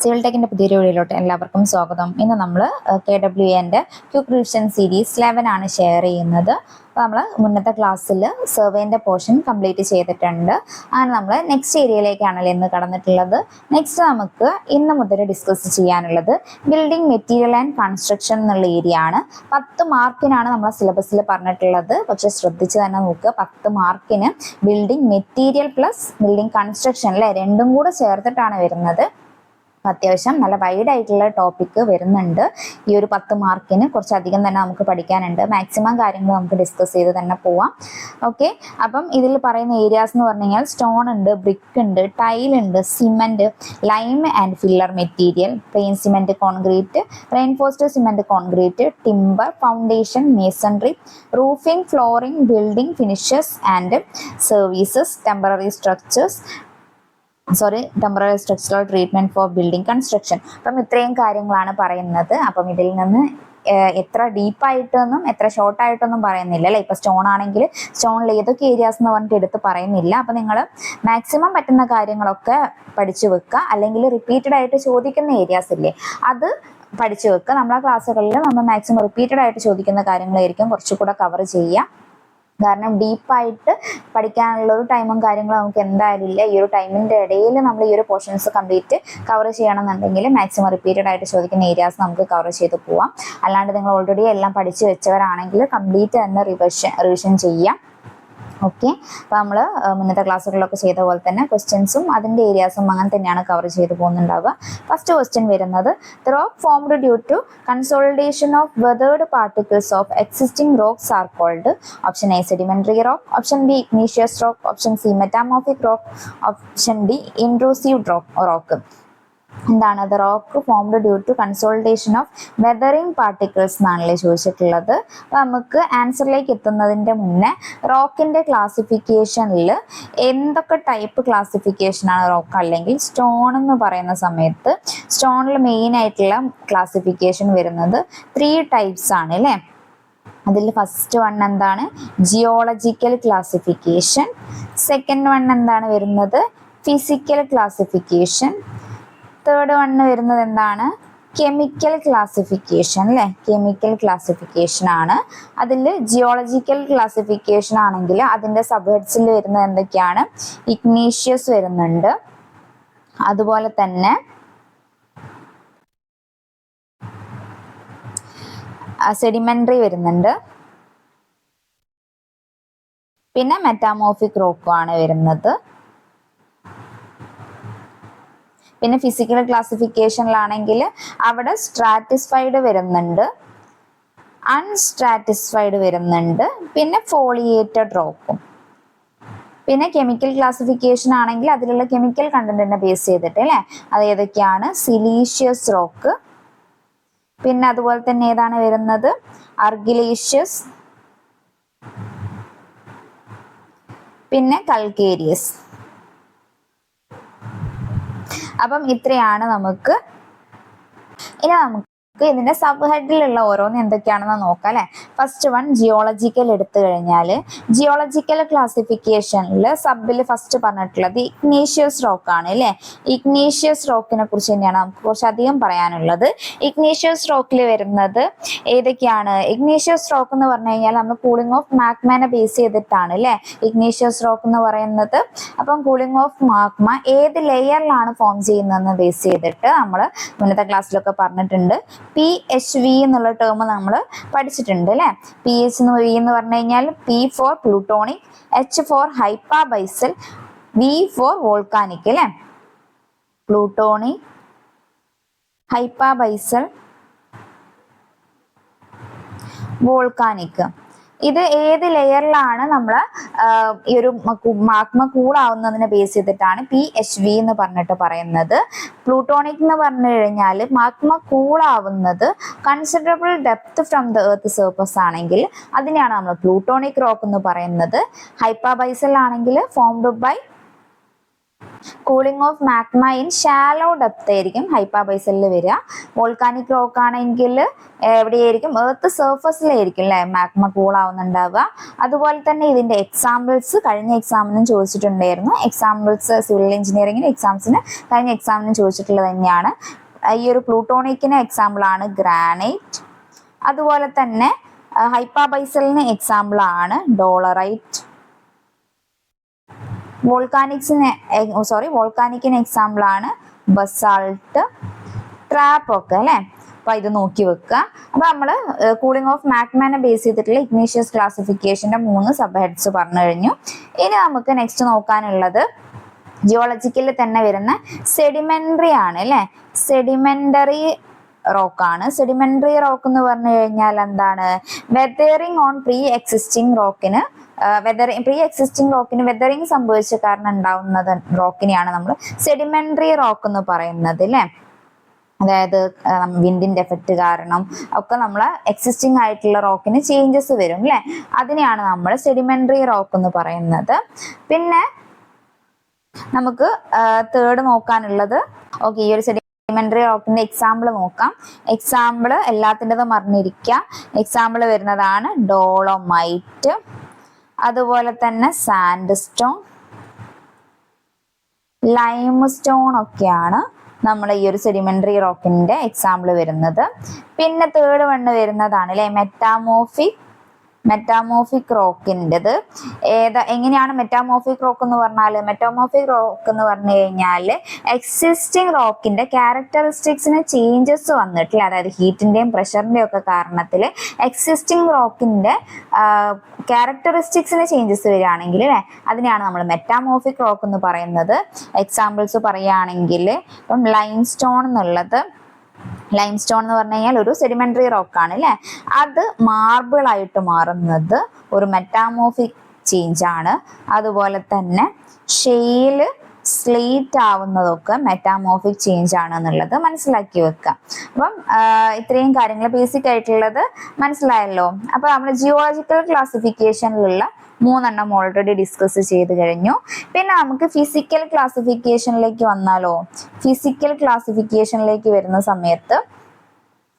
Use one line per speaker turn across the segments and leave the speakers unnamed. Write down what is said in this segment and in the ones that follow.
Civil ടെക്കിന്റെ പുതിയൊരു വീഡിയോയിലോട്ട് എല്ലാവർക്കും സ്വാഗതം. ഇന്ന് നമ്മൾ KWAന്റെ ക്വിക്ക് റിവിഷൻ സീരീസ് 11 ആണ് ഷെയർ ചെയ്യുന്നത്. അപ്പോൾ നമ്മൾ മുന്നത്തെ ക്ലാസ്സിൽ സർവേന്റെ പോർഷൻ കംപ്ലീറ്റ് ചെയ്തിട്ടുണ്ട്. അങ്ങനെ നമ്മൾ നെക്സ്റ്റ് ഏരിയയിലേക്കാണല്ലോ ഇന്ന് കടന്നിട്ടുള്ളത്. നെക്സ്റ്റ് നമുക്ക് ഇന്ന് മുതൽ ഡിസ്കസ് ചെയ്യാനുള്ളത് ബിൽഡിംഗ് മെറ്റീരിയൽ ആൻഡ് കൺസ്ട്രക്ഷൻ എന്നുള്ള ഏരിയ ആണ്. 10 മാർക്കിനാണ് നമ്മൾ സിലബസിൽ പറഞ്ഞിട്ടുള്ളത്. പക്ഷെ ശ്രദ്ധിച്ച് തന്നെ നോക്കുക, 10 മാർക്കിന് building material plus building construction അല്ലെ രണ്ടും കൂടെ ചേർത്തിട്ടാണ് വരുന്നത്. അത്യാവശ്യം നല്ല വൈഡ് ആയിട്ടുള്ള ടോപ്പിക്ക് വരുന്നുണ്ട്. ഈ ഒരു 10 മാർക്കിന് കുറച്ചധികം തന്നെ നമുക്ക് പഠിക്കാനുണ്ട്. മാക്സിമം കാര്യങ്ങൾ നമുക്ക് ഡിസ്കസ് ചെയ്ത് തന്നെ പോവാം. ഓക്കെ, അപ്പം ഇതിൽ പറയുന്ന ഏരിയാസ് എന്ന് പറഞ്ഞു കഴിഞ്ഞാൽ സ്റ്റോൺ ഉണ്ട്, ബ്രിക്ക് ഉണ്ട്, ടൈൽ ഉണ്ട്, cement, lime and filler material, plain cement concrete, reinforced cement concrete, timber, foundation, masonry, roofing, flooring, building finishes and services, temporary structural treatment for building construction. അപ്പം ഇത്രയും കാര്യങ്ങളാണ് പറയുന്നത്. അപ്പം ഇതിൽ നിന്ന് എത്ര ഡീപ്പായിട്ടൊന്നും എത്ര ഷോർട്ടായിട്ടൊന്നും പറയുന്നില്ല അല്ലേ. ഇപ്പം സ്റ്റോൺ ആണെങ്കിൽ സ്റ്റോണിൽ ഏതൊക്കെ ഏരിയാസ് എന്ന് പറഞ്ഞിട്ട് എടുത്ത് പറയുന്നില്ല. അപ്പം നിങ്ങൾ മാക്സിമം പറ്റുന്ന കാര്യങ്ങളൊക്കെ പഠിച്ചു വെക്കുക. അല്ലെങ്കിൽ റിപ്പീറ്റഡ് ആയിട്ട് ചോദിക്കുന്ന ഏരിയാസ് ഇല്ലേ, അത് പഠിച്ചു വെക്കുക. നമ്മളെ ക്ലാസ്സുകളിൽ നമ്മൾ മാക്സിമം റിപ്പീറ്റഡ് ആയിട്ട് ചോദിക്കുന്ന കാര്യങ്ങളായിരിക്കും കുറച്ചുകൂടെ കവർ ചെയ്യുക. കാരണം ഡീപ്പായിട്ട് പഠിക്കാനുള്ള ഒരു ടൈമും കാര്യങ്ങളും നമുക്ക് എന്തായാലും ഇല്ല. ഈ ഒരു ടൈമിൻ്റെ ഇടയിൽ നമ്മൾ ഈ ഒരു പോർഷൻസ് കംപ്ലീറ്റ് കവർ ചെയ്യണമെന്നുണ്ടെങ്കിൽ മാക്സിമം റിപ്പീറ്റഡ് ആയിട്ട് ചോദിക്കുന്ന ഏരിയാസ് നമുക്ക് കവർ ചെയ്ത് പോവാം. അല്ലാണ്ട് നിങ്ങൾ ഓൾറെഡി എല്ലാം പഠിച്ചു വെച്ചവരാണെങ്കിൽ കംപ്ലീറ്റ് തന്നെ റിവിഷൻ ചെയ്യാം. ഓക്കെ, അപ്പോൾ നമ്മൾ മുന്നത്തെ ക്ലാസ്സുകളിലൊക്കെ ചെയ്ത പോലെ തന്നെ ക്വസ്റ്റ്യൻസും അതിൻ്റെ ഏരിയാസും അങ്ങനെ തന്നെയാണ് കവർ ചെയ്ത് പോകുന്നുണ്ടാവുക. ഫസ്റ്റ് ക്വസ്റ്റ്യൻ വരുന്നത്, the rock formed due to consolidation of weathered particles of existing rocks are called. Option A sedimentary rock, option B igneous rock, option C metamorphic rock, option D intrusive rock. എന്താണ് the rock formed due to consolidation of weathering particles എന്നാണല്ലേ ചോദിച്ചിട്ടുള്ളത്. അപ്പോൾ നമുക്ക് ആൻസറിലേക്ക് എത്തുന്നതിൻ്റെ മുന്നേ റോക്കിൻ്റെ ക്ലാസിഫിക്കേഷനിൽ എന്തൊക്കെ ടൈപ്പ് ക്ലാസിഫിക്കേഷനാണ് റോക്ക് അല്ലെങ്കിൽ സ്റ്റോൺ എന്ന് പറയുന്ന സമയത്ത് സ്റ്റോണിൽ മെയിൻ ആയിട്ടുള്ള ക്ലാസിഫിക്കേഷൻ വരുന്നത് 3 ടൈപ്സ് ആണ് അല്ലേ. അതിൽ ഫസ്റ്റ് വൺ എന്താണ്, ജിയോളജിക്കൽ ക്ലാസിഫിക്കേഷൻ. സെക്കൻഡ് വൺ എന്താണ് വരുന്നത്, ഫിസിക്കൽ ക്ലാസിഫിക്കേഷൻ. തേർഡ് വണ്ണ് വരുന്നത് എന്താണ്, കെമിക്കൽ ക്ലാസിഫിക്കേഷൻ അല്ലേ. കെമിക്കൽ ക്ലാസിഫിക്കേഷൻ ആണ്. അതിൽ ജിയോളജിക്കൽ ക്ലാസിഫിക്കേഷൻ ആണെങ്കിൽ അതിൻ്റെ സബ്ഹെഡ്സിൽ വരുന്നത് എന്തൊക്കെയാണ്, ഇഗ്നീഷ്യസ് വരുന്നുണ്ട്, അതുപോലെ തന്നെ സെഡിമെന്ററി വരുന്നുണ്ട്, പിന്നെ മെറ്റാമോർഫിക് റോക്കും ആണ് വരുന്നത്. പിന്നെ ഫിസിക്കൽ ക്ലാസിഫിക്കേഷനിലാണെങ്കിൽ അവിടെ സ്ട്രാറ്റിസ്ഫൈഡ് വരുന്നുണ്ട്, അൺസ്ട്രാറ്റിസ്ഫൈഡ് വരുന്നുണ്ട്, പിന്നെ ഫോളിയേറ്റഡ് റോക്കും. പിന്നെ കെമിക്കൽ ക്ലാസിഫിക്കേഷൻ ആണെങ്കിൽ അതിലുള്ള കെമിക്കൽ കണ്ടന്റിനെ ബേസ് ചെയ്തിട്ട് അല്ലേ, അത് ഏതൊക്കെയാണ്, സിലീഷ്യസ് റോക്ക്, പിന്നെ അതുപോലെ തന്നെ ഏതാണ് വരുന്നത്, അർഗിലേഷ്യസ്, പിന്നെ കൽക്കേരിയസ്. അപ്പം ഇത്രയാണ് നമുക്ക്. ഇനി നമുക്ക് ഇതിന്റെ സബ് ഹെഡിലുള്ള ഓരോന്ന് എന്തൊക്കെയാണെന്ന് നോക്കാം അല്ലെ. ഫസ്റ്റ് വൺ ജിയോളജിക്കൽ എടുത്തു കഴിഞ്ഞാൽ ജിയോളജിക്കൽ ക്ലാസിഫിക്കേഷനിൽ സബിൽ ഫസ്റ്റ് പറഞ്ഞിട്ടുള്ളത് ഇഗ്നീഷ്യസ് റോക്ക് ആണ് അല്ലെ. ഇഗ്നീഷ്യസ് റോക്കിനെ കുറിച്ച് തന്നെയാണ് നമുക്ക് കുറച്ചധികം പറയാനുള്ളത്. ഇഗ്നീഷ്യസ് റോക്കിൽ വരുന്നത് ഏതൊക്കെയാണ്, ഇഗ്നീഷ്യസ് റോക്ക് എന്ന് പറഞ്ഞു കഴിഞ്ഞാൽ നമ്മൾ കൂളിംഗ് ഓഫ് മാഗ്മനെ ബേസ് ചെയ്തിട്ടാണ് അല്ലെ ഇഗ്നീഷ്യസ് റോക്ക് എന്ന് പറയുന്നത്. അപ്പം കൂളിംഗ് ഓഫ് മാഗ്മ ഏത് ലെയറിലാണ് ഫോം ചെയ്യുന്നതെന്ന് ബേസ് ചെയ്തിട്ട് നമ്മൾ മുന്നത്തെ ക്ലാസ്സിലൊക്കെ പറഞ്ഞിട്ടുണ്ട്. PHV എന്നുള്ള ടേം നമ്മൾ പഠിച്ചിട്ടുണ്ട് അല്ലെ. PH എന്ന് പറഞ്ഞു കഴിഞ്ഞാൽ P for plutonic, H for hypabyssal, V for volcanic അല്ലെ. Plutonic, hypabyssal, volcanic. ഇത് ഏത് ലെയറിലാണ് നമ്മൾ ഈ ഒരു മാഗ്മ കൂളാവുന്നതിനെ ബേസ് ചെയ്തിട്ടാണ് PHV എന്ന് പറഞ്ഞിട്ട് പറയുന്നത്. പ്ലൂട്ടോണിക് എന്ന് പറഞ്ഞു കഴിഞ്ഞാൽ മാഗ്മ കൂളാവുന്നത് considerable depth from the earth surface ആണെങ്കിൽ അതിനെയാണ് നമ്മൾ പ്ലൂട്ടോണിക് റോക്ക് എന്ന് പറയുന്നത്. ഹൈപ്പാബൈസൽ ആണെങ്കിൽ formed by cooling of magma in shallow depth ആയിരിക്കും ഹൈപ്പാബൈസലിൽ വരിക. വോൾക്കാനിക് റോക്ക് ആണെങ്കിൽ എവിടെയായിരിക്കും? എർത്ത് സർഫസിലായിരിക്കും അല്ലെ മാഗ്മ കൂൾ ആവുന്നുണ്ടാവുക. അതുപോലെ തന്നെ ഇതിന്റെ എക്സാമ്പിൾസ് കഴിഞ്ഞ എക്സാമിനും ചോദിച്ചിട്ടുണ്ടായിരുന്നു. എക്സാമ്പിൾസ് സിവിൽ എഞ്ചിനീയറിംഗിന് എക്സാംസിന് കഴിഞ്ഞ എക്സാമിനും ചോദിച്ചിട്ടുള്ളത് തന്നെയാണ്. ഈ ഒരു പ്ലൂട്ടോണിക്കിന് എക്സാമ്പിൾ ആണ് ഗ്രാനൈറ്റ്. അതുപോലെ തന്നെ ഹൈപ്പാബൈസലിന് എക്സാമ്പിൾ ആണ് ഡോളറൈറ്റ്. വോൾക്കാനിക്കിന് എക്സാമ്പിൾ ആണ് ബസാൾട്ട്, ട്രാപ്പ് ഒക്കെ അല്ലെ. അപ്പൊ ഇത് നോക്കി വെക്കുക. അപ്പൊ നമ്മള് കൂളിംഗ് ഓഫ് മാഗ്മാനെ ബേസ് ചെയ്തിട്ടുള്ള ഇഗ്നീഷ്യസ് ക്ലാസിഫിക്കേഷന്റെ 3 സബ് ഹെഡ്സ് പറഞ്ഞു കഴിഞ്ഞു. ഇനി നമുക്ക് നെക്സ്റ്റ് നോക്കാനുള്ളത് ജിയോളജിക്കലിൽ തന്നെ വരുന്ന സെഡിമെന്ററി ആണ് അല്ലെ. സെഡിമെന്ററി റോക്കാണ്. സെഡിമെന്ററി റോക്ക് എന്ന് പറഞ്ഞു കഴിഞ്ഞാൽ എന്താണ്? വെതറിങ് ഓൺ പ്രീ എക്സിസ്റ്റിംഗ് റോക്കിന് വെതറിങ് സംഭവിച്ച കാരണം ഉണ്ടാവുന്നത് റോക്കിനെയാണ് നമ്മൾ സെഡിമെന്ററി റോക്ക് എന്ന് പറയുന്നത് അല്ലെ. അതായത് വിൻഡിന്റെ എഫക്റ്റ് കാരണം ഒക്കെ നമ്മൾ എക്സിസ്റ്റിംഗ് ആയിട്ടുള്ള റോക്കിന് ചേഞ്ചസ് വരും അല്ലെ. അതിനെയാണ് നമ്മൾ സെഡിമെന്ററി റോക്ക് എന്ന് പറയുന്നത്. പിന്നെ നമുക്ക് തേർഡ് നോക്കാനുള്ളത് ഓക്കെ ഈ ഒരു സെഡിമെന്ററി റോക്കിന്റെ എക്സാമ്പിൾ നോക്കാം. എക്സാമ്പിൾ എല്ലാത്തിൻ്റെതും അറിഞ്ഞിരിക്കുക. എക്സാമ്പിൾ വരുന്നതാണ് ഡോളോമൈറ്റ്, അതുപോലെ തന്നെ സാൻഡ് സ്റ്റോൺ, ലൈം സ്റ്റോൺ ഒക്കെയാണ് നമ്മുടെ ഈ ഒരു സെഡിമെന്ററി റോക്കിന്റെ എക്സാമ്പിൾ വരുന്നത്. പിന്നെ തേർഡ് വണ്ണ് വരുന്നതാണ് അല്ലെ മെറ്റാമോർഫിക് റോക്കിൻ്റെത്. എങ്ങനെയാണ് മെറ്റാമോർഫിക് റോക്ക് എന്ന് പറഞ്ഞാൽ? മെറ്റാമോർഫിക് റോക്ക് എന്ന് പറഞ്ഞു കഴിഞ്ഞാൽ എക്സിസ്റ്റിംഗ് റോക്കിന്റെ ക്യാരക്ടറിസ്റ്റിക്സിന് ചേഞ്ചസ് വന്നിട്ടില്ല. അതായത് ഹീറ്റിന്റെയും പ്രഷറിന്റെയും ഒക്കെ കാരണത്തിൽ എക്സിസ്റ്റിംഗ് റോക്കിന്റെ ക്യാരക്ടറിസ്റ്റിക്സിന് ചേഞ്ചസ് വരികയാണെങ്കിൽ അല്ലെ, അതിനെയാണ് നമ്മൾ മെറ്റാമോർഫിക് റോക്ക് എന്ന് പറയുന്നത്. എക്സാമ്പിൾസ് പറയുകയാണെങ്കിൽ ഇപ്പം ലൈംസ്റ്റോൺ എന്നുള്ളത്, ലൈംസ്റ്റോൺ എന്ന് പറഞ്ഞു കഴിഞ്ഞാൽ ഒരു സെഡിമെന്ററി റോക്കാണ് അല്ലെ. അത് മാർബിൾ ആയിട്ട് മാറുന്നത് ഒരു മെറ്റാമോർഫിക് ചേഞ്ച് ആണ്. അതുപോലെ തന്നെ ഷെയിൽ സ്ലേറ്റ് ആവുന്നതൊക്കെ മെറ്റാമോർഫിക് ചേഞ്ച് ആണ് എന്നുള്ളത് മനസ്സിലാക്കി വെക്കുക. അപ്പം ഇത്രയും കാര്യങ്ങൾ ബേസിക് ആയിട്ടുള്ളത് മനസ്സിലായല്ലോ. അപ്പൊ നമ്മുടെ ജിയോളജിക്കൽ ക്ലാസിഫിക്കേഷനിലുള്ള 3 ഓൾറെഡി ഡിസ്കസ് ചെയ്ത് കഴിഞ്ഞു. പിന്നെ നമുക്ക് ഫിസിക്കൽ ക്ലാസിഫിക്കേഷനിലേക്ക് വന്നാലോ? ഫിസിക്കൽ ക്ലാസിഫിക്കേഷനിലേക്ക് വരുന്ന സമയത്ത്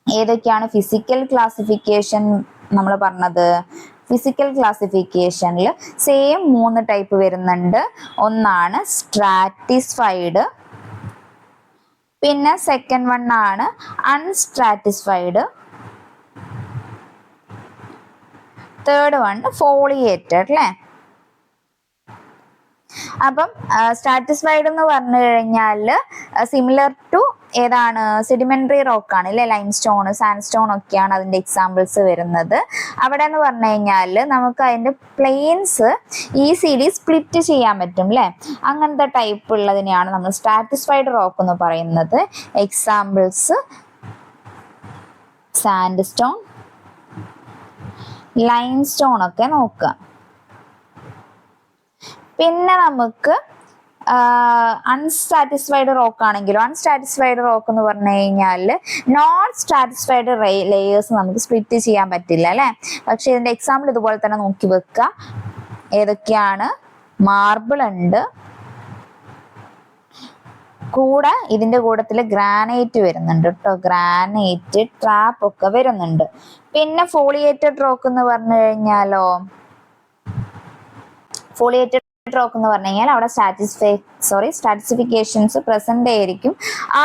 ഏതൊക്കെയാണ് ഫിസിക്കൽ ക്ലാസിഫിക്കേഷൻ നമ്മൾ പറഞ്ഞത്? ഫിസിക്കൽ ക്ലാസിഫിക്കേഷനിൽ സെയിം 3 ടൈപ്പ് വരുന്നുണ്ട്. ഒന്നാണ് സ്ട്രാറ്റിസ്ഫൈഡ്, പിന്നെ സെക്കൻഡ് വൺ ആണ് അൺസ്ട്രാറ്റിസ്ഫൈഡ്, തേർഡ് വൺ ഫോളിയേറ്റഡ് അല്ലേ. അപ്പം സ്ട്രാറ്റിസ്ഫൈഡ് എന്ന് പറഞ്ഞു കഴിഞ്ഞാൽ സിമിലർ ടു ഏതാണ്? സെഡിമെന്ററി റോക്ക് ആണ് അല്ലെ. ലൈംസ്റ്റോൺ, സാൻഡ്സ്റ്റോൺ ഒക്കെയാണ് അതിന്റെ എക്സാമ്പിൾസ് വരുന്നത്. അവിടെ എന്ന് പറഞ്ഞു കഴിഞ്ഞാൽ നമുക്ക് അതിന്റെ പ്ലെയിൻസ് ഈസിലി സ്പ്ലിറ്റ് ചെയ്യാൻ പറ്റും അല്ലെ. അങ്ങനത്തെ ടൈപ്പ് ഉള്ളതിനെയാണ് നമ്മൾ സ്ട്രാറ്റിസ്ഫൈഡ് റോക്ക് എന്ന് പറയുന്നത്. എക്സാമ്പിൾസ് സാൻഡ്സ്റ്റോൺ, ലൈംസ്റ്റോൺ ഒക്കെ നോക്കുക. പിന്നെ നമുക്ക് അൺസാറ്റിസ്ഫൈഡ് റോക്ക് ആണെങ്കിലോ, അൺസാറ്റിസ്ഫൈഡ് റോക്ക് എന്ന് പറഞ്ഞു കഴിഞ്ഞാൽ നോൺ സ്റ്റാറ്റിസ്ഫൈഡ് ലെയേഴ്സ് നമുക്ക് സ്പ്ലിറ്റ് ചെയ്യാൻ പറ്റില്ല അല്ലെ. പക്ഷെ ഇതിന്റെ എക്സാമ്പിൾ ഇതുപോലെ തന്നെ നോക്കി വെക്കുക. ഏതൊക്കെയാണ്? മാർബിൾ ഉണ്ട്, കൂടെ ഇതിന്റെ കൂട്ടത്തിൽ ഗ്രാനൈറ്റ് വരുന്നുണ്ട് കേട്ടോ. ഗ്രാനൈറ്റ്, ട്രാപ്പ് ഒക്കെ വരുന്നുണ്ട്. പിന്നെ ഫോളിയേറ്റഡ് റോക്ക് എന്ന് പറഞ്ഞു കഴിഞ്ഞാലോ, ഫോളിയേറ്റഡ് റോക്ക് എന്ന് പറഞ്ഞു കഴിഞ്ഞാൽ അവിടെ സ്റ്റാറ്റിസ്ഫിക്കേഷൻസ് പ്രസന്റ് ആയിരിക്കും.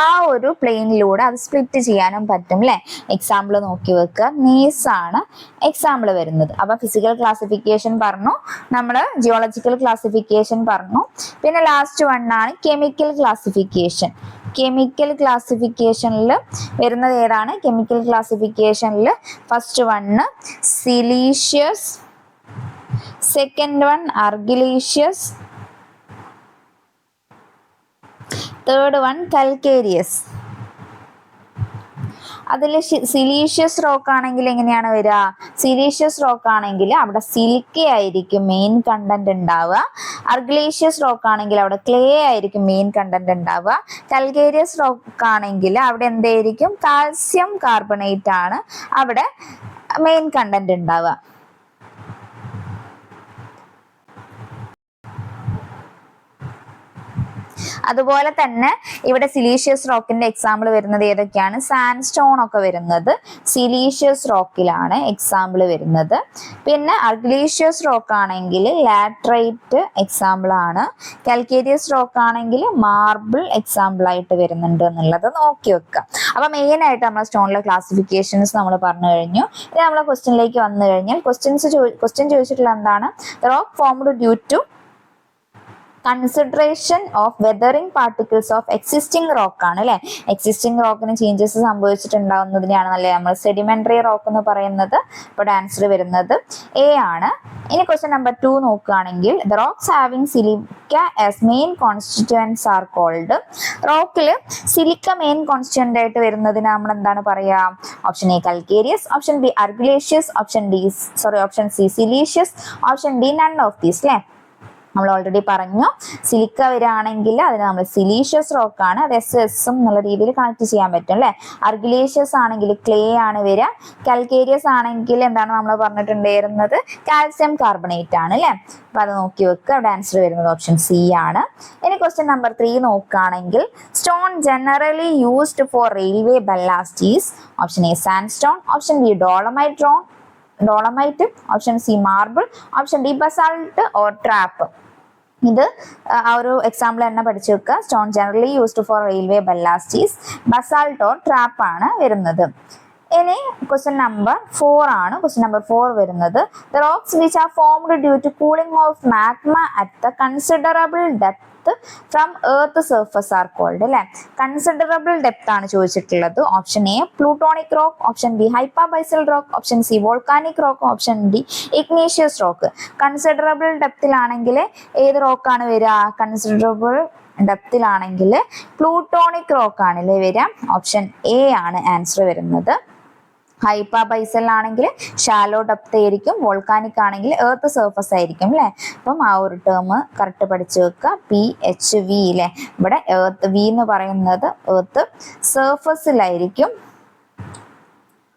ആ ഒരു പ്ലെയിനിലൂടെ അത് സ്പ്ലിറ്റ് ചെയ്യാനും പറ്റും അല്ലെ. എക്സാമ്പിൾ നോക്കി വെക്കുക. നീസ് ആണ് എക്സാമ്പിൾ വരുന്നത്. അപ്പൊ ഫിസിക്കൽ ക്ലാസിഫിക്കേഷൻ പറഞ്ഞു, നമ്മൾ ജിയോളജിക്കൽ ക്ലാസിഫിക്കേഷൻ പറഞ്ഞു. പിന്നെ ലാസ്റ്റ് വണ്ണാണ് കെമിക്കൽ ക്ലാസിഫിക്കേഷൻ. കെമിക്കൽ ക്ലാസിഫിക്കേഷനിൽ വരുന്നത് ഏതാണ്? കെമിക്കൽ ക്ലാസിഫിക്കേഷനിൽ first one siliceous, second one argillaceous, third one calcareous. അതിൽ സിലീഷ്യസ് റോക്ക് ആണെങ്കിൽ എങ്ങനെയാണ് വരിക? സിലീഷ്യസ് റോക്ക് ആണെങ്കിൽ അവിടെ സിലിക്ക ആയിരിക്കും മെയിൻ കണ്ടന്റ് ഉണ്ടാവുക. അർഗിലേഷ്യസ് റോക്ക് ആണെങ്കിൽ അവിടെ ക്ലേ ആയിരിക്കും മെയിൻ കണ്ടന്റ് ഉണ്ടാവുക. കൽക്കേരിയസ് റോക്ക് ആണെങ്കിൽ അവിടെ എന്തായിരിക്കും? കാൽസ്യം കാർബണേറ്റ് ആണ് അവിടെ മെയിൻ കണ്ടന്റ് ഉണ്ടാവുക. അതുപോലെ തന്നെ ഇവിടെ സിലീഷ്യസ് റോക്കിന്റെ എക്സാമ്പിൾ വരുന്നത് ഏതൊക്കെയാണ്? സാൻഡ് സ്റ്റോൺ ഒക്കെ വരുന്നത് സിലീഷ്യസ് റോക്കിലാണ് എക്സാമ്പിൾ വരുന്നത്. പിന്നെ അർഗിലീഷ്യസ് റോക്ക് ആണെങ്കിൽ ലാറ്ററൈറ്റ് എക്സാമ്പിൾ ആണ്. കാൽക്കേരിയസ് റോക്ക് ആണെങ്കിൽ മാർബിൾ എക്സാമ്പിൾ ആയിട്ട് വരുന്നുണ്ട് എന്നുള്ളത് നോക്കി വെക്കുക. അപ്പൊ മെയിൻ ആയിട്ട് നമ്മൾ സ്റ്റോണിലെ ക്ലാസിഫിക്കേഷൻസ് നമ്മൾ പറഞ്ഞു കഴിഞ്ഞു. ഇനി നമ്മളെ ക്വസ്റ്റ്യനിലേക്ക് വന്നു കഴിഞ്ഞാൽ ക്വസ്റ്റ്യൻ ചോദിച്ചിട്ടുള്ള എന്താണ്? Rock formed due to consideration of weathering particles of existing rock ആണ് അല്ലെ. എക്സിസ്റ്റിംഗ് റോക്കിന് ചേഞ്ചസ് സംഭവിച്ചിട്ടുണ്ടാവുന്നതിനെയാണ് അല്ലെ നമ്മൾ സെഡിമെന്ററി റോക്ക് എന്ന് പറയുന്നത്. ഇവിടെ ആൻസർ വരുന്നത് എ ആണ്. ഇനി ക്വസ്റ്റ്യൻ നമ്പർ 2 നോക്കുകയാണെങ്കിൽ the rocks having silica as main constituents are called. റോക്കിൽ സിലിക്ക മെയിൻ കോൺസ്റ്റിറ്റ്യുവന്റ് ആയിട്ട് വരുന്നതിന് നമ്മൾ എന്താണ് പറയാ? Option A calcareous, option B argillaceous, option C siliceous, option D none of these അല്ലെ. നമ്മൾ ഓൾറെഡി പറഞ്ഞു സിലിക്ക വരികയാണെങ്കിൽ അതിന് നമ്മൾ സിലീഷ്യസ് റോക്ക് ആണ്. അത് എസും എന്നുള്ള രീതിയിൽ കണക്ട് ചെയ്യാൻ പറ്റും അല്ലെ. അർഗിലേഷ്യസ് ആണെങ്കിൽ ക്ലേ ആണ് വരിക. കാൽക്കേരിയസ് ആണെങ്കിൽ എന്താണ് നമ്മൾ പറഞ്ഞിട്ടുണ്ടായിരുന്നത്? കാൽസ്യം കാർബണേറ്റ് ആണ് അല്ലെ. അപ്പൊ അത് നോക്കി വെക്കുക. അവിടെ ആൻസർ വരുന്നത് ഓപ്ഷൻ സി ആണ്. ഇനി ക്വസ്റ്റ്യൻ നമ്പർ 3 നോക്കുകയാണെങ്കിൽ stone generally used for railway ballast is. Option A sandstone, option B dolomite, option C marble, option D basalt or trap. ഇത് ആ ഒരു എക്സാമ്പിൾ തന്നെ പഠിച്ചു വെക്കുക. Stone generally used for railway ballast is basalt or trap ആണ് വരുന്നത്. ഇനി question number 4 ആണ്. ക്വസ്റ്റ്യൻ നമ്പർ 4 വരുന്നത് the rocks which are formed due to cooling of magma at the considerable depth from earth surface are called അല്ലെ. Considerable depth ആണ് ചോദിച്ചിട്ടുള്ളത്. Option A plutonic rock, option B hypabyssal rock, option C volcanic rock, option D igneous rock. Considerable ഡെപ്തിലാണെങ്കിൽ ഏത് റോക്കാണ് വരിക? Considerable ഡെപ്തിലാണെങ്കിൽ plutonic rock ആണല്ലേ വരിക. Option A ആണ് ആൻസർ വരുന്നത്. ഹൈപ്പാബൈസൽ ആണെങ്കിൽ ഷാലോ ഡെപ്ത് ആയിരിക്കും. വോൾക്കാനിക് ആണെങ്കിൽ എർത്ത് സർഫസ് ആയിരിക്കും അല്ലെ. അപ്പം ആ ഒരു ടേം കറക്റ്റ് പഠിച്ചു വെക്കുക. PHV അല്ലെ. ഇവിടെ എർത്ത് വി എന്ന് പറയുന്നത് എർത്ത് സർഫസിലായിരിക്കും.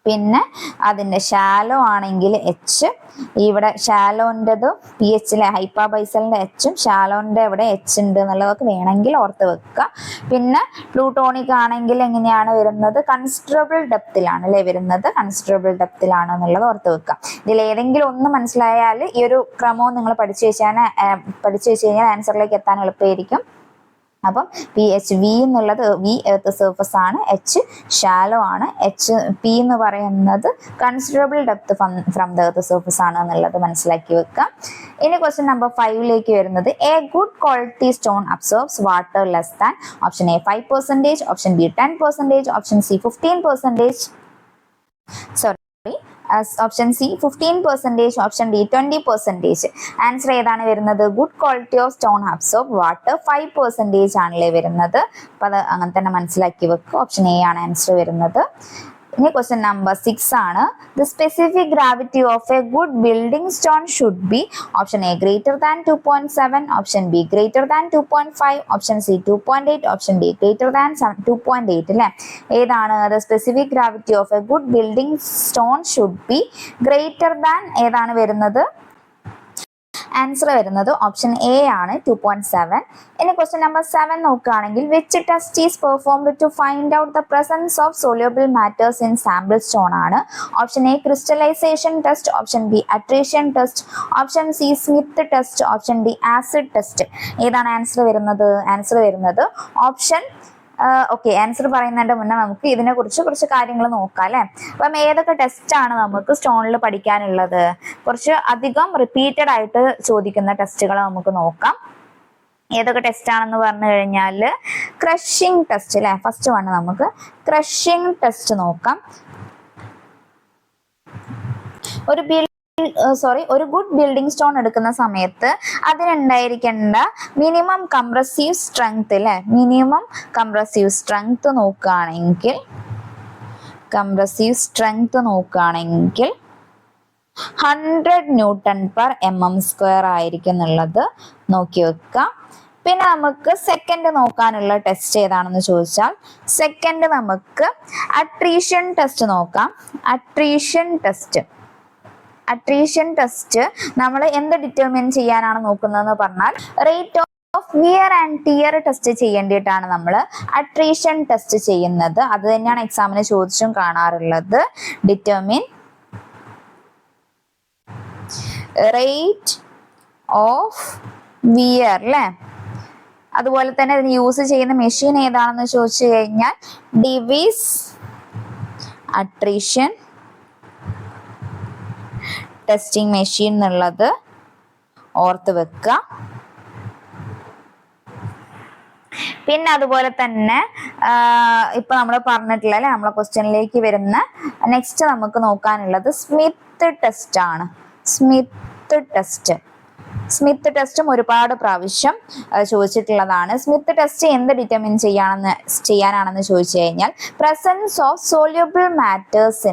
പിന്നെ അതിന്റെ ഷാലോ ആണെങ്കിൽ H. ഇവിടെ ഷാലോൻ്റെത് PH അല്ലെ. ഹൈപ്പാബൈസലിന്റെ Hഉം ഷാലോന്റെ ഇവിടെ H ഉണ്ട് എന്നുള്ളതൊക്കെ വേണമെങ്കിൽ ഓർത്ത് വെക്കുക. പിന്നെ പ്ലൂട്ടോണിക് ആണെങ്കിൽ എങ്ങനെയാണ് വരുന്നത്? കൺസിഡറബിൾ ഡെപ്തിലാണ് അല്ലെ വരുന്നത്. കൺസിഡറബിൾ ഡെപ്തിലാണ് എന്നുള്ളത് ഓർത്ത് വെക്കുക. ഇതിൽ ഏതെങ്കിലും ഒന്ന് മനസ്സിലായാൽ ഈ ഒരു ക്രമവും നിങ്ങൾ പഠിച്ചു വെച്ച് കഴിഞ്ഞാൽ ആൻസറിലേക്ക് എത്താൻ എളുപ്പമായിരിക്കും. അപ്പം PHV എന്നുള്ളത് വി എർത്ത് സർഫസ് ആണ്, H ഷാലോ ആണ്, P എന്ന് പറയുന്നത് considerable depth from the earth surface ആണ് എന്നുള്ളത് മനസ്സിലാക്കി വെക്കുക. ഇനി ക്വസ്റ്റ്യൻ നമ്പർ 5ലേക്ക് വരുന്നത് A good quality stone absorbs water less than. Option A 5%, option B 10%, option C 15%. Option C 15%, option D 20%. Answer ഏതാണ് വരുന്നത്? Good quality of stone absorb water 5% ആണല്ലേ വരുന്നത്. അപ്പൊ അത് അങ്ങനെ തന്നെ മനസ്സിലാക്കി വെക്കുക. ഓപ്ഷൻ എ ആണ് ആൻസർ വരുന്നത്. ഇനി ക്വസ്റ്റ്യൻ നമ്പർ 6 ആണ്. The specific gravity of a good building stone should be. Option A greater than 2.7, option be greater than 2.5, option C 2.8, option D greater than 2.8 അല്ലെ. ഏതാണ്? The specific gravity of a good building stone should be greater than ഏതാണ് വരുന്നത്? Answer വരുന്നത് option A ആണ് 2.7. ഇനി question number 7 നോക്കുകയാണെങ്കിൽ which test is performed to find out the presence of soluble matters in sample stone ആണ്. Option A crystallisation test, option B attrition test, option C Smith test, option D acid test. ഏതാണ് answer വരുന്നത്? Answer വരുന്നത് option okay. ആൻസർ പറയുന്നതിന്റെ മുന്നേ നമുക്ക് ഇതിനെ കുറിച്ച് കുറച്ച് കാര്യങ്ങൾ നോക്കാം അല്ലെ. അപ്പം ഏതൊക്കെ ടെസ്റ്റ് ആണ് നമുക്ക് സ്റ്റോണിൽ പഠിക്കാനുള്ളത്? കുറച്ച് അധികം റിപ്പീറ്റഡ് ആയിട്ട് ചോദിക്കുന്ന ടെസ്റ്റുകൾ നമുക്ക് നോക്കാം. ഏതൊക്കെ ടെസ്റ്റ് ആണെന്ന് പറഞ്ഞു കഴിഞ്ഞാൽ ക്രഷിംഗ് ടെസ്റ്റ് അല്ലെ. ഫസ്റ്റ് വൺ നമുക്ക് ക്രഷിംഗ് ടെസ്റ്റ് നോക്കാം. ഒരു ഗുഡ് ബിൽഡിംഗ് സ്റ്റോൺ എടുക്കുന്ന സമയത്ത് അതിനുണ്ടായിരിക്കേണ്ട മിനിമം കംപ്രസീവ് സ്ട്രെങ്ത് അല്ലെ. മിനിമം കംപ്രസീവ് സ്ട്രെങ്ത് നോക്കുകയാണെങ്കിൽ 100 Newton/mm² ആയിരിക്കും എന്നുള്ളത് നോക്കി വെക്കുക. പിന്നെ നമുക്ക് സെക്കൻഡ് നോക്കാനുള്ള ടെസ്റ്റ് ഏതാണെന്ന് ചോദിച്ചാൽ സെക്കൻഡ് നമുക്ക് അട്രീഷൻ ടെസ്റ്റ് നോക്കാം. അട്രീഷൻ ടെസ്റ്റ് നമ്മൾ എന്ത് ഡിറ്റർമിൻ ചെയ്യാനാണ് നോക്കുന്നതെന്ന് പറഞ്ഞാൽ rate of wear and tear test ചെയ്യേണ്ടിയിട്ടാണ് നമ്മൾ അട്രീഷൻ ടെസ്റ്റ് ചെയ്യുന്നത്. അത് തന്നെയാണ് എക്സാമിന് ചോദിച്ചും കാണാറുള്ളത്. ഡിറ്റർമിൻ റേറ്റ് ഓഫ് വിയർ അല്ലേ. അതുപോലെ തന്നെ ഇതിന് യൂസ് ചെയ്യുന്ന മെഷീൻ ഏതാണെന്ന് ചോദിച്ചു കഴിഞ്ഞാൽ ഡിവിസ് അട്രീഷൻ ടെസ്റ്റിംഗ് മെഷീൻ എന്നുള്ളത് ഓർത്ത് വെക്കുക. പിന്നെ അതുപോലെ തന്നെ ഇപ്പൊ നമ്മൾ പറഞ്ഞിട്ടില്ല അല്ലെ, നമ്മളെ ക്വസ്റ്റ്യനിലേക്ക് വരുന്ന നെക്സ്റ്റ് നമുക്ക് നോക്കാനുള്ളത് സ്മിത്ത് ടെസ്റ്റ് ആണ്. സ്മിത്ത് ടെസ്റ്റും ഒരുപാട് പ്രാവശ്യം ചോദിച്ചിട്ടുള്ളതാണ്. സ്മിത്ത് ടെസ്റ്റ് എന്ത് ഡിറ്റർമിൻ ചെയ്യാനാണെന്ന് ചോദിച്ചു കഴിഞ്ഞാൽ പ്രസൻസ് ഓഫ് സോല്യൂബിൾ മാറ്റേഴ്സ്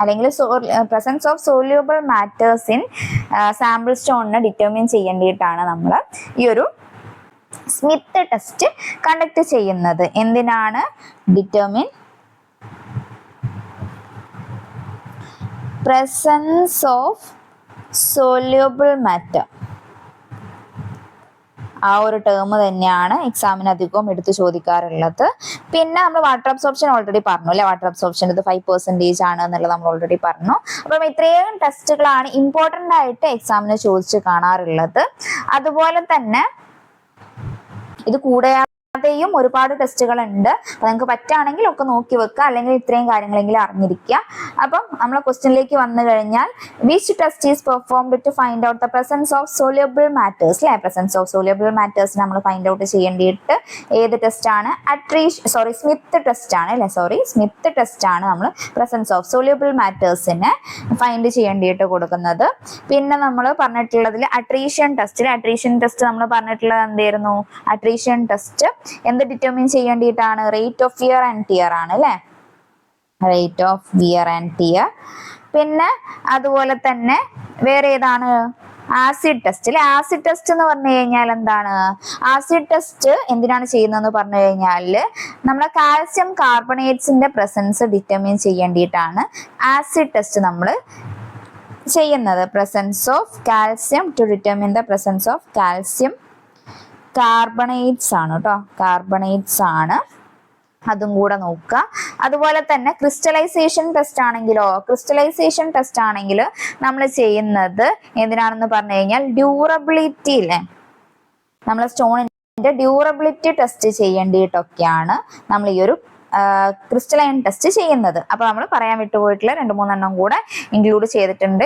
അല്ലെങ്കിൽ presence of soluble matters in sample സ്റ്റോണിനെ ഡിറ്റർമിൻ ചെയ്യേണ്ടിയിട്ടാണ് നമ്മൾ ഈ ഒരു സ്മിത്ത് ടെസ്റ്റ് കണ്ടക്ട് ചെയ്യുന്നത്. എന്തിനാണ്? Determine presence of soluble matter. ആ ഒരു ടേം തന്നെയാണ് എക്സാമിന് അധികവും എടുത്ത് ചോദിക്കാറുള്ളത്. പിന്നെ നമ്മൾ വാട്ടർ അബ്സോർപ്ഷൻ ഓൾറെഡി പറഞ്ഞു അല്ലെ. വാട്ടർ അബ്സോർപ്ഷൻ ഇത് 5% ആണ് എന്നുള്ളത് നമ്മൾ ഓൾറെഡി പറഞ്ഞു. അപ്പം ഇത്രയും ടെസ്റ്റുകളാണ് ഇമ്പോർട്ടൻ്റ് ആയിട്ട് എക്സാമിന് ചോദിച്ച് കാണാറുള്ളത്. അതുപോലെ തന്നെ ഇത് കൂടാതെയും ഒരുപാട് ടെസ്റ്റുകൾ ഉണ്ട്. അപ്പൊ നിങ്ങൾക്ക് പറ്റുകയാണെങ്കിൽ ഒക്കെ നോക്കി വെക്കുക, അല്ലെങ്കിൽ ഇത്രയും കാര്യങ്ങളെങ്കിലും അറിഞ്ഞിരിക്കുക. അപ്പം നമ്മളെ ക്വസ്റ്റ്യനിലേക്ക് വന്നു കഴിഞ്ഞാൽ which test is performed to find out the presence of soluble matters അല്ലെ. പ്രസൻസ് ഓഫ് സോല്യൂബിൾ മാറ്റേഴ്സ് നമ്മൾ ഫൈൻഡ് ഔട്ട് ചെയ്യേണ്ടിയിട്ട് ഏത് ടെസ്റ്റ് ആണ്? സ്മിത്ത് ടെസ്റ്റ് ആണ് അല്ലെ. സ്മിത്ത് ടെസ്റ്റ് ആണ് നമ്മൾ പ്രസൻസ് ഓഫ് സോല്യൂബിൾ മാറ്റേഴ്സിനെ ഫൈൻഡ് ചെയ്യേണ്ടിയിട്ട് കൊടുക്കുന്നത്. പിന്നെ നമ്മൾ പറഞ്ഞിട്ടുള്ളതിൽ അട്രീഷൻ ടെസ്റ്റ് നമ്മൾ പറഞ്ഞിട്ടുള്ളത് എന്തായിരുന്നു? അട്രീഷൻ ടെസ്റ്റ് എന്ത് ഡിറ്റർമിൻ ചെയ്യേണ്ടിയിട്ടാണ്? Rate of wear and tear ആണ് അല്ലെ. Rate of wear and tear. പിന്നെ അതുപോലെ തന്നെ വേറെ ഏതാണ്? ആസിഡ് ടെസ്റ്റ് അല്ലെ. ആസിഡ് ടെസ്റ്റ് എന്ന് പറഞ്ഞു കഴിഞ്ഞാൽ എന്താണ്? ആസിഡ് ടെസ്റ്റ് എന്തിനാണ് ചെയ്യുന്നതെന്ന് പറഞ്ഞു കഴിഞ്ഞാൽ നമ്മുടെ കാൽസ്യം കാർബണേറ്റ്സിന്റെ പ്രസൻസ് ഡിറ്റർമിൻ ചെയ്യേണ്ടിയിട്ടാണ് ആസിഡ് ടെസ്റ്റ് നമ്മൾ ചെയ്യുന്നത്. Presence of calcium to determine the presence of calcium carbonates ആണ് കേട്ടോ. കാർബണേറ്റ്സ് ആണ്, അതും കൂടെ നോക്കുക. അതുപോലെ തന്നെ ക്രിസ്റ്റലൈസേഷൻ ടെസ്റ്റ് ആണെങ്കിൽ നമ്മൾ ചെയ്യുന്നത് എന്തിനാണെന്ന് പറഞ്ഞു കഴിഞ്ഞാൽ ഡ്യൂറബിലിറ്റി അല്ലേ. നമ്മൾ സ്റ്റോണിന്റെ ഡ്യൂറബിലിറ്റി ടെസ്റ്റ് ചെയ്യേണ്ടിയിട്ടൊക്കെയാണ് നമ്മൾ ഈ ഒരു ക്രിസ്റ്റലൈൻ ടെസ്റ്റ് ചെയ്യുന്നത്. അപ്പൊ നമ്മൾ പറയാൻ വിട്ടുപോയിട്ടുള്ള 2-3 കൂടെ ഇൻക്ലൂഡ് ചെയ്തിട്ടുണ്ട്.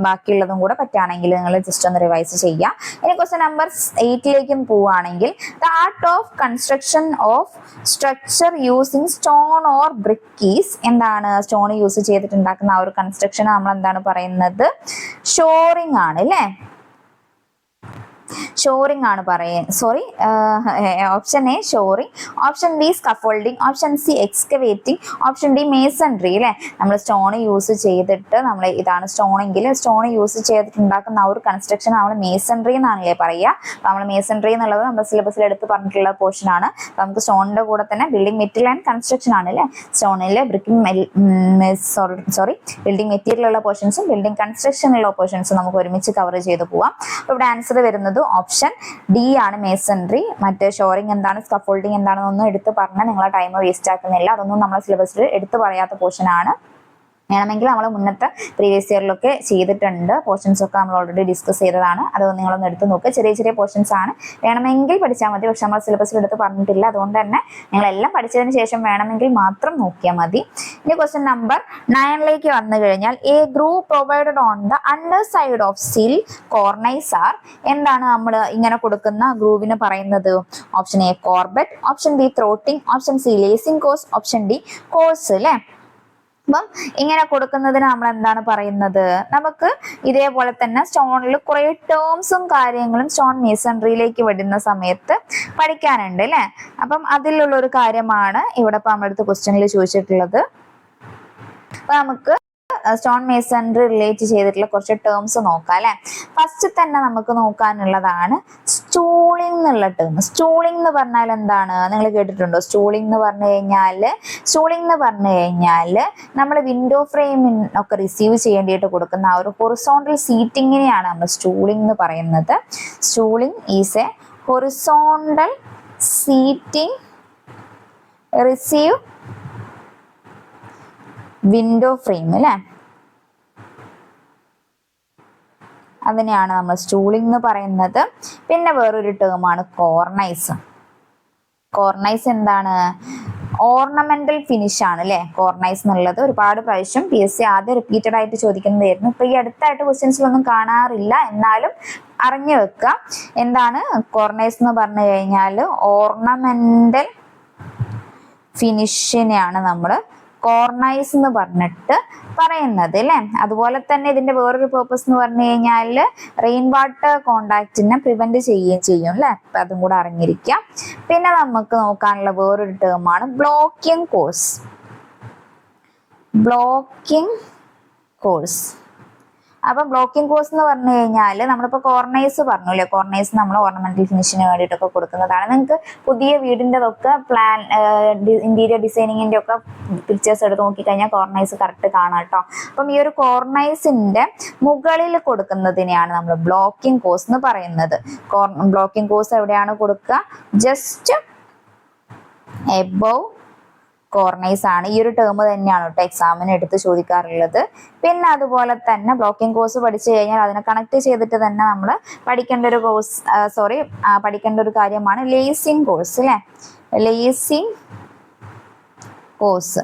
ബാക്കിയുള്ളതും കൂടെ പറ്റുകയാണെങ്കിൽ നിങ്ങൾ ജസ്റ്റ് ഒന്ന് റിവൈസ് ചെയ്യാം. ഇനി ക്വസ്റ്റ്യൻ നമ്പർ 8 പോവുകയാണെങ്കിൽ the art of construction of structure using stone or brick is. എന്താണ്? സ്റ്റോൺ യൂസ് ചെയ്തിട്ടുണ്ടാക്കുന്ന ആ ഒരു കൺസ്ട്രക്ഷൻ നമ്മൾ എന്താണ് പറയുന്നത്? ഷോറിംഗ് ആണ് അല്ലേ. ഷോറിംഗ് ആണ് option A shoring, option B scaffolding, option C excavating, option D masonry അല്ലെ. നമ്മൾ സ്റ്റോൺ യൂസ് ചെയ്തിട്ട് നമ്മൾ ഇതാണ് സ്റ്റോണെങ്കിൽ സ്റ്റോൺ യൂസ് ചെയ്തിട്ടുണ്ടാക്കുന്ന ആ ഒരു കൺസ്ട്രക്ഷൻ നമ്മൾ മേസൺട്രി എന്നാണല്ലേ പറയുക. നമ്മൾ മേസൺട്രി എന്നുള്ളത് നമ്മുടെ സിലബസിൽ എടുത്ത് പറഞ്ഞിട്ടുള്ള പോർഷൻ ആണ്. നമുക്ക് സ്റ്റോണിന്റെ കൂടെ തന്നെ ബിൽഡിംഗ് മെറ്റീരിയൽ ആൻഡ് കൺസ്ട്രക്ഷൻ ആണ് അല്ലെ. സ്റ്റോണിൽ ബിൽഡിംഗ് മെറ്റീരിയൽ ഉള്ള പോർഷൻസും ബിൽഡിംഗ് കൺസ്ട്രക്ഷനുള്ള പോർഷൻസും നമുക്ക് ഒരുമിച്ച് കവർ ചെയ്ത് പോവാം. അപ്പൊ ഇവിടെ ആൻസർ വരുന്നത് ഓപ്ഷൻ ഡി ആണ്, മേസൺട്രി. മറ്റേ ഷോറിംഗ് എന്താണ്, സ്കഫോൾഡിംഗ് എന്താണെന്നൊന്നും എടുത്ത് പറഞ്ഞാൽ നിങ്ങളെ ടൈം വേസ്റ്റ് ആക്കുന്നില്ല. അതൊന്നും നമ്മളെ സിലബസിൽ എടുത്ത് പറയാത്ത പോർഷൻ ആണ്. വേണമെങ്കിൽ നമ്മൾ മുന്നത്തെ പ്രീവിയസ് ഇയറിലൊക്കെ ചെയ്തിട്ടുണ്ട്. പോർഷൻസ് ഒക്കെ നമ്മൾ ഓൾറെഡി ഡിസ്കസ് ചെയ്തതാണ്. അത് നിങ്ങളൊന്ന് എടുത്ത് നോക്കുക. ചെറിയ പോർഷൻസ് ആണ്, വേണമെങ്കിൽ പഠിച്ചാൽ മതി. പക്ഷെ നമ്മൾ സിലബസിൽ എടുത്ത് പറഞ്ഞിട്ടില്ല. അതുകൊണ്ട് തന്നെ നിങ്ങളെല്ലാം പഠിച്ചതിന് ശേഷം വേണമെങ്കിൽ മാത്രം നോക്കിയാൽ മതി. ഇനി ക്വസ്റ്റ്യൻ നമ്പർ 9 വന്നു കഴിഞ്ഞാൽ a groove provided on the underside of sill cornice are. എന്താണ് നമ്മൾ ഇങ്ങനെ കൊടുക്കുന്ന ഗ്രൂവിന് പറയുന്നത്? Option A corbel, option B throating, option C lacing course, option D course അല്ലെ. അപ്പം ഇങ്ങനെ കൊടുക്കുന്നതിന് നമ്മൾ എന്താണ് പറയുന്നത്? നമുക്ക് ഇതേപോലെ തന്നെ സ്റ്റോണിൽ കുറെ ടേംസും കാര്യങ്ങളും സ്റ്റോൺ മേസൺട്രിയിലേക്ക് വരുന്ന സമയത്ത് പഠിക്കാനുണ്ട് അല്ലെ. അപ്പം അതിലുള്ള ഒരു കാര്യമാണ് ഇവിടെ ഇപ്പൊ നമ്മുടെ അടുത്ത് ക്വസ്റ്റ്യനിൽ ചോദിച്ചിട്ടുള്ളത്. അപ്പൊ നമുക്ക് സ്റ്റോൺ മേസൺട്രി റിലേറ്റ് ചെയ്തിട്ടുള്ള കുറച്ച് ടേംസ് നോക്കാം അല്ലെ. ഫസ്റ്റ് തന്നെ നമുക്ക് നോക്കാനുള്ളതാണ് സ്റ്റൂളിംഗ് എന്നുള്ള ടേം. സ്റ്റൂളിംഗ് എന്ന് പറഞ്ഞാൽ എന്താണ്? നിങ്ങൾ കേട്ടിട്ടുണ്ടോ? സ്റ്റൂളിംഗ് എന്ന് പറഞ്ഞു കഴിഞ്ഞാൽ നമ്മൾ വിൻഡോ ഫ്രെയിമിന് ഒക്കെ റിസീവ് ചെയ്യേണ്ടിയിട്ട് കൊടുക്കുന്ന ആ ഒരു ഹൊറിസോണ്ടൽ സീറ്റിങ്ങിനെയാണ് നമ്മൾ സ്റ്റൂളിംഗ് എന്ന് പറയുന്നത്. Stooling is a horizontal seating receive window frame അല്ലേ, അതിനെയാണ് നമ്മൾ സ്റ്റൂളിംഗ് എന്ന് പറയുന്നത്. പിന്നെ വേറൊരു ടേമാണ് കോർണൈസ്. കോർണൈസ് എന്താണ്? ഓർണമെന്റൽ ഫിനിഷ് ആണ് അല്ലെ കോർണൈസ് എന്നുള്ളത്. ഒരുപാട് പ്രാവശ്യം PSC ആദ്യം റിപ്പീറ്റഡ് ആയിട്ട് ചോദിക്കുന്നതായിരുന്നു. ഇപ്പൊ ഈ അടുത്തായിട്ട് ക്വസ്റ്റ്യൻസിലൊന്നും കാണാറില്ല, എന്നാലും അറിഞ്ഞു വെക്കുക. എന്താണ് കോർണൈസ് എന്ന് പറഞ്ഞു കഴിഞ്ഞാൽ ഓർണമെന്റൽ ഫിനിഷിനെയാണ് നമ്മൾ കോർണൈസ് എന്ന് പറഞ്ഞിട്ട് പറയുന്നത് അല്ലെ. അതുപോലെ തന്നെ ഇതിന്റെ വേറൊരു പേർപ്പസ് എന്ന് പറഞ്ഞു കഴിഞ്ഞാൽ റെയിൻ വാട്ടർ കോണ്ടാക്റ്റിനെ പ്രിവെന്റ് ചെയ്യുകയും ചെയ്യും അല്ലെ. അപ്പൊ അതും കൂടെ അറിഞ്ഞിരിക്കാം. പിന്നെ നമുക്ക് നോക്കാനുള്ള വേറൊരു ടേമാണ് ബ്ലോക്കിംഗ് കോഴ്സ്. Blocking course. അപ്പൊ ബ്ലോക്കിംഗ് കോഴ്സ് എന്ന് പറഞ്ഞു കഴിഞ്ഞാൽ നമ്മളിപ്പോ കോർണൈസ് പറഞ്ഞു അല്ലെ, കോർണൈസ് നമ്മൾ ഓർണമെന്റൽ ഫിനിഷിന് വേണ്ടിയിട്ടൊക്കെ കൊടുക്കുന്നതാണ്. നിങ്ങൾക്ക് പുതിയ വീടിൻ്റെതൊക്കെ പ്ലാൻ ഇന്റീരിയർ ഡിസൈനിങ്ങിന്റെ ഒക്കെ പിക്ചേഴ്സ് എടുത്ത് നോക്കിക്കഴിഞ്ഞാൽ കോർണൈസ് കറക്റ്റ് കാണാം കേട്ടോ. അപ്പം ഈ ഒരു കോർണൈസിന്റെ മുകളിൽ കൊടുക്കുന്നതിനെയാണ് നമ്മൾ ബ്ലോക്കിംഗ് കോഴ്സ് എന്ന് പറയുന്നത്. ബ്ലോക്കിംഗ് കോഴ്സ് എവിടെയാണ് കൊടുക്കുക? ജസ്റ്റ് എബവ് കോർണൈസ് ആണ്. ഈ ഒരു ടേം തന്നെയാണ് കേട്ടോ എക്സാമിന് എടുത്ത് ചോദിക്കാറുള്ളത്. പിന്നെ അതുപോലെ തന്നെ ബ്ലോക്കിംഗ് കോഴ്സ് പഠിച്ചു കഴിഞ്ഞാൽ അതിനെ കണക്ട് ചെയ്തിട്ട് തന്നെ നമ്മൾ പഠിക്കേണ്ട ഒരു കാര്യമാണ് ലേസിംഗ് കോഴ്സ് അല്ലെ. ലേസിംഗ് കോഴ്സ്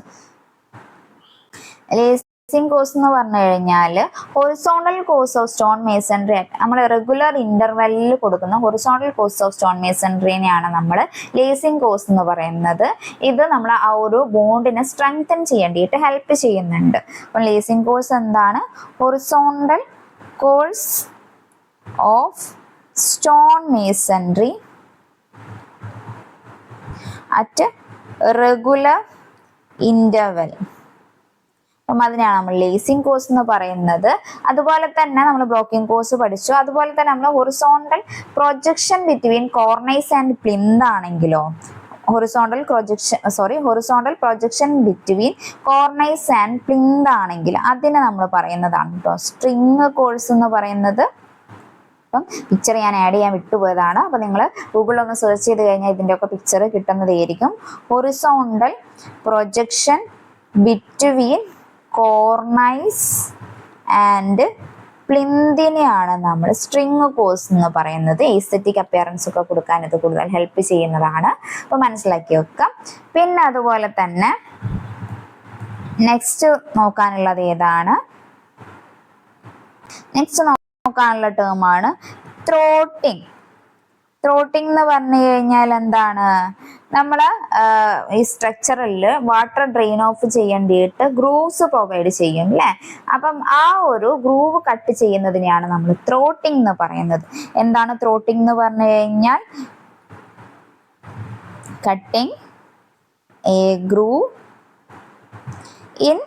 കോഴ്സ് എന്ന് പറഞ്ഞു കഴിഞ്ഞാൽ horizontal course of stone masonry നമ്മൾ റെഗുലർ ഇന്റർവെല്ലിൽ കൊടുക്കുന്ന ഹൊറിസോണ്ടൽ കോഴ്സ് ഓഫ് സ്റ്റോൺ മേസൺറിനെയാണ് നമ്മൾ ലേസിംഗ് കോഴ്സ് എന്ന് പറയുന്നത്. ഇത് നമ്മൾ ആ ഒരു ബോണ്ടിനെ സ്ട്രെങ്തൻ ചെയ്യേണ്ടിയിട്ട് ഹെൽപ്പ് ചെയ്യുന്നുണ്ട്. അപ്പം ലേസിംഗ് കോഴ്സ് എന്താണ്? Horizontal course of stone masonry at regular interval. അപ്പം അതിനാണ് നമ്മൾ ലേസിംഗ് കോഴ്സ് എന്ന് പറയുന്നത്. അതുപോലെ തന്നെ നമ്മൾ ബ്ലോക്കിംഗ് കോഴ്സ് പഠിച്ചു. അതുപോലെ തന്നെ നമ്മൾ horizontal projection between cornice and plinth ആണെങ്കിലോ, horizontal projection between cornice and plinth ആണെങ്കിൽ അതിനെ നമ്മൾ പറയുന്നതാണ് കേട്ടോ സ്ട്രിങ് കോഴ്സ് എന്ന് പറയുന്നത്. അപ്പം പിക്ചർ ഞാൻ ആഡ് ചെയ്യാൻ വിട്ടുപോയതാണ്. അപ്പം നിങ്ങൾ ഗൂഗിളിൽ ഒന്ന് സെർച്ച് ചെയ്ത് കഴിഞ്ഞാൽ ഇതിൻ്റെ ഒക്കെ പിക്ചർ കിട്ടുന്നതായിരിക്കും. Horizontal projection between cornice and പ്ലിന്തിനെയാണ് നമ്മൾ സ്ട്രിങ് കോഴ്സ് എന്ന് പറയുന്നത്. എസ്തെറ്റിക് അപ്പിയറൻസ് ഒക്കെ കൊടുക്കാൻ ഇത് കൂടുതൽ ഹെൽപ്പ് ചെയ്യുന്നതാണ്. അപ്പൊ മനസ്സിലാക്കി വെക്കാം. പിന്നെ അതുപോലെ തന്നെ നെക്സ്റ്റ് നോക്കാനുള്ളത് ഏതാണ്? നെക്സ്റ്റ് നോക്കാനുള്ള ടേമാണ് ത്രോട്ടിങ്. ത്രോട്ടിങ് എന്ന് പറഞ്ഞു കഴിഞ്ഞാൽ എന്താണ്? നമ്മൾ ഈ സ്ട്രക്ചറിൽ വാട്ടർ ഡ്രെയിൻ ഓഫ് ചെയ്യേണ്ടിയിട്ട് ഗ്രൂവ്സ് പ്രൊവൈഡ് ചെയ്യും അല്ലേ. അപ്പം ആ ഒരു ഗ്രൂവ് കട്ട് ചെയ്യുന്നതിനെയാണ് നമ്മൾ ത്രോട്ടിങ് എന്ന് പറയുന്നത്. എന്താണ് ത്രോട്ടിങ് എന്ന് പറഞ്ഞു കഴിഞ്ഞാൽ? Cutting a groove in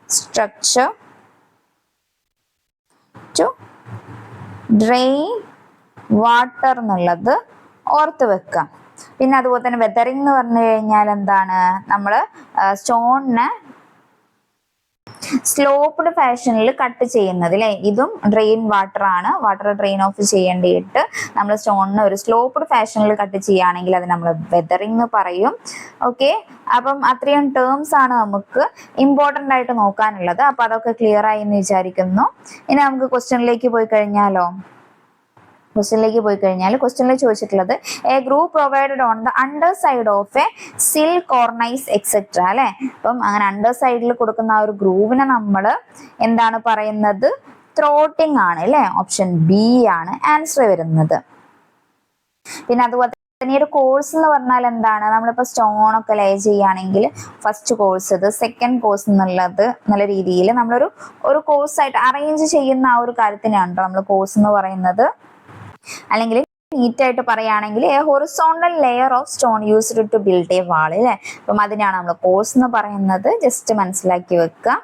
structure to drain water എന്നുള്ളത് ഓർത്ത് വെക്കാം. പിന്നെ അതുപോലെ തന്നെ വെതറിംഗ് എന്ന് പറഞ്ഞു കഴിഞ്ഞാൽ എന്താണ്? നമ്മൾ സ്റ്റോണിനെ സ്ലോപ്ഡ് ഫാഷനിൽ കട്ട് ചെയ്യുന്നത് അല്ലെ. ഇതും ഡ്രെയിൻ വാട്ടർ ആണ്. വാട്ടർ ഡ്രെയിൻ ഓഫ് ചെയ്യേണ്ടിയിട്ട് നമ്മൾ സ്റ്റോണിനെ ഒരു സ്ലോപ്ഡ് ഫാഷനിൽ കട്ട് ചെയ്യുകയാണെങ്കിൽ അത് നമ്മൾ വെതറിംഗ് എന്ന് പറയും. ഓക്കെ, അപ്പം അത്രയും ടേംസ് ആണ് നമുക്ക് ഇമ്പോർട്ടൻ്റ് ആയിട്ട് നോക്കാനുള്ളത്. അപ്പൊ അതൊക്കെ ക്ലിയർ ആയി എന്ന് വിചാരിക്കുന്നു. ഇനി നമുക്ക് ക്വസ്റ്റ്യനിലേക്ക് പോയി കഴിഞ്ഞാൽ ക്വസ്റ്റ്യനിൽ ചോദിച്ചിട്ടുള്ളത് A group provided on the underside of A സിൽ കോർണൈസ് എക്സെട്ര അല്ലെ. അപ്പം അങ്ങനെ അണ്ടർ സൈഡിൽ കൊടുക്കുന്ന ആ ഒരു ഗ്രൂവിനെ നമ്മൾ എന്താണ് പറയുന്നത്? ത്രോട്ടിങ് ആണ് അല്ലെ. ഓപ്ഷൻ ബി ആണ് ആൻസർ വരുന്നത്. പിന്നെ അതുപോലെ തന്നെ ഒരു കോഴ്സ് എന്ന് പറഞ്ഞാൽ എന്താണ്? നമ്മളിപ്പോൾ സ്റ്റോൺ ഒക്കെ ലേ ചെയ്യുകയാണെങ്കിൽ ഫസ്റ്റ് കോഴ്സ് ഇത്, സെക്കൻഡ് കോഴ്സ് എന്നുള്ളത് നല്ല രീതിയിൽ നമ്മളൊരു കോഴ്സായിട്ട് അറേഞ്ച് ചെയ്യുന്ന ആ ഒരു കാര്യത്തിനാണ് നമ്മൾ കോഴ്സ് എന്ന് പറയുന്നത്. അല്ലെങ്കിൽ നീറ്റായിട്ട് പറയുകയാണെങ്കിൽ a horizontal layer of stone used to build a wall അല്ലേ. അപ്പം അതിനാണ് നമ്മൾ കോഴ്സ് എന്ന് പറയുന്നത്. ജസ്റ്റ് മനസ്സിലാക്കി വെക്കുക.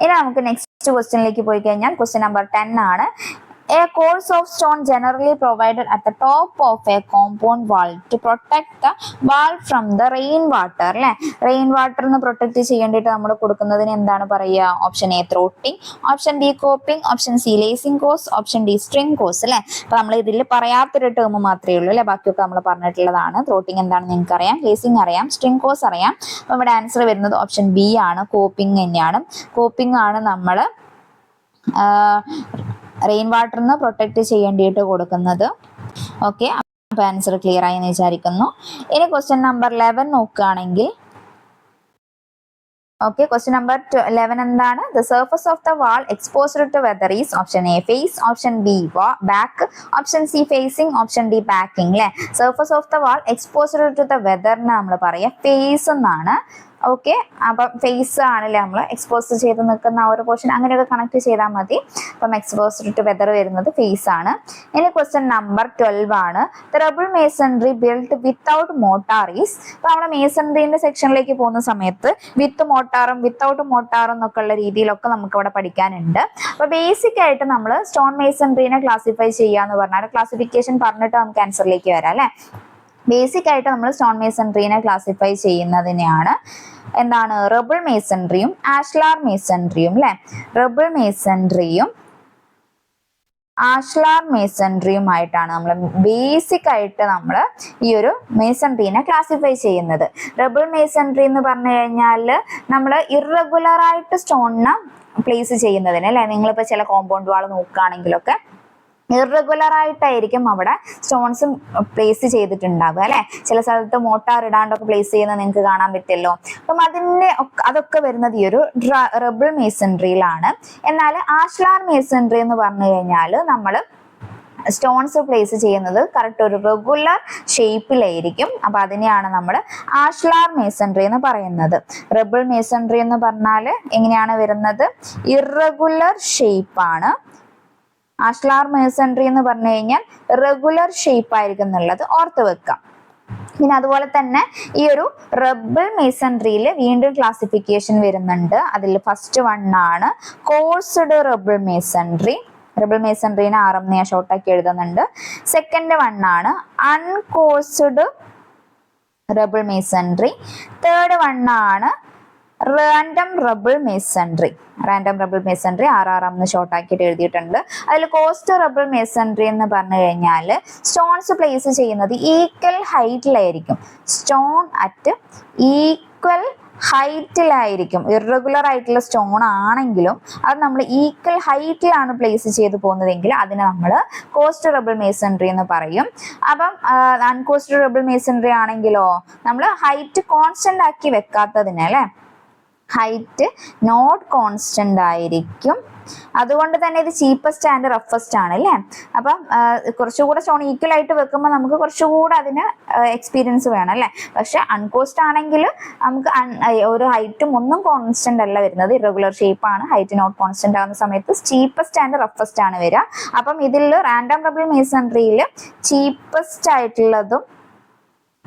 ഇനി നമുക്ക് നെക്സ്റ്റ് ക്വസ്റ്റ്യനിലേക്ക് പോയി കഴിഞ്ഞാൽ ക്വസ്റ്റ്യൻ നമ്പർ 10 ആണ്. A course of stone generally provided at the top of a compound wall to protect the wall from the rain water. അല്ലെ, റെയിൻ വാട്ടറിന് പ്രൊട്ടക്ട് ചെയ്യേണ്ടിയിട്ട് നമ്മൾ കൊടുക്കുന്നതിന് എന്താണ് പറയുക? Option A throating, option B coping, option C lacing course, option D string course. അല്ലെ, അപ്പൊ നമ്മൾ ഇതിൽ പറയാത്തൊരു ടേം മാത്രമേ ഉള്ളൂ അല്ലെ, ബാക്കിയൊക്കെ നമ്മൾ പറഞ്ഞിട്ടുള്ളതാണ്. ത്രോട്ടിങ് എന്താണെന്ന് നിങ്ങൾക്ക് അറിയാം, ലേസിംഗ് അറിയാം, സ്ട്രിംഗ് കോഴ്സ് അറിയാം. അപ്പൊ ഇവിടെ ആൻസർ വരുന്നത് ഓപ്ഷൻ ബി ആണ്, കോപ്പിംഗ് തന്നെയാണ്. കോപ്പിംഗ് ആണ് നമ്മൾ റെയിൻ വാട്ടറിന് പ്രൊട്ടക്ട് ചെയ്യേണ്ടിയിട്ട് കൊടുക്കുന്നത്. ഓക്കെ, അപ്പൊ ആൻസർ ക്ലിയർ ആയി എന്ന് വിചാരിക്കുന്നു. ഇനി ക്വസ്റ്റ്യൻ നമ്പർ 11 നോക്കുകയാണെങ്കിൽ, ഓക്കെ, ക്വസ്റ്റ്യൻ നമ്പർ 11 എന്താണ്? The surface of the wall exposed to weather is option A face, option B back, option C facing, option D backing. അല്ലെ, surface of the wall exposed to the വെദറിന് നമ്മൾ പറയാം face എന്നാണ്. Okay, അപ്പൊ face ആണല്ലേ നമ്മൾ expose ചെയ്ത് നിൽക്കുന്ന ആ ഒരു പോർഷൻ, അങ്ങനെയൊക്കെ കണക്ട് ചെയ്താൽ മതി. അപ്പം എക്സ്പോസ്ഡ് ടു വെദർ വരുന്നത് ഫേസ് ആണ്. ഇനി ക്വസ്റ്റ്യൻ നമ്പർ 12 ആണ്. The റബിൾ masonry build without mortar is. അപ്പൊ നമ്മുടെ മേസൺറിന്റെ സെക്ഷനിലേക്ക് പോകുന്ന സമയത്ത് വിത്ത് മോട്ടാറും വിത്തൗട്ട് മോട്ടാറും എന്നൊക്കെ ഉള്ള രീതിയിലൊക്കെ നമുക്ക് ഇവിടെ പഠിക്കാനുണ്ട്. അപ്പൊ ബേസിക് ആയിട്ട് നമ്മൾ സ്റ്റോൺ മേസൺറിനെ ക്ലാസിഫൈ ചെയ്യാന്ന് പറഞ്ഞാൽ ക്ലാസിഫിക്കേഷൻ പറഞ്ഞിട്ട് നമുക്ക് ആൻസറിലേക്ക് വരാം അല്ലെ. ബേസിക് ആയിട്ട് നമ്മൾ സ്റ്റോൺ മേസൺറിനെ ക്ലാസിഫൈ ചെയ്യുന്നതിനെയാണ് എന്താണ്? റബിൾ മേസൺറിയും ആഷ്ലാർ മേസൺറിയും. അല്ലെ, റബിൾ മേസൺറിയും ആഷ്ലാർ മേസൺറിയുമായിട്ടാണ് നമ്മൾ ബേസിക് ആയിട്ട് നമ്മൾ ഈ ഒരു മേസൺറിനെ ക്ലാസിഫൈ ചെയ്യുന്നത്. റബിൾ മേസൺറി എന്ന് പറഞ്ഞു കഴിഞ്ഞാൽ നമ്മൾ ഇറഗുലർ ആയിട്ട് സ്റ്റോണിനെ പ്ലേസ് ചെയ്യുന്നതിന് അല്ലെ, നിങ്ങളിപ്പോ ചില കോമ്പൗണ്ട് വാൾ നോക്കുകയാണെങ്കിലൊക്കെ ഇറഗുലർ ആയിട്ടായിരിക്കും അവിടെ സ്റ്റോൺസ് പ്ലേസ് ചെയ്തിട്ടുണ്ടാവുക അല്ലെ. ചില സ്ഥലത്ത് മോട്ടാർ ഇടാണ്ടൊക്കെ പ്ലേസ് ചെയ്യുന്നത് നിങ്ങൾക്ക് കാണാൻ പറ്റുമല്ലോ. അപ്പം അതൊക്കെ വരുന്നത് ഈ ഒരു റബിൾ മേസൺറിയിലാണ്. എന്നാൽ ആഷ്ലാർ മേസൺറി എന്ന് പറഞ്ഞു കഴിഞ്ഞാൽ നമ്മൾ സ്റ്റോൺസ് പ്ലേസ് ചെയ്യുന്നത് കറക്റ്റ് ഒരു റെഗുലർ ഷേപ്പിലായിരിക്കും. അപ്പൊ അതിനെയാണ് നമ്മൾ ആഷ്ലാർ മേസൺറി എന്ന് പറയുന്നത്. റബിൾ മേസൺറി എന്ന് പറഞ്ഞാൽ എങ്ങനെയാണ് വരുന്നത്? ഇറഗുലർ ഷേപ്പാണ്. ആഷ്ലാർ മേസൺറി എന്ന് പറഞ്ഞു കഴിഞ്ഞാൽ റെഗുലർ ഷേപ്പ് ആയിരിക്കും എന്നുള്ളത് ഓർത്ത് വെക്കാം. പിന്നെ അതുപോലെ തന്നെ ഈ ഒരു റബിൾ മേസൺറിയിൽ വീണ്ടും ക്ലാസിഫിക്കേഷൻ വരുന്നുണ്ട്. അതിൽ ഫസ്റ്റ് വൺ ആണ് കോഴ്സ്ഡ് റബിൾ മേസൺറി. റബിൾ മേസൺറിനെ RM ഞാൻ ഷോർട്ടാക്കി എഴുതുന്നുണ്ട്. സെക്കൻഡ് വൺ ആണ് uncoursed rubble masonry. Third one ആണ് റാൻഡം റബിൾ മേസൺറി. റാൻഡം റബിൾ മേസൺറി RRM എന്ന് ഷോർട്ട് ആക്കിയിട്ട് എഴുതിയിട്ടുണ്ട്. അതിൽ കോസ്റ്റ് റബിൾ മേസൺറി എന്ന് പറഞ്ഞു കഴിഞ്ഞാൽ സ്റ്റോൺസ് പ്ലേസ് ചെയ്യുന്നത് ഈക്വൽ ഹൈറ്റിലായിരിക്കും. സ്റ്റോൺ അറ്റ് ഈക്വൽ ഹൈറ്റിലായിരിക്കും. ഇറഗുലർ ആയിട്ടുള്ള സ്റ്റോൺ ആണെങ്കിലും അത് നമ്മൾ ഈക്വൽ ഹൈറ്റിലാണ് പ്ലേസ് ചെയ്ത് പോകുന്നതെങ്കിൽ അതിനെ നമ്മൾ കോസ്റ്റ് റബിൾ മേസൺറി എന്ന് പറയും. അപ്പം അൺകോസ്റ്റ് റബിൾ മേസൺറി ആണെങ്കിലോ നമ്മൾ ഹൈറ്റ് കോൺസ്റ്റന്റ് ആക്കി വെക്കാത്തതിന് അല്ലെ, ഹൈറ്റ് നോട്ട് കോൺസ്റ്റന്റ് ആയിരിക്കും. അതുകൊണ്ട് തന്നെ ഇത് ചീപ്പസ്റ്റ് ആൻഡ് റഫസ്റ്റ് ആണ് അല്ലേ. അപ്പം കുറച്ചുകൂടെ സ്റ്റോൺ ഈക്വൽ ആയിട്ട് വെക്കുമ്പോൾ നമുക്ക് കുറച്ചുകൂടെ അതിന് എക്സ്പീരിയൻസ് വേണം അല്ലേ. പക്ഷെ അൺകോസ്റ്റ് ആണെങ്കിൽ നമുക്ക് ഒരു ഹൈറ്റും ഒന്നും കോൺസ്റ്റന്റ് അല്ല വരുന്നത്, ഇറഗുലർ ഷേപ്പ് ആണ്. ഹൈറ്റ് നോട്ട് കോൺസ്റ്റന്റ് ആവുന്ന സമയത്ത് ചീപ്പസ്റ്റ് ആൻഡ് റഫസ്റ്റ് ആണ് വരിക. അപ്പം ഇതിൽ റാൻഡം റബിൾ മേസൺറിയിൽ ചീപ്പസ്റ്റ് ആയിട്ടുള്ളതും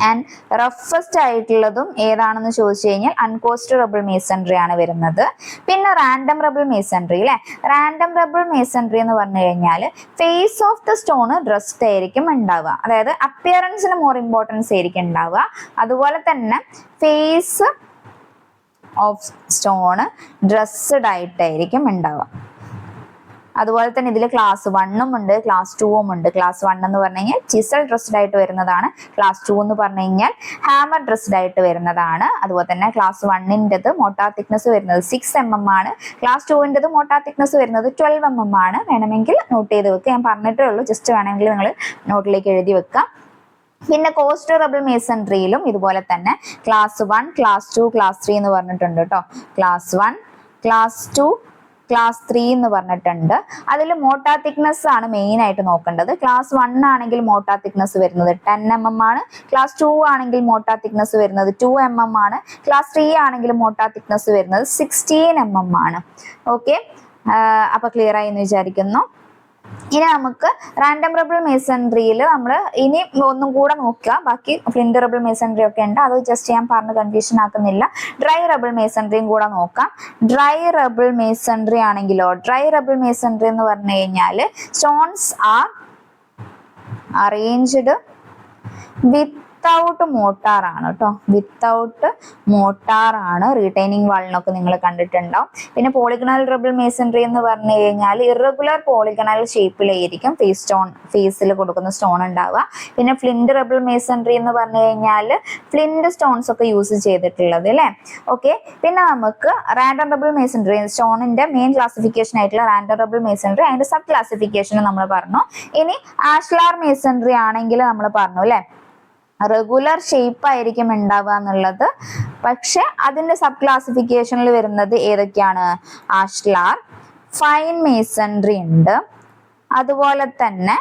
ആൻഡ് റഫസ്റ്റ് ആയിട്ടുള്ളതും ഏതാണെന്ന് ചോദിച്ചു കഴിഞ്ഞാൽ അൺകോസ്റ്റ് റബിൾ മേസൺറി ആണ് വരുന്നത്. പിന്നെ റാൻഡം റബിൾ മേസൺറി അല്ലെ. റാൻഡം റബിൾ മേസൺറി എന്ന് പറഞ്ഞു കഴിഞ്ഞാൽ face of the stone dressed ആയിരിക്കും ഉണ്ടാവുക. അതായത് അപ്പിയറൻസിന് മോർ ഇമ്പോർട്ടൻസ് ആയിരിക്കും ഉണ്ടാവുക. അതുപോലെ തന്നെ ഫേസ് ഓഫ് സ്റ്റോൺ ഡ്രസ്ഡ് ആയിട്ടായിരിക്കും ഉണ്ടാവുക. അതുപോലെ തന്നെ ഇതിൽ ക്ലാസ് 1 ഉണ്ട്, ക്ലാസ് 2 ഉണ്ട്. ക്ലാസ് 1 എന്ന് പറഞ്ഞു കഴിഞ്ഞാൽ ചിസൽ ഡ്രസ്ഡ് ആയിട്ട് വരുന്നതാണ്. ക്ലാസ് 2 എന്ന് പറഞ്ഞു കഴിഞ്ഞാൽ ഹാമർ ഡ്രസ്ഡ് ആയിട്ട് വരുന്നതാണ്. അതുപോലെ തന്നെ ക്ലാസ് 1-ൻ്റെത് മോട്ടാർ തിക്നെസ് വരുന്നത് 6 mm ആണ്. ക്ലാസ് 2-ൻ്റെത് മോട്ടാർ തിക്നെസ് വരുന്നത് 12 mm ആണ്. വേണമെങ്കിൽ നോട്ട് ചെയ്ത് വെക്കുക, ഞാൻ പറഞ്ഞിട്ടേ ഉള്ളൂ, ജസ്റ്റ് വേണമെങ്കിൽ നിങ്ങൾ നോട്ടിലേക്ക് എഴുതി വെക്കാം. പിന്നെ കോസ്റ്റ് റബിൾ മേസൺറിയിലും ഇതുപോലെ തന്നെ ക്ലാസ് 1, ക്ലാസ് 2, ക്ലാസ് 3 എന്ന് പറഞ്ഞിട്ടുണ്ട് കേട്ടോ. ക്ലാസ് 1, ക്ലാസ് 2, ക്ലാസ് 3 എന്ന് പറഞ്ഞിട്ടുണ്ട്. അതിൽ മോട്ടാർ തിക്നെസ് ആണ് മെയിൻ ആയിട്ട് നോക്കേണ്ടത്. ക്ലാസ് 1 ആണെങ്കിൽ മോട്ടാർ തിക്നെസ് വരുന്നത് 10 mm ആണ്. ക്ലാസ് 2 ആണെങ്കിൽ മോട്ടാർ തിക്നെസ് വരുന്നത് 2 mm ആണ്. ക്ലാസ് 3 ആണെങ്കിൽ മോട്ടാർ തിക്നെസ് വരുന്നത് 16 mm ആണ്. ഓക്കെ, അപ്പൊ ക്ലിയർ ആയി എന്ന് വിചാരിക്കുന്നു. ഇനി നമുക്ക് റാൻഡം റബിൾ മേസൺട്രിയിൽ നമ്മൾ ഇനി ഒന്നും കൂടെ നോക്കുക. ബാക്കി ഫ്ലിൻറ്റ് റബിൾ മേസൺട്രി ഒക്കെ ഉണ്ട്, അത് ജസ്റ്റ് ഞാൻ പറഞ്ഞ് കൺഫ്യൂഷൻ ആക്കുന്നില്ല. ഡ്രൈ റബിൾ മേസൺട്രിയും കൂടെ നോക്കാം. ഡ്രൈ റബിൾ മേസൺട്രി ആണെങ്കിലോ, ഡ്രൈ റബിൾ മേസൺട്രി എന്ന് പറഞ്ഞു കഴിഞ്ഞാൽ സ്റ്റോൺസ് ആർ അറേഞ്ച്ഡ് വിത്തൗട്ട് മോട്ടാറാണ് കേട്ടോ, വിത്തൗട്ട് മോട്ടാറാണ്. റീറ്റൈനിങ് വാളിനൊക്കെ നിങ്ങൾ കണ്ടിട്ടുണ്ടാവും. പിന്നെ പോളിഗണൽ റബിൾ മേസൺട്രി എന്ന് പറഞ്ഞു കഴിഞ്ഞാൽ ഇറഗുലർ പോളിഗണൽ ഷേപ്പിലായിരിക്കും ഫേസിൽ കൊടുക്കുന്ന സ്റ്റോൺ ഉണ്ടാവുക. പിന്നെ ഫ്ലിൻറ്റ് റബിൾ മേസൺട്രി എന്ന് പറഞ്ഞു കഴിഞ്ഞാൽ ഫ്ലിൻറ്റ് സ്റ്റോൺസ് ഒക്കെ യൂസ് ചെയ്തിട്ടുള്ളത് അല്ലേ. ഓക്കെ, പിന്നെ നമുക്ക് റാൻഡം റബിൾ മേസൺട്രി, സ്റ്റോണിന്റെ മെയിൻ ക്ലാസിഫിക്കേഷൻ ആയിട്ടുള്ള റാൻഡം റബിൾ മേസൺട്രി, അതിന്റെ സബ് ക്ലാസിഫിക്കേഷൻ നമ്മൾ പറഞ്ഞു. ഇനി ആഷ്ലാർ മേസൺട്രി ആണെങ്കിൽ നമ്മൾ പറഞ്ഞു അല്ലെ, റെഗുലർ ഷേപ്പ് ആയിരിക്കും ഉണ്ടാവുക എന്നുള്ളത്. പക്ഷെ അതിന്റെ സബ് ക്ലാസിഫിക്കേഷനിൽ വരുന്നത് ഏതൊക്കെയാണ്? ആഷ്ലാർ, ഫൈൻ മേസൺട്രി ഉണ്ട്, അതുപോലെ തന്നെ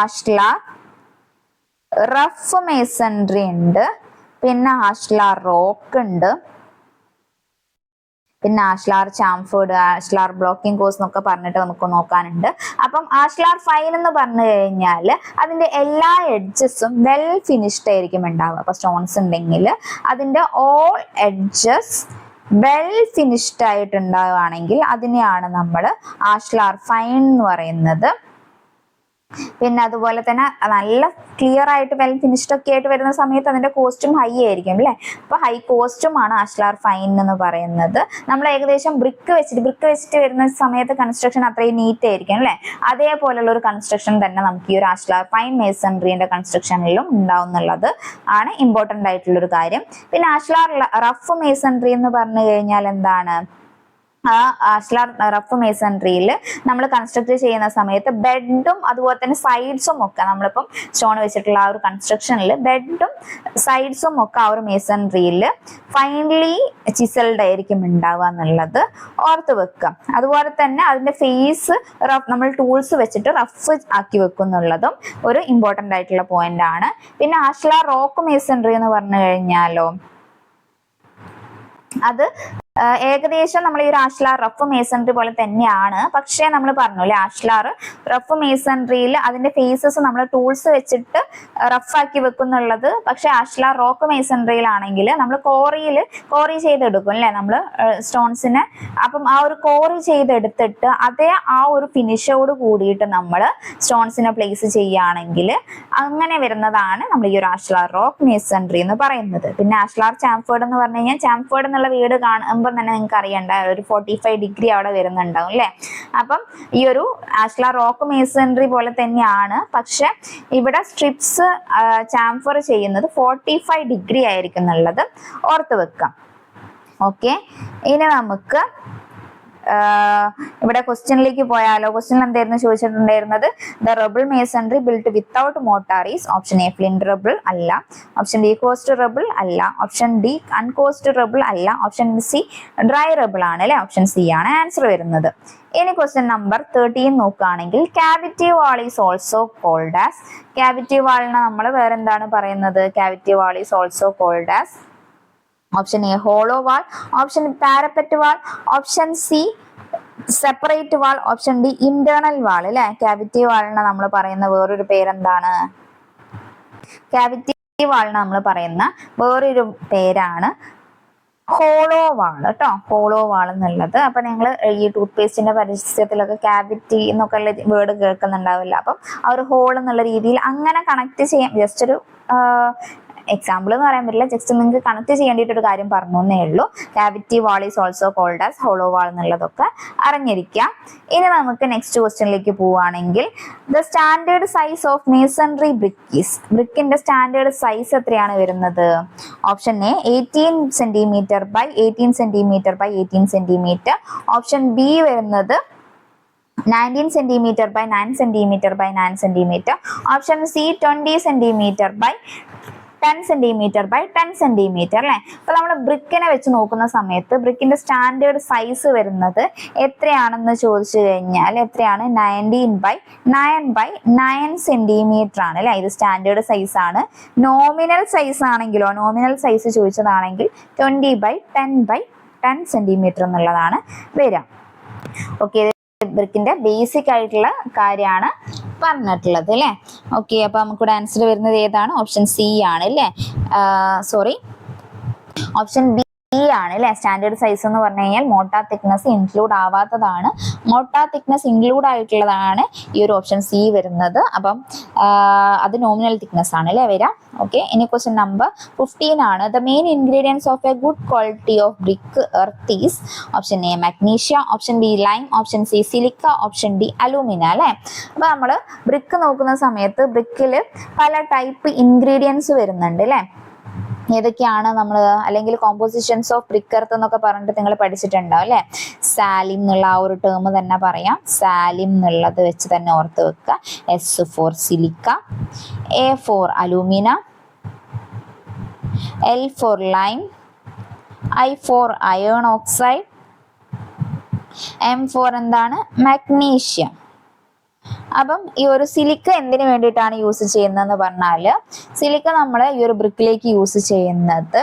ആഷ്ലാർ റഫ് മേസൺട്രി ഉണ്ട്, പിന്നെ ആഷ്ലാർ റോക്ക് ഉണ്ട്, പിന്നെ ashlar chamfered, ashlar blocking course എന്നൊക്കെ പറഞ്ഞിട്ട് നമുക്ക് നോക്കാനുണ്ട്. അപ്പം ആഷ്ലാർ ഫൈൻ എന്ന് പറഞ്ഞു കഴിഞ്ഞാൽ അതിന്റെ എല്ലാ എഡ്ജസും വെൽ ഫിനിഷ്ഡ് ആയിരിക്കും ഉണ്ടാവുക. അപ്പൊ സ്റ്റോൺസ് ഉണ്ടെങ്കിൽ അതിന്റെ ഓൾ എഡ്ജസ് വെൽ ഫിനിഷ്ഡ് ആയിട്ടുണ്ടാവുകയാണെങ്കിൽ അതിനെയാണ് നമ്മൾ ആഷ്ലാർ ഫൈൻ എന്ന് പറയുന്നത്. പിന്നെ അതുപോലെ തന്നെ നല്ല ക്ലിയർ ആയിട്ട് വെൽ ഫിനിഷ്ഡ് ഒക്കെ ആയിട്ട് വരുന്ന സമയത്ത് അതിന്റെ കോസ്റ്റും ഹൈ ആയിരിക്കും അല്ലെ. അപ്പൊ ഹൈ കോസ്റ്റുമാണ് ആഷ്ലാർ ഫൈൻ എന്ന് പറയുന്നത്. നമ്മൾ ഏകദേശം ബ്രിക്ക് വെച്ചിട്ട് വരുന്ന സമയത്ത് കൺസ്ട്രക്ഷൻ അത്രയും നീറ്റ് ആയിരിക്കും അല്ലെ. അതേപോലെയുള്ള ഒരു കൺസ്ട്രക്ഷൻ തന്നെ നമുക്ക് ഈ ഒരു ആഷ്ലാർ ഫൈൻ മേസൺട്രിന്റെ കൺസ്ട്രക്ഷനിലും ഉണ്ടാവുന്നുള്ളത് ആണ് ഇമ്പോർട്ടന്റ് ആയിട്ടുള്ള ഒരു കാര്യം. പിന്നെ ആഷ്ലാർ റഫ് മേസൺട്രി എന്ന് പറഞ്ഞു കഴിഞ്ഞാൽ എന്താണ്? ആഷ്ലാർ റഫ് മേസൺട്രിയിൽ നമ്മൾ കൺസ്ട്രക്ട് ചെയ്യുന്ന സമയത്ത് ബെഡും അതുപോലെ തന്നെ സൈഡ്സും ഒക്കെ നമ്മളിപ്പം സ്റ്റോൺ വെച്ചിട്ടുള്ള ആ ഒരു കൺസ്ട്രക്ഷനിൽ ബെഡും സൈഡ്സും ഒക്കെ ആ ഒരു മേസൺട്രിയിൽ ഫൈനലി ചിസൽഡ് ആയിരിക്കും ഉണ്ടാവുക എന്നുള്ളത് ഓർത്ത് വെക്കുക. അതുപോലെ തന്നെ അതിന്റെ ഫേസ് നമ്മൾ ടൂൾസ് വെച്ചിട്ട് റഫ് ആക്കി വെക്കും എന്നുള്ളതും ഒരു ഇമ്പോർട്ടന്റ് ആയിട്ടുള്ള പോയിന്റ് ആണ്. പിന്നെ ആഷ്ലാർ റോക്ക് മേസൺട്രി എന്ന് പറഞ്ഞു കഴിഞ്ഞാലോ, അത് ഏകദേശം നമ്മൾ ഈ ഒരു ആഷ്ലാർ റഫ് മേസൺട്രി പോലെ തന്നെയാണ്. പക്ഷേ നമ്മൾ പറഞ്ഞു അല്ലെ, ആഷ്ലാർ റഫ് മേസൺട്രിയിൽ അതിന്റെ ഫേസസ് നമ്മൾ ടൂൾസ് വെച്ചിട്ട് റഫാക്കി വെക്കുന്നുള്ളത്. പക്ഷെ ആഷ്ലാർ റോക്ക് മേസൺട്രിയിലാണെങ്കിൽ നമ്മൾ കോറി ചെയ്തെടുക്കും അല്ലെ നമ്മൾ സ്റ്റോൺസിനെ. അപ്പം ആ ഒരു കോറി ചെയ്തെടുത്തിട്ട് അതേ ആ ഒരു ഫിനിഷോട് കൂടിയിട്ട് നമ്മൾ സ്റ്റോൺസിനെ പ്ലേസ് ചെയ്യുകയാണെങ്കിൽ അങ്ങനെ വരുന്നതാണ് നമ്മൾ ഈ ഒരു ആഷ്ലാർ റോക്ക് മേസൺട്രി എന്ന് പറയുന്നത്. പിന്നെ ആഷ്ലാർ ചാംഫേർഡ് എന്ന് പറഞ്ഞു കഴിഞ്ഞാൽ, ചാംഫേർഡ് എന്നുള്ള വീട് കാണുമ്പോൾ തന്നെ നിങ്ങൾക്ക് അറിയണ്ട ഒരു 45 ഡിഗ്രി അവിടെ വരുന്നുണ്ടാവും അല്ലെ. അപ്പം ഈ ഒരു ആഷ്ലാർ റോക്ക് മേസൺട്രി പോലെ തന്നെയാണ്, പക്ഷെ ഇവിടെ സ്ട്രിപ്സ് ചാംഫർ ചെയ്യുന്നത് 45 ഡിഗ്രി ആയിരിക്കും എന്നുള്ളത് ഓർത്ത് വെക്കാം. ഓക്കെ, ഇനി നമുക്ക് ഇവിടെ ക്വസ്റ്റ്യനിലേക്ക് പോയാലോ. ക്വസ്റ്റ്യൻ എന്തായിരുന്നു ചോദിച്ചിട്ടുണ്ടായിരുന്നത്? The rubble masonry built without mortar is option A flint rubble അല്ല, ഓപ്ഷൻ ബി കോസ്റ്റ് റബിൾ അല്ല, ഓപ്ഷൻ ഡി അൺകോസ്റ്റ് റബിൾ അല്ല, ഓപ്ഷൻ സി ഡ്രൈ റബിൾ ആണ് അല്ലെ. ഓപ്ഷൻ സി ആണ് ആൻസർ വരുന്നത്. ഇനി ക്വസ്റ്റ്യൻ നമ്പർ 13 നോക്കുകയാണെങ്കിൽ, cavity wall is also called as. Cavity വാളിനെ നമ്മൾ വേറെ എന്താണ് പറയുന്നത്? Cavity wall is also called as option A hollow wall, option parapet wall, option C separate wall, option D internal wall അല്ലെ. Cavity വാളിനെ നമ്മൾ പറയുന്ന വേറൊരു പേരെന്താണ്? ക്യാവിറ്റി വാളിനെ നമ്മൾ പറയുന്ന വേറൊരു പേരാണ് ഹോളോ വാൾ കേട്ടോ, ഹോളോ വാൾ എന്നുള്ളത്. അപ്പൊ നിങ്ങൾ ഈ ടൂത്ത് പേസ്റ്റിന്റെ പരിചയത്തിലൊക്കെ ക്യാവിറ്റി എന്നൊക്കെ ഉള്ള വേർഡ് കേൾക്കുന്നുണ്ടാവില്ല. അപ്പം ആ ഒരു ഹോൾ എന്നുള്ള രീതിയിൽ അങ്ങനെ കണക്ട് ചെയ്യാം. ജസ്റ്റ് ഒരു എക്സാമ്പിൾ എന്ന് പറയാൻ പറ്റില്ല, ജസ്റ്റ് നിങ്ങൾക്ക് കണക്ട് ചെയ്യേണ്ടിയിട്ടൊരു കാര്യം പറഞ്ഞു എന്നേ ഉള്ളൂ. Cavity wall is also called as hollow wall എന്നുള്ളതൊക്കെ അറിഞ്ഞിരിക്കാം. ഇനി നമുക്ക് നെക്സ്റ്റ് ക്വസ്റ്റ്യനിലേക്ക് പോവുകയാണെങ്കിൽ, the standard size of masonry brick is. ബ്രിക്കിന്റെ സ്റ്റാൻഡേർഡ് സൈസ് എത്രയാണ് വരുന്നത്? Option A 18 centimetre by 18 centimetre by 18 centimetre, option B വരുന്നത് 19 centimetre by 9 centimetre by 9 centimetre, option C 20 centimetre by 10 centimetre by 10 centimetre അല്ലെ. അപ്പൊ നമ്മൾ ബ്രിക്കിനെ വെച്ച് നോക്കുന്ന സമയത്ത് ബ്രിക്കിന്റെ സ്റ്റാൻഡേർഡ് സൈസ് വരുന്നത് എത്രയാണെന്ന് ചോദിച്ചു കഴിഞ്ഞാൽ എത്രയാണ്? 19 ബൈ 9 ബൈ 9 സെന്റിമീറ്റർ ആണ് അല്ലെ. ഇത് സ്റ്റാൻഡേർഡ് സൈസ് ആണ്. നോമിനൽ സൈസ് ആണെങ്കിലോ, നോമിനൽ സൈസ് ചോദിച്ചതാണെങ്കിൽ 20 ബൈ 10 ബൈ 10 സെന്റിമീറ്റർ എന്നുള്ളതാണ് വരിക. ഓക്കെ, ബ്രിക്കിന്റെ ബേസിക് ആയിട്ടുള്ള കാര്യമാണ് പറഞ്ഞിട്ടുള്ളത് അല്ലേ. ഓക്കെ, അപ്പൊ നമുക്കിവിടെ ആൻസർ വരുന്നത് ഏതാണ്? ഓപ്ഷൻ സി ആണ് അല്ലേ. സോറി, ഓപ്ഷൻ ബി ആണ് അല്ലെ. സ്റ്റാൻഡേർഡ് സൈസ് എന്ന് പറഞ്ഞു കഴിഞ്ഞാൽ മോട്ടാർ തിക്നെസ് ഇൻക്ലൂഡ് ആവാത്തതാണ്. മോട്ടാർ തിക്നെസ് ഇൻക്ലൂഡ് ആയിട്ടുള്ളതാണ് ഈ ഒരു ഓപ്ഷൻ സി വരുന്നത്. അപ്പം അത് നോമിനൽ തിക്നെസ് ആണ് അല്ലെ വരിക. ഓക്കെ, ഇനി ക്വസ്റ്റ്യൻ നമ്പർ 15 ആണ്. The main ingredients of a good quality of brick earth is option A മാഗ്നീഷ്യ, option B lime, option C silica, option D alumina അല്ലെ. അപ്പൊ നമ്മൾ ബ്രിക്ക് നോക്കുന്ന സമയത്ത് ബ്രിക്കിൽ പല ടൈപ്പ് ഇൻഗ്രീഡിയൻസ് വരുന്നുണ്ട് അല്ലെ. ഏതൊക്കെയാണ് നമ്മൾ, അല്ലെങ്കിൽ കോമ്പോസിഷൻസ് ഓഫ് ബ്രിക്ക് എർത്ത് എന്നൊക്കെ പറഞ്ഞിട്ട് നിങ്ങൾ പഠിച്ചിട്ടുണ്ടാവും അല്ലെ. സാലിം എന്നുള്ള ആ ഒരു ടേം തന്നെ പറയാം. സാലിം എന്നുള്ളത് വെച്ച് തന്നെ ഓർത്ത് വെക്കുക. S for silica, A for alumina, L for lime, I for iron oxide, M for എന്താണ്? മാഗ്നീഷ്യം. അപ്പം ഈ ഒരു സിലിക്ക എന്തിനു വേണ്ടിയിട്ടാണ് യൂസ് ചെയ്യുന്നതെന്ന് പറഞ്ഞാല്, സിലിക്ക നമ്മൾ ഈ ഒരു ബ്രിക്കിലേക്ക് യൂസ് ചെയ്യുന്നത്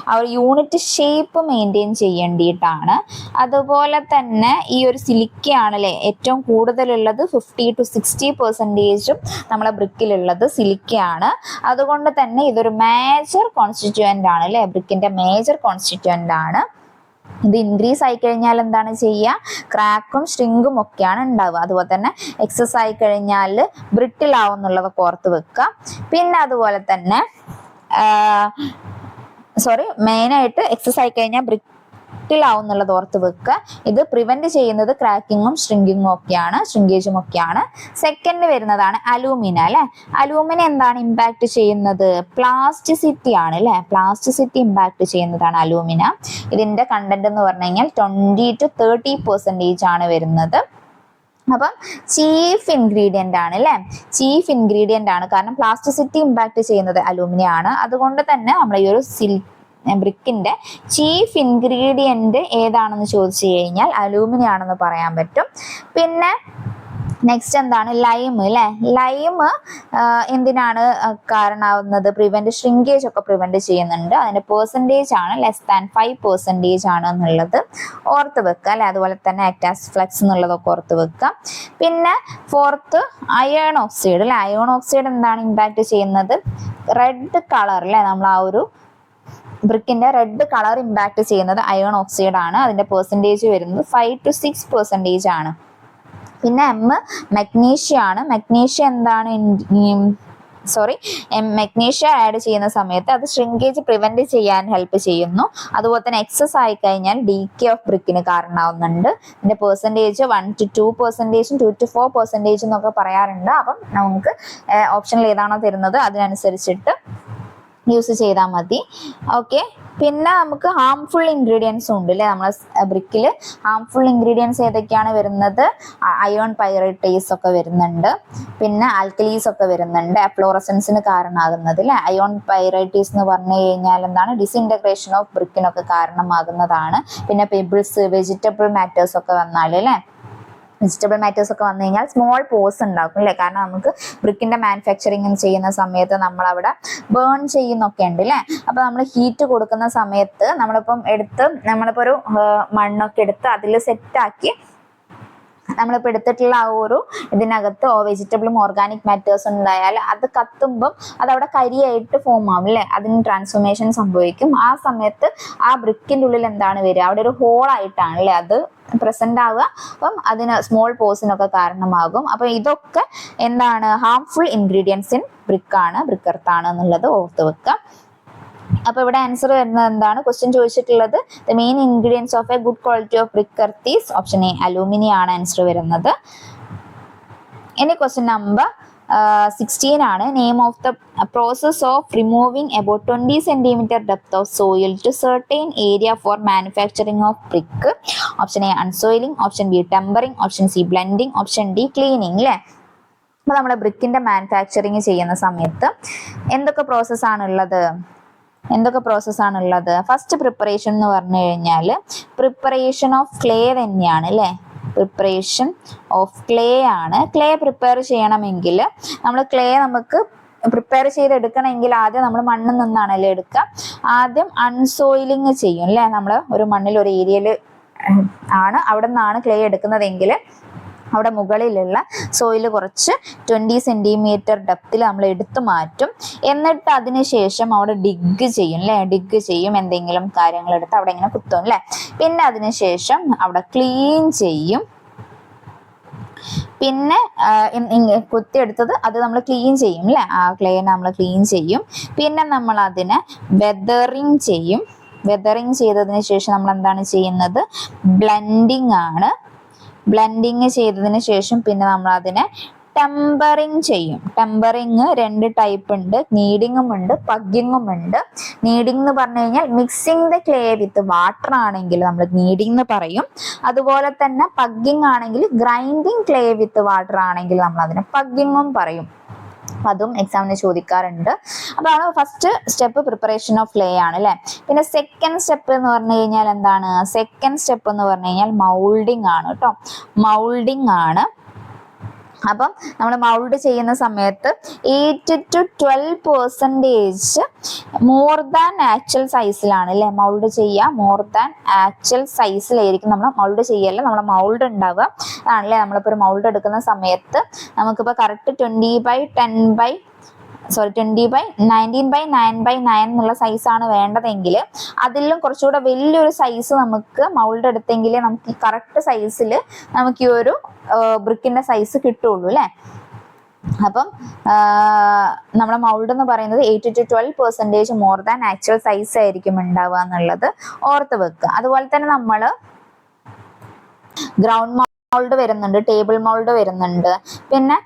ആ ഒരു യൂണിറ്റ് ഷേപ്പ് മെയിൻറ്റെയിൻ ചെയ്യേണ്ടിയിട്ടാണ്. അതുപോലെ തന്നെ ഈ ഒരു സിലിക്കയാണല്ലേ ഏറ്റവും കൂടുതലുള്ളത്. 50 to 60% നമ്മളെ ബ്രിക്കിലുള്ളത് സിലിക്കയാണ്. അതുകൊണ്ട് തന്നെ ഇതൊരു മേജർ കോൺസ്റ്റിറ്റ്യുവൻ്റ് ആണ് അല്ലേ, ബ്രിക്കിന്റെ മേജർ കോൺസ്റ്റിറ്റ്യുവൻ്റ് ആണ്. ഇത് ഇൻക്രീസ് ആയി കഴിഞ്ഞാൽ എന്താണ് ചെയ്യുക? ക്രാക്കും ഷ്രിങ്കും ഒക്കെയാണ് ഉണ്ടാവുക. അതുപോലെ തന്നെ എക്സസ് ആയി കഴിഞ്ഞാൽ ബ്രിട്ടിൽ ആവും എന്നുള്ളതൊക്കെ ഓർത്ത് വെക്കുക. പിന്നെ അതുപോലെ തന്നെ മെയിനായിട്ട് എക്സസ് ആയി കഴിഞ്ഞാൽ ബ്രിട്ടിൽ ആവും എന്നുള്ളത് ഓർത്ത് വെക്കുക. ഇത് പ്രിവെന്റ് ചെയ്യുന്നത് ക്രാക്കിങ്ങും ഷ്രിങ്കേജും ഒക്കെയാണ്. സെക്കൻഡ് വരുന്നതാണ് അലൂമിന അല്ലെ. അലൂമിന എന്താണ് ഇമ്പാക്ട് ചെയ്യുന്നത്? പ്ലാസ്റ്റിസിറ്റി ആണ് അല്ലെ. പ്ലാസ്റ്റിസിറ്റി ഇമ്പാക്ട് ചെയ്യുന്നതാണ് അലൂമിന. ഇതിന്റെ കണ്ടന്റ് എന്ന് പറഞ്ഞു കഴിഞ്ഞാൽ 20 to 30% ആണ് വരുന്നത്. അപ്പം ചീഫ് ഇൻഗ്രീഡിയന്റ് ആണ് അല്ലെ. ചീഫ് ഇൻഗ്രീഡിയന്റ് ആണ്, കാരണം പ്ലാസ്റ്റിസിറ്റി ഇമ്പാക്ട് ചെയ്യുന്നത് അലൂമിനിയം ആണ്. അതുകൊണ്ട് തന്നെ നമ്മൾ ഈ ഒരു ബ്രിക്കിന്റെ ചീഫ് ഇൻഗ്രീഡിയന്റ് ഏതാണെന്ന് ചോദിച്ചു കഴിഞ്ഞാൽ അലൂമിനിയം ആണെന്ന് പറയാൻ പറ്റും. പിന്നെ നെക്സ്റ്റ് എന്താണ്? ലൈം അല്ലെ. ലൈം എന്തിനാണ് കാരണമാവുന്നത്? ഷ്രിങ്കേജ് ഒക്കെ പ്രിവെന്റ് ചെയ്യുന്നുണ്ട്. അതിന്റെ പെർസെൻറ്റേജ് ആണ് <5% ആണ് എന്നുള്ളത് ഓർത്ത് വെക്കുക അല്ലെ. അതുപോലെ തന്നെ ആക്ടാസ് ഫ്ലെക്സ് എന്നുള്ളതൊക്കെ ഓർത്ത് വെക്കുക. പിന്നെ ഫോർത്ത് അയേൺ ഓക്സൈഡ് അല്ലെ. അയേൺ ഓക്സൈഡ് എന്താണ് ഇമ്പാക്ട് ചെയ്യുന്നത്? റെഡ് കളർ അല്ലെ. നമ്മൾ ആ ഒരു ബ്രിക്കിന്റെ റെഡ് കളർ ഇമ്പാക്ട് ചെയ്യുന്നത് അയേൺ ഓക്സൈഡ് ആണ്. അതിന്റെ പെർസെൻറ്റേജ് വരുന്നത് 5 to 6% ആണ്. പിന്നെ മഗ്നീഷ്യ ആണ്. മഗ്നീഷ്യ എന്താണ്? മഗ്നീഷ്യ ആഡ് ചെയ്യുന്ന സമയത്ത് അത് ഷ്രിങ്കേജ് പ്രിവെന്റ് ചെയ്യാൻ ഹെൽപ്പ് ചെയ്യുന്നു. അതുപോലെ തന്നെ എക്സസ് ആയി കഴിഞ്ഞാൽ ഡീകേ ഓഫ് ബ്രിക്കിന് കാരണമാവുന്നുണ്ട്. ഇതിന്റെ പെർസെൻറ്റേജ് 1 to 2%, 2 to 4% എന്നൊക്കെ പറയാറുണ്ട്. അപ്പം നമുക്ക് ഓപ്ഷനിൽ ഏതാണോ തരുന്നത് അതിനനുസരിച്ചിട്ട് യൂസ് ചെയ്താൽ മതി. ഓക്കെ, പിന്നെ നമുക്ക് ഹാംഫുൾ ഇൻഗ്രീഡിയൻസ് ഉണ്ട് അല്ലെ. നമ്മളെ ബ്രിക്കിൽ ഹാംഫുൾ ഇൻഗ്രീഡിയൻസ് ഏതൊക്കെയാണ് വരുന്നത്? അയോൺ പൈറൈറ്റേസ് ഒക്കെ വരുന്നുണ്ട്. പിന്നെ ആൽക്കലീസ് ഒക്കെ വരുന്നുണ്ട്. ഫ്ലോറസൻസിന് കാരണമാകുന്നത് അല്ലെ. അയോൺ പൈറൈറ്റേസ് എന്ന് പറഞ്ഞു കഴിഞ്ഞാൽ എന്താണ്? ഡിസിൻറ്റഗ്രേഷൻ ഓഫ് ബ്രിക്കിനൊക്കെ കാരണമാകുന്നതാണ്. പിന്നെ പെബിൾസ്, വെജിറ്റബിൾ മാറ്റേഴ്സ് ഒക്കെ വന്നാൽ അല്ലെ, വെജിറ്റബിൾ മാറ്റേഴ്സ് ഒക്കെ വന്നു കഴിഞ്ഞാൽ സ്മോൾ പോസ് ഉണ്ടാക്കും അല്ലെ. കാരണം നമുക്ക് ബ്രിക്കിന്റെ മാനുഫാക്ചറിങ് ചെയ്യുന്ന സമയത്ത് നമ്മൾ അവിടെ ബേൺ ചെയ്യുന്നൊക്കെ ഉണ്ട് അല്ലെ. അപ്പൊ നമ്മൾ ഹീറ്റ് കൊടുക്കുന്ന സമയത്ത് നമ്മളിപ്പോ ഒരു മണ്ണൊക്കെ എടുത്ത് അതിൽ സെറ്റാക്കി നമ്മളിപ്പോൾ എടുത്തിട്ടുള്ള ആ ഒരു ഇതിനകത്ത് വെജിറ്റബിളും ഓർഗാനിക് മാറ്റേഴ്സ് ഉണ്ടായാൽ അത് കത്തുമ്പം അതവിടെ കരിയായിട്ട് ഫോം ആവും അല്ലെ. അതിന് ട്രാൻസ്ഫോർമേഷൻ സംഭവിക്കും. ആ സമയത്ത് ആ ബ്രിക്കിന്റെ ഉള്ളിൽ എന്താണ് വരിക? അവിടെ ഒരു ഹോൾ ആയിട്ടാണ് അല്ലെ അത് പ്രസന്റ് ആവുക. അപ്പം അതിന് സ്മോൾ പോസിനൊക്കെ കാരണമാകും. അപ്പൊ ഇതൊക്കെ എന്താണ്? Harmful ingredients in brick earth ആണ് എന്നുള്ളത് ഓർത്ത് വെക്കുക. അപ്പൊ ഇവിടെ ആൻസർ വരുന്നത് എന്താണ്? ക്വസ്റ്റ്യൻ ചോദിച്ചിട്ടുള്ളത് the main ingredients of a good quality of brick earth is option A aluminium ആണ് ആൻസർ വരുന്നത്. ഇനി ക്വസ്റ്റ്യൻ നമ്പർ 16 ആണ്. Name of the process of removing about 20 cm depth of soil to certain area for manufacturing of brick. Option A unsoiling, option B tempering, option C blending, option D cleaning അല്ലെ. അപ്പൊ നമ്മുടെ ബ്രിക്കിന്റെ manufacturing ചെയ്യുന്ന സമയത്ത് എന്തൊക്കെ process ആണുള്ളത്? First preparation എന്ന് പറഞ്ഞു കഴിഞ്ഞാൽ പ്രിപ്പറേഷൻ ഓഫ് ക്ലേ തന്നെയാണ് അല്ലെ. പ്രിപ്പറേഷൻ ഓഫ് ക്ലേ ആണ്. ക്ലേ പ്രിപ്പയർ ചെയ്യണമെങ്കിൽ നമുക്ക് പ്രിപ്പയർ ചെയ്തെടുക്കണമെങ്കിൽ ആദ്യം നമ്മൾ മണ്ണിൽ നിന്നാണല്ലേ എടുക്കുക. ആദ്യം അൺസോയിലിംഗ് ചെയ്യും അല്ലെ. നമ്മൾ ഒരു മണ്ണിൽ ഒരു ഏരിയയിൽ ആണ് അവിടെ നിന്നാണ് ക്ലേ എടുക്കുന്നതെങ്കിൽ അവിടെ മുകളിലുള്ള സോയിൽ കുറച്ച് 20 സെൻറ്റിമീറ്റർ ഡെപ്തിൽ നമ്മൾ എടുത്തു മാറ്റും. എന്നിട്ട് അതിന് ശേഷം അവിടെ ഡിഗ് ചെയ്യും അല്ലേ, ഡിഗ് ചെയ്യും, എന്തെങ്കിലും കാര്യങ്ങൾ എടുത്ത് അവിടെ ഇങ്ങനെ കുത്തും അല്ലേ. പിന്നെ അതിന് ശേഷം അവിടെ ക്ലീൻ ചെയ്യും. പിന്നെ കുത്തിയെടുത്തത് അത് നമ്മൾ ക്ലീൻ ചെയ്യും അല്ലേ, ആ ക്ലേനെ നമ്മൾ ക്ലീൻ ചെയ്യും. പിന്നെ നമ്മൾ അതിനെ വെതറിങ് ചെയ്യും. വെതറിങ് ചെയ്തതിന് ശേഷം നമ്മൾ എന്താണ് ചെയ്യുന്നത്, ബ്ലെൻഡിങ് ആണ്. ബ്ലെൻഡിങ് ചെയ്തതിന് ശേഷം പിന്നെ നമ്മൾ അതിനെ ടെമ്പറിങ് ചെയ്യും. ടെമ്പറിങ് 2 ടൈപ്പ് ഉണ്ട്, നീഡിങ്ങും ഉണ്ട്, പഗ്ഗിങ്ങും ഉണ്ട്. നീഡിങ് എന്ന് പറഞ്ഞു കഴിഞ്ഞാൽ mixing the clay with water ആണെങ്കിൽ നമ്മൾ നീഡിങ് എന്ന് പറയും. അതുപോലെ തന്നെ പഗ്ഗിങ് ആണെങ്കിൽ ഗ്രൈൻഡിങ് ക്ലേ വിത്ത് വാട്ടർ ആണെങ്കിൽ നമ്മൾ അതിനെ പഗ്ഗിങ്ങും പറയും. അതും എക്സാമിന് ചോദിക്കാറുണ്ട്. അതാണ് first step, preparation of clay ആണ് അല്ലെ. പിന്നെ സെക്കൻഡ് സ്റ്റെപ്പ് എന്ന് പറഞ്ഞു കഴിഞ്ഞാൽ എന്താണ്, സെക്കൻഡ് സ്റ്റെപ്പ് എന്ന് പറഞ്ഞു കഴിഞ്ഞാൽ മൗൾഡിങ് ആണ് കേട്ടോ. മൗൾഡിങ് ആണ്. അപ്പം നമ്മൾ മൗൾഡ് ചെയ്യുന്ന സമയത്ത് 8 to 12% മോർ ദാൻ ആക്ച്വൽ സൈസിലാണ് അല്ലെ മൗൾഡ് ചെയ്യുക. മോർ ദാൻ ആക്ച്വൽ സൈസിലായിരിക്കും നമ്മൾ മൗൾഡ് ചെയ്യല്ല, നമ്മളെ മൗൾഡ് ഉണ്ടാവുക. ആണല്ലേ, നമ്മളിപ്പോൾ ഒരു മൗൾഡ് എടുക്കുന്ന സമയത്ത് നമുക്കിപ്പോൾ കറക്റ്റ് 19/9/9 എന്നുള്ള സൈസാണ് വേണ്ടതെങ്കിൽ അതിലും കുറച്ചുകൂടെ വലിയൊരു സൈസ് നമുക്ക് മൗൾഡ് എടുത്തെങ്കിലേ നമുക്ക് കറക്റ്റ് സൈസിൽ നമുക്ക് ഈ ഒരു ബ്രിക്കിന്റെ സൈസ് കിട്ടുള്ളൂ അല്ലേ. അപ്പം നമ്മളെ മൗൾഡ് എന്ന് പറയുന്നത് 8 to 12% more than actual size ആയിരിക്കും ഉണ്ടാവുക എന്നുള്ളത് ഓർത്ത് വെക്കുക. അതുപോലെ തന്നെ നമ്മൾ ഗ്രൗണ്ട് മൗൾഡ് വരുന്നുണ്ട്, ടേബിൾ മൗൾഡ് വരുന്നുണ്ട്. പിന്നെ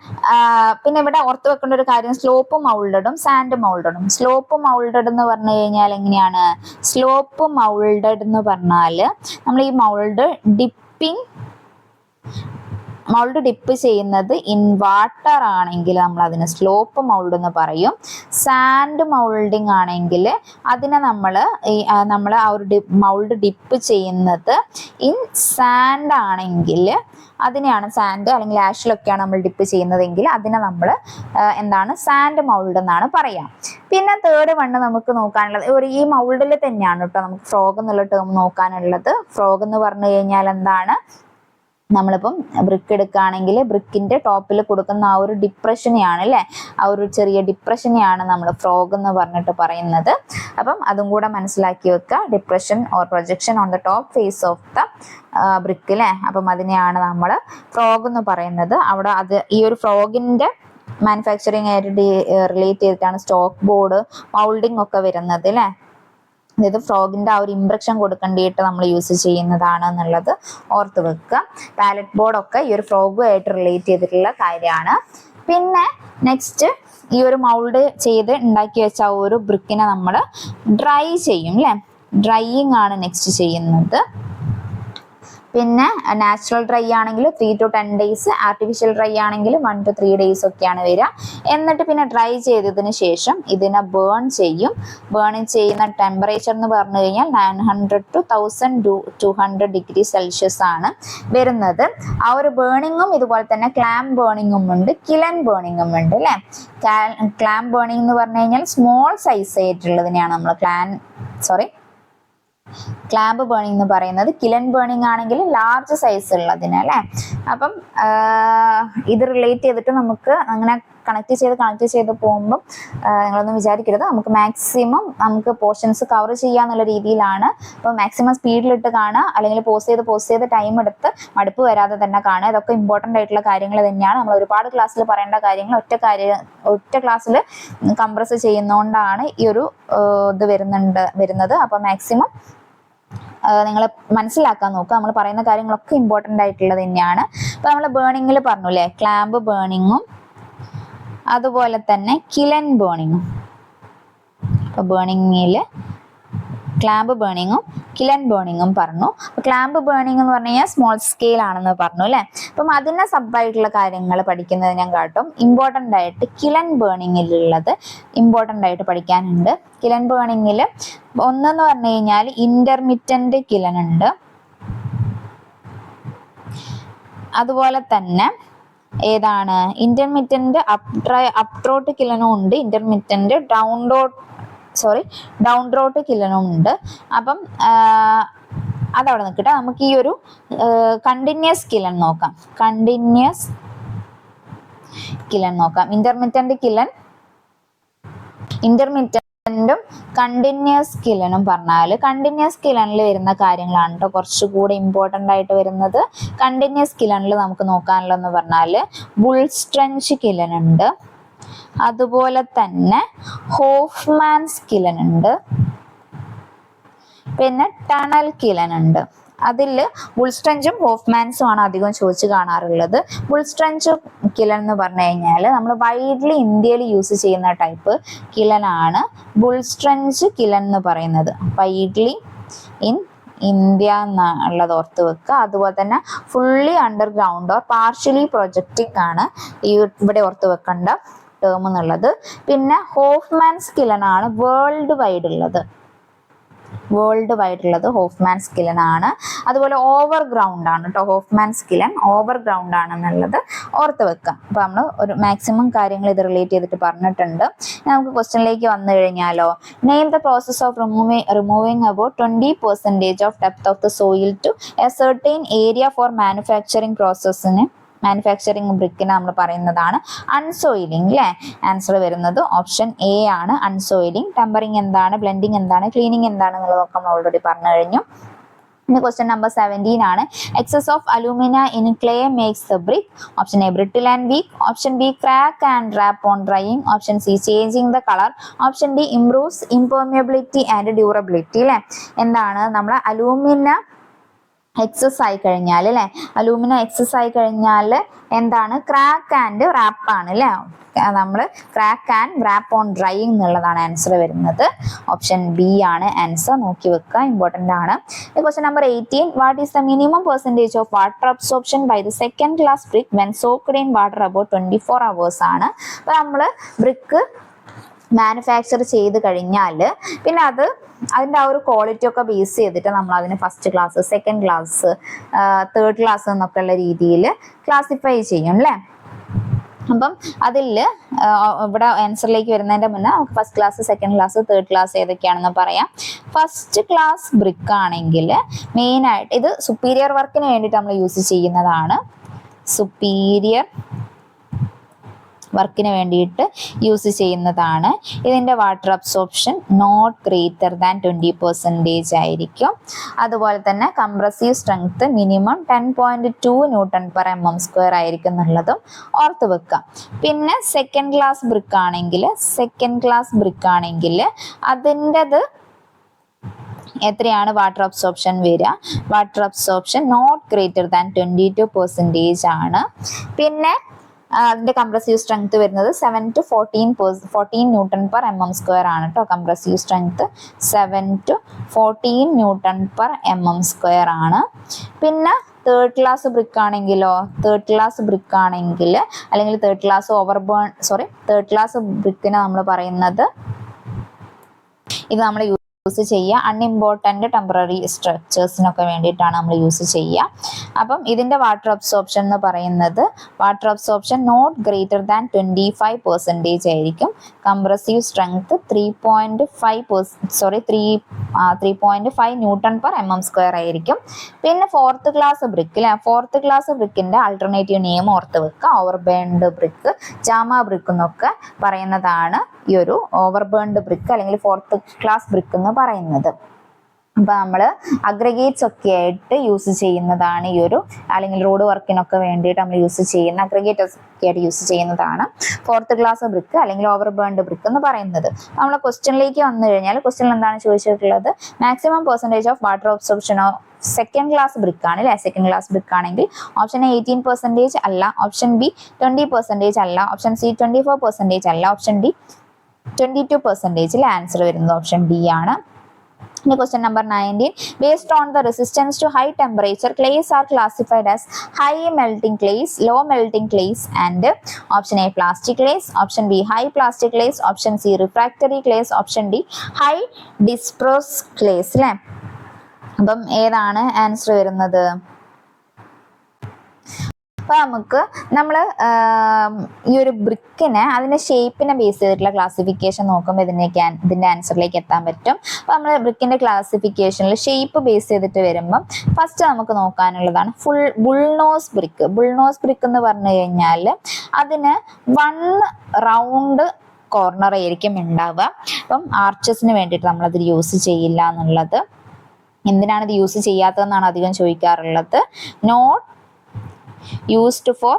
ഇവിടെ ഓർത്ത് വെക്കേണ്ട ഒരു കാര്യം, സ്ലോപ്പ് മൗൾഡഡും സാൻഡ് മൗൾഡഡും. സ്ലോപ്പ് മൗൾഡഡ് എന്ന് പറഞ്ഞു കഴിഞ്ഞാൽ എങ്ങനെയാണ്, സ്ലോപ്പ് മൗൾഡഡ് എന്ന് പറഞ്ഞാൽ നമ്മൾ ഈ മൗൾഡ് ഡിപ്പ് ചെയ്യുന്നത് ഇൻ വാട്ടർ ആണെങ്കിൽ നമ്മൾ അതിന് സ്ലോപ്പ് മൗൾഡ് എന്ന് പറയും. സാൻഡ് മൗൾഡിങ് ആണെങ്കിൽ അതിനെ നമ്മൾ ആ ഒരു മൗൾഡ് ഡിപ്പ് ചെയ്യുന്നത് ഇൻ സാൻഡ് ആണെങ്കിൽ അതിനെയാണ് സാൻഡ് അല്ലെങ്കിൽ ആഷിലൊക്കെയാണ് നമ്മൾ ഡിപ്പ് ചെയ്യുന്നതെങ്കിൽ അതിനെ നമ്മൾ എന്താണ് സാൻഡ് മൗൾഡ് എന്നാണ് പറയാം. പിന്നെ തേർഡ് വണ്ണ് നമുക്ക് നോക്കാനുള്ളത് ഈ മൗൾഡിൽ തന്നെയാണ് കേട്ടോ നമുക്ക് ഫ്രോഗ് എന്നുള്ള ടേം നോക്കാനുള്ളത്. ഫ്രോഗ് എന്ന് പറഞ്ഞു കഴിഞ്ഞാൽ എന്താണ്, നമ്മളിപ്പം ബ്രിക്ക് എടുക്കുകയാണെങ്കിൽ ബ്രിക്കിന്റെ ടോപ്പിൽ കൊടുക്കുന്ന ആ ഒരു ഡിപ്രഷനെയാണ് അല്ലെ, ആ ഒരു ചെറിയ ഡിപ്രഷനെയാണ് നമ്മൾ ഫ്രോഗ് എന്ന് പറഞ്ഞിട്ട് പറയുന്നത്. അപ്പം അതും കൂടെ മനസ്സിലാക്കി വെക്കുക, depression or projection on the top face of the brick അല്ലെ. അപ്പം അതിനെയാണ് നമ്മൾ ഫ്രോഗ് എന്ന് പറയുന്നത്. അവിടെ ഈ ഒരു ഫ്രോഗിന്റെ മാനുഫാക്ചറിങ് ആയിട്ട് റിലേറ്റ് ചെയ്തിട്ടാണ് സ്റ്റോക്ക് ബോർഡ്, മൗൾഡിങ് ഒക്കെ വരുന്നത് അല്ലെ. അതായത് ഫ്രോഗിന്റെ ആ ഒരു ഇംപ്രഷൻ കൊടുക്കേണ്ടിയിട്ട് നമ്മൾ യൂസ് ചെയ്യുന്നതാണ് എന്നുള്ളത് ഓർത്ത് വെക്കുക. പാലറ്റ് ബോർഡ് ഒക്കെ ഈ ഒരു ഫ്രോഗുമായിട്ട് റിലേറ്റ് ചെയ്തിട്ടുള്ള കാര്യമാണ്. പിന്നെ നെക്സ്റ്റ് ഈ ഒരു മൗൾഡ് ചെയ്ത് ഉണ്ടാക്കി വെച്ച ആ ഒരു ബ്രിക്കിനെ നമ്മൾ ഡ്രൈ ചെയ്യും അല്ലെ. ഡ്രൈയിങ് ആണ് നെക്സ്റ്റ് ചെയ്യുന്നത്. പിന്നെ നാച്ചുറൽ ഡ്രൈ ആണെങ്കിൽ 3 to 10 days, ആർട്ടിഫിഷ്യൽ ഡ്രൈ ആണെങ്കിൽ 1 to 3 days ഒക്കെയാണ് വരിക. എന്നിട്ട് പിന്നെ ഡ്രൈ ചെയ്തതിന് ശേഷം ഇതിനെ ബേൺ ചെയ്യും. ബേൺ ചെയ്യുന്ന ടെമ്പറേച്ചർ എന്ന് പറഞ്ഞു കഴിഞ്ഞാൽ 900 to 1200 degrees Celsius ആണ് വരുന്നത്. ആ ഒരു ബേണിങ്ങും ഇതുപോലെ തന്നെ ക്ലാം ബേണിങ്ങും ഉണ്ട്, കിലൻ ബേണിങ്ങും ഉണ്ട് അല്ലെ. ക്ലാം ബേണിംഗ് എന്ന് പറഞ്ഞു കഴിഞ്ഞാൽ സ്മോൾ സൈസ് ആയിട്ടുള്ളതിനെയാണ് നമ്മൾ ക്ലാമ്പ് ബേണിംഗ് എന്ന് പറയുന്നത്. കിലൻ ബേണിംഗ് ആണെങ്കിൽ ലാർജ് സൈസ് ഉള്ളതിന് അല്ലേ. അപ്പം ഇത് റിലേറ്റ് ചെയ്തിട്ട് നമുക്ക് അങ്ങനെ കണക്ട് ചെയ്ത് പോകുമ്പം നിങ്ങളൊന്നും വിചാരിക്കരുത്, നമുക്ക് മാക്സിമം നമുക്ക് പോർഷൻസ് കവർ ചെയ്യാന്നുള്ള രീതിയിലാണ്. അപ്പോൾ മാക്സിമം സ്പീഡിലിട്ട് കാണുക, അല്ലെങ്കിൽ പോസ്റ്റ് ചെയ്ത് ടൈം എടുത്ത് മടുപ്പ് വരാതെ തന്നെ കാണുക. ഇതൊക്കെ ഇമ്പോർട്ടൻ്റ് ആയിട്ടുള്ള കാര്യങ്ങൾ തന്നെയാണ്. നമ്മൾ ഒരുപാട് ക്ലാസ്സിൽ പറയേണ്ട കാര്യങ്ങൾ ഒറ്റ ക്ലാസ്സിൽ കംപ്രസ് ചെയ്യുന്നതുകൊണ്ടാണ് ഈ ഒരു ഇത് വരുന്നത്. അപ്പോൾ മാക്സിമം നിങ്ങൾ മനസ്സിലാക്കാൻ നോക്കുക. നമ്മൾ പറയുന്ന കാര്യങ്ങളൊക്കെ ഇമ്പോർട്ടൻ്റ് ആയിട്ടുള്ളത് തന്നെയാണ്. അപ്പോൾ നമ്മൾ ബേണിങ്ങിൽ പറഞ്ഞു അല്ലേ, ക്ലാമ്പ് ബേണിങ്ങും അതുപോലെ തന്നെ കിലൻ ബേണിങ്ങും. അപ്പോൾ ബേണിങ്ങിൽ ക്ലാമ്പ് ബേണിങ്ങും കിലൻ ബേണിങ്ങും പറഞ്ഞു. ക്ലാമ്പ് ബേണിംഗ് എന്ന് പറഞ്ഞു കഴിഞ്ഞാൽ സ്മോൾ സ്കെയിൽ ആണെന്ന് പറഞ്ഞു അല്ലേ. അപ്പം അതിനെ സബായിട്ടുള്ള കാര്യങ്ങൾ പഠിക്കുന്നത് ഞാൻ കാട്ടും. ഇമ്പോർട്ടൻ്റ് ആയിട്ട് കിലൻ ബേണിങ്ങിലുള്ളത് ഇമ്പോർട്ടൻ്റ് ആയിട്ട് പഠിക്കാനുണ്ട്. കിലൻ ബേണിങ്ങിൽ ഒന്നെന്ന് പറഞ്ഞു കഴിഞ്ഞാൽ ഇന്റർമിറ്റന്റ് കിലൻ ഉണ്ട്, അതുപോലെ തന്നെ ഏതാണ് ഇന്റർമിറ്റന്റ് അപ്ട്രോട്ട് കിലനും ഉണ്ട്, ഇന്റർമിറ്റന്റ് ഡൗൺ റോട്ട് കിലനും ഉണ്ട്. അപ്പം അതവിടെ നിൽക്കട്ടെ. നമുക്ക് ഈ ഒരു കണ്ടിന്യൂസ് കിലൻ നോക്കാം. കണ്ടിന്യൂസ് കിലൻ നോക്കാം. ഇന്റർമിറ്റന്റും കണ്ടിന്യൂസ് കിലനും പറഞ്ഞാൽ കണ്ടിന്യൂസ് കിലണിൽ വരുന്ന കാര്യങ്ങളാണ് കേട്ടോ കുറച്ചുകൂടെ ഇമ്പോർട്ടൻ്റ് ആയിട്ട് വരുന്നത്. കണ്ടിന്യൂസ് കിലണിൽ നമുക്ക് നോക്കാനുള്ളതെന്ന് പറഞ്ഞാൽ ബുൾസ്ട്രെഞ്ച് കിലൻ ഉണ്ട്, അതുപോലെ തന്നെ ഹോഫ്മാൻസ് കിലൻ ഉണ്ട്, പിന്നെ ടണൽ കിലൻ ഉണ്ട്. അതിൽ ബുൾസ്ട്രെഞ്ചും ഹോഫ്മാൻസും ആണ് അധികം ചോദിച്ചു കാണാറുള്ളത്. ബുൾസ്ട്രെഞ്ച് കിലൻ എന്ന് പറഞ്ഞു കഴിഞ്ഞാൽ നമ്മൾ വൈഡ്ലി ഇന്ത്യയിൽ യൂസ് ചെയ്യുന്ന ടൈപ്പ് കിലനാണ് ബുൾസ്ട്രെഞ്ച് കിലൻ എന്ന് പറയുന്നത്. വൈഡ്ലി ഇൻ ഇന്ത്യ എന്നുള്ളത് ഓർത്ത് വെക്കുക. അതുപോലെ തന്നെ fully underground or partially projecting ആണ് ഇവിടെ ഓർത്ത് വെക്കേണ്ട ടേം എന്നുള്ളത്. പിന്നെ ഹോഫ്മാൻസ് കിലൻ ആണ് വേൾഡ് വൈഡ് ഉള്ളത്. ഹോഫ്മാൻസ് കിലൻ ആണ്. അതുപോലെ ഓവർ ഗ്രൗണ്ട് ആണ് കേട്ടോ. ഹോഫ്മാൻസ് കിലൻ ഓവർ ഗ്രൗണ്ട് ആണെന്നുള്ളത് ഓർത്ത് വെക്കാം. അപ്പൊ നമ്മൾ ഒരു മാക്സിമം കാര്യങ്ങൾ ഇത് റിലേറ്റ് ചെയ്തിട്ട് പറഞ്ഞിട്ടുണ്ട്. നമുക്ക് ക്വസ്റ്റ്യനിലേക്ക് വന്നു കഴിഞ്ഞാലോ, name the process of removing about 20% of depth of the soil to a certain area for manufacturing ബ്രിക്കിന് നമ്മൾ പറയുന്നതാണ് അൺസോയിലിംഗ് അല്ലേ. ആൻസർ വരുന്നത് ഓപ്ഷൻ എ ആണ്, അൺസോയിലിംഗ്. ടെമ്പറിങ് എന്താണ്, ബ്ലെൻഡിങ് എന്താണ്, ക്ലീനിങ് എന്താണ് എന്നുള്ളതൊക്കെ നമ്മൾ ഓൾറെഡി പറഞ്ഞു കഴിഞ്ഞു. പിന്നെ ക്വസ്റ്റ്യൻ നമ്പർ 17 ആണ്. Excess of alumina in clay makes the brick. Option A brittle and weak, option B crack and warp on drying, option C changing the colour, option D improves impermeability and durability അല്ലേ. എന്താണ് നമ്മൾ alumina excess ആയി കഴിഞ്ഞാൽ അല്ലെ, alumina excess ആയി കഴിഞ്ഞാൽ എന്താണ്, crack and rap ആണ് അല്ലെ. നമ്മൾ crack and warp on drying എന്നുള്ളതാണ് ആൻസർ വരുന്നത്. ഓപ്ഷൻ ബി ആണ് ആൻസർ, നോക്കി വെക്കുക, ഇമ്പോർട്ടൻ്റ് ആണ്. Question number 18, what is the minimum percentage of water absorption by the second class brick when soaked in water about 24 hours ആണ്. അപ്പൊ നമ്മൾ brick manufacture ചെയ്ത് കഴിഞ്ഞാൽ പിന്നെ അതിൻ്റെ ആ ഒരു ക്വാളിറ്റി ഒക്കെ ബേസ് ചെയ്തിട്ട് നമ്മൾ അതിന് first class, second class, third class എന്നൊക്കെ ഉള്ള രീതിയിൽ ക്ലാസിഫൈ ചെയ്യും അല്ലേ. അപ്പം അതിൽ ഇവിടെ ആൻസറിലേക്ക് വരുന്നതിൻ്റെ മുന്നേ നമുക്ക് first class, second class, third class ഏതൊക്കെയാണെന്ന് പറയാം. ഫസ്റ്റ് ക്ലാസ് ബ്രിക്ക് ആണെങ്കിൽ മെയിനായിട്ട് ഇത് സുപ്പീരിയർ വർക്കിന് വേണ്ടിയിട്ട് നമ്മൾ യൂസ് ചെയ്യുന്നതാണ്. സുപ്പീരിയർ വർക്കിന് വേണ്ടിയിട്ട് യൂസ് ചെയ്യുന്നതാണ്. ഇതിൻ്റെ water absorption not greater than 20% ആയിരിക്കും. അതുപോലെ തന്നെ കംപ്രസീവ് സ്ട്രെങ്ത് മിനിമം 10.2 Nm/mm² ആയിരിക്കും എന്നുള്ളതും ഓർത്ത് വെക്കാം. പിന്നെ സെക്കൻഡ് ക്ലാസ് ബ്രിക്ക് ആണെങ്കിൽ അതിൻ്റെത് എത്രയാണ് വാട്ടർ അബ്സോർപ്ഷൻ വരിക? Water absorption not greater than 22% ആണ്. പിന്നെ അതിന്റെ കംപ്രസീവ് സ്ട്രെങ്ത് വരുന്നത് 7 to 14 Nm/mm² ആണ് കേട്ടോ. കംപ്രസീവ് സ്ട്രെങ്ത് 7 to 14 Nm/mm² ആണ്. പിന്നെ തേർഡ് ക്ലാസ് ബ്രിക്ക് ആണെങ്കിൽ അല്ലെങ്കിൽ തേർഡ് ക്ലാസ് ബ്രിക്കിന് നമ്മൾ പറയുന്നത്, ഇത് നമ്മൾ യൂസ് ചെയ്യുക അൺഇമ്പോർട്ടൻ്റ് ടെമ്പററി സ്ട്രക്ചേഴ്സിനൊക്കെ വേണ്ടിയിട്ടാണ് നമ്മൾ യൂസ് ചെയ്യുക. അപ്പം ഇതിൻ്റെ വാട്ടർ അബ്സോർപ്ഷൻ എന്ന് പറയുന്നത് water absorption not greater than 25% ആയിരിക്കും. കംപ്രസീവ് സ്ട്രെങ്ത് 3.5 Nm/mm² ആയിരിക്കും. പിന്നെ ഫോർത്ത് ക്ലാസ് ബ്രിക്കിൻ്റെ ആൾട്ടർനേറ്റീവ് നെയിം ഓർത്ത് വെക്കുക. ഓവർബേൺഡ് ബ്രിക്ക്, ജാമ ബ്രിക്ക് എന്നൊക്കെ പറയുന്നതാണ് ഈ ഒരു ഓവർബേൺഡ് ബ്രിക്ക് അല്ലെങ്കിൽ ഫോർത്ത് ക്ലാസ് ബ്രിക്ക് എന്ന് പറയുന്നത്. അപ്പൊ നമ്മൾ അഗ്രഗേറ്റ്സ് ഒക്കെ ആയിട്ട് യൂസ് ചെയ്യുന്നതാണ് ഈ ഒരു, അല്ലെങ്കിൽ റോഡ് വർക്കിനൊക്കെ വേണ്ടിയിട്ട് നമ്മൾ അഗ്രഗേറ്റ്സ് ഒക്കെ ആയിട്ട് യൂസ് ചെയ്യുന്നതാണ് ഫോർത്ത് ക്ലാസ് ബ്രിക്ക് അല്ലെങ്കിൽ ഓവർബേൺഡ് ബ്രിക്ക് എന്ന് പറയുന്നത്. നമ്മളെ ക്വസ്റ്റ്യനിലേക്ക് വന്നു കഴിഞ്ഞാൽ ക്വസ്റ്റ്യനിൽ എന്താണ് ചോദിച്ചിട്ടുള്ളത്? Maximum percentage of water absorption second class brick ആണ് അല്ലെ. സെക്കൻഡ് ക്ലാസ് ബ്രിക്ക് ആണെങ്കിൽ ഓപ്ഷൻ എ 18% അല്ല, ഓപ്ഷൻ ബി 20% അല്ല, ഓപ്ഷൻ സി 24% അല്ല, ഓപ്ഷൻ ഡി 22% ആൻസർ വരുന്നത് ഓപ്ഷൻ ഡി ആണ്. Question number 19. Based on the resistance to high temperature, clays are classified as high melting clays, low melting clays, and option A plastic clays, option B high plastic clays, option C refractory clays, option D high disperse clays. അല്ലേ, അപ്പം ഏതാണ് answer വരുന്നത്? അപ്പോൾ നമുക്ക് നമ്മൾ ഈ ഒരു ബ്രിക്കിനെ അതിൻ്റെ ഷേപ്പിനെ ബേസ് ചെയ്തിട്ടുള്ള ക്ലാസിഫിക്കേഷൻ നോക്കുമ്പോൾ ഇതിൻ്റെ ആൻസറിലേക്ക് എത്താൻ പറ്റും. അപ്പോൾ നമ്മൾ ബ്രിക്കിൻ്റെ ക്ലാസിഫിക്കേഷനിൽ ഷേപ്പ് ബേസ് ചെയ്തിട്ട് വരുമ്പം ഫസ്റ്റ് നമുക്ക് നോക്കാനുള്ളതാണ് ബുൾനോസ് ബ്രിക്ക്. ബുൾനോസ് ബ്രിക്ക് എന്ന് പറഞ്ഞു കഴിഞ്ഞാൽ അതിന് 1 റൗണ്ട് കോർണർ ആയിരിക്കും ഉണ്ടാവുക. അപ്പം ആർച്ചസിന് വേണ്ടിയിട്ട് നമ്മളതിൽ യൂസ് ചെയ്യില്ല എന്നുള്ളത്. എന്തിനാണ് ഇത് യൂസ് ചെയ്യാത്തതെന്നാണ് അധികം ചോദിക്കാറുള്ളത്. നോട്ട് യൂസ്ഡ് ഫോർ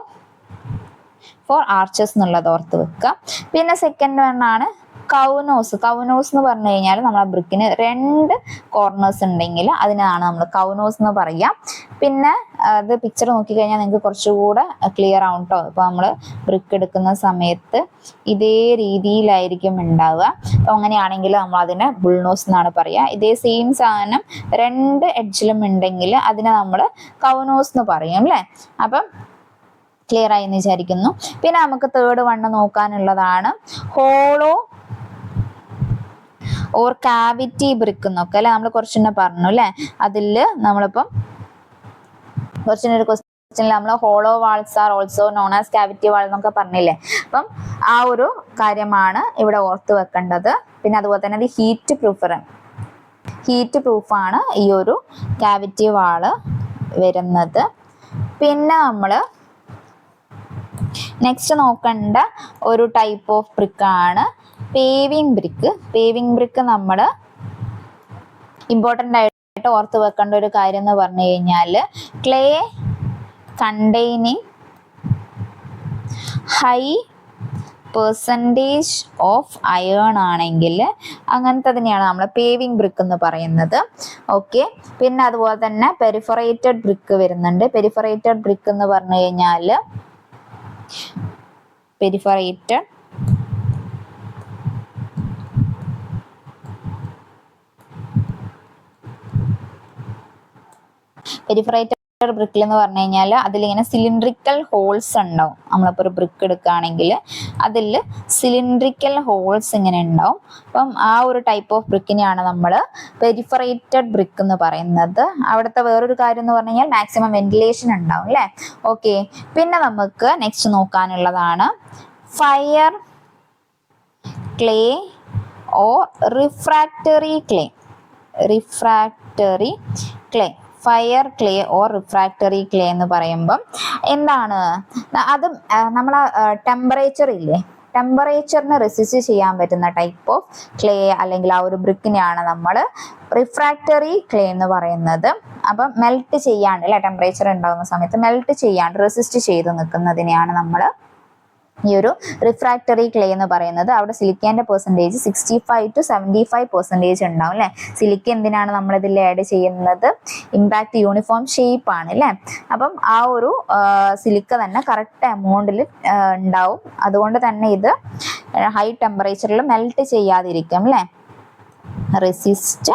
ആർച്ചസ് എന്നുള്ളത് ഓർത്ത് വെക്കുക. പിന്നെ സെക്കൻഡ് വണ്ണാണ് കൗനോസ്. കൗനോസ് എന്ന് പറഞ്ഞു കഴിഞ്ഞാൽ നമ്മളെ ബ്രിക്കിന് 2 കോർണേഴ്സ് ഉണ്ടെങ്കിൽ അതിനാണ് നമ്മൾ കൗനോസ് എന്ന് പറയുക. പിന്നെ അത് പിക്ചർ നോക്കിക്കഴിഞ്ഞാൽ നിങ്ങൾക്ക് കുറച്ചുകൂടെ ക്ലിയർ ആവും കേട്ടോ. ഇപ്പോൾ നമ്മൾ ബ്രിക്ക് എടുക്കുന്ന സമയത്ത് ഇതേ രീതിയിലായിരിക്കും ഉണ്ടാവുക. അപ്പോൾ അങ്ങനെയാണെങ്കിൽ നമ്മൾ അതിനെ ബുൾനോസ് എന്നാണ് പറയുക. ഇതേ സെയിം സാധനം 2 എഡ്ജിലും ഉണ്ടെങ്കിൽ അതിനെ നമ്മൾ കൗനോസ് എന്ന് പറയും അല്ലേ. അപ്പം ക്ലിയർ ആയി എന്ന് വിചാരിക്കുന്നു. പിന്നെ നമുക്ക് തേർഡ് വണ്ണ് നോക്കാനുള്ളതാണ് ഹോളോ ഓർ കാവിറ്റി ബ്രിക്ക് എന്നൊക്കെ അല്ലെ. നമ്മൾ കുറച്ചുകൂടെ പറഞ്ഞു അല്ലെ. അതിൽ നമ്മളിപ്പം കുറച്ചുകൂടെ ഒരു ക്വസ്റ്റ്യനിൽ നമ്മൾ hollow walls are also known as cavity wall എന്നൊക്കെ പറഞ്ഞില്ലേ. അപ്പം ആ ഒരു കാര്യമാണ് ഇവിടെ ഓർത്ത് വെക്കേണ്ടത്. പിന്നെ അതുപോലെ തന്നെ അത് ഹീറ്റ് പ്രൂഫാണ് ഈ ഒരു കാവിറ്റി വാള് വരുന്നത്. പിന്നെ നമ്മൾ നെക്സ്റ്റ് നോക്കേണ്ട ഒരു ടൈപ്പ് ഓഫ് ബ്രിക്കാണ് പേവിംഗ് ബ്രിക്ക്. പേവിംഗ് ബ്രിക്ക് നമ്മൾ ഇമ്പോർട്ടൻ്റ് ആയിട്ട് ഓർത്ത് വെക്കേണ്ട ഒരു കാര്യം എന്ന് പറഞ്ഞു കഴിഞ്ഞാൽ clay containing high percentage of iron ആണെങ്കിൽ അങ്ങനത്തെ തന്നെയാണ് നമ്മൾ പേവിംഗ് ബ്രിക്ക് എന്ന് പറയുന്നത്. ഓക്കെ. പിന്നെ അതുപോലെ തന്നെ പെരിഫറേറ്റഡ് ബ്രിക്ക് വരുന്നുണ്ട്. പെരിഫറേറ്റഡ് ബ്രിക്ക് എന്ന് പറഞ്ഞു കഴിഞ്ഞാൽ പെരിഫറേറ്റഡ് ബ്രിക്കിൽ എന്ന് പറഞ്ഞു കഴിഞ്ഞാൽ അതിലിങ്ങനെ സിലിണ്ട്രിക്കൽ ഹോൾസ് ഉണ്ടാവും. നമ്മളിപ്പോൾ ഒരു ബ്രിക്ക് എടുക്കുകയാണെങ്കിൽ അതിൽ സിലിണ്ട്രിക്കൽ ഹോൾസ് ഇങ്ങനെ ഉണ്ടാവും. അപ്പം ആ ഒരു ടൈപ്പ് ഓഫ് ബ്രിക്കിനെയാണ് നമ്മൾ പെരിഫറേറ്റഡ് ബ്രിക്ക് എന്ന് പറയുന്നത്. അവിടുത്തെ വേറൊരു കാര്യം എന്ന് പറഞ്ഞു കഴിഞ്ഞാൽ മാക്സിമം വെന്റിലേഷൻ ഉണ്ടാവും അല്ലേ. ഓക്കെ. പിന്നെ നമുക്ക് നെക്സ്റ്റ് നോക്കാനുള്ളതാണ് fire clay or refractory clay. Fire clay or refractory clay എന്ന് പറയുമ്പം എന്താണ് അത് നമ്മളെ ടെമ്പറേച്ചർ ഇല്ലേ, ടെമ്പറേച്ചറിന് റെസിസ്റ്റ് ചെയ്യാൻ പറ്റുന്ന ടൈപ്പ് ഓഫ് ക്ലേ അല്ലെങ്കിൽ ആ ഒരു ബ്രിക്കിനെയാണ് നമ്മൾ റിഫ്രാക്ടറി ക്ലേ എന്ന് പറയുന്നത്. അപ്പം മെൽറ്റ് ചെയ്യാണ്ട് അല്ലെ, ടെമ്പറേച്ചർ ഉണ്ടാകുന്ന സമയത്ത് മെൽറ്റ് ചെയ്യാണ്ട് റെസിസ്റ്റ് ചെയ്ത് നിൽക്കുന്നതിനെയാണ് നമ്മൾ ഈ ഒരു റിഫ്രാക്ടറി ക്ലേ എന്ന് പറയുന്നത്. അവിടെ സിലിക്കേൻ്റെ പെർസെൻറ്റേജ് 65 to 75% ഉണ്ടാവും അല്ലേ. സിലിക്ക എന്തിനാണ് നമ്മളിതിൽ ആഡ് ചെയ്യുന്നത്? ഇമ്പാക്ട് യൂണിഫോം ഷേപ്പ് ആണ് അല്ലേ. അപ്പം ആ ഒരു സിലിക്ക തന്നെ കറക്റ്റ് എമൗണ്ടിൽ ഉണ്ടാവും. അതുകൊണ്ട് തന്നെ ഇത് ഹൈ ടെമ്പറേച്ചറിൽ മെൽറ്റ് ചെയ്യാതിരിക്കും അല്ലേ. റെസിസ്റ്റ്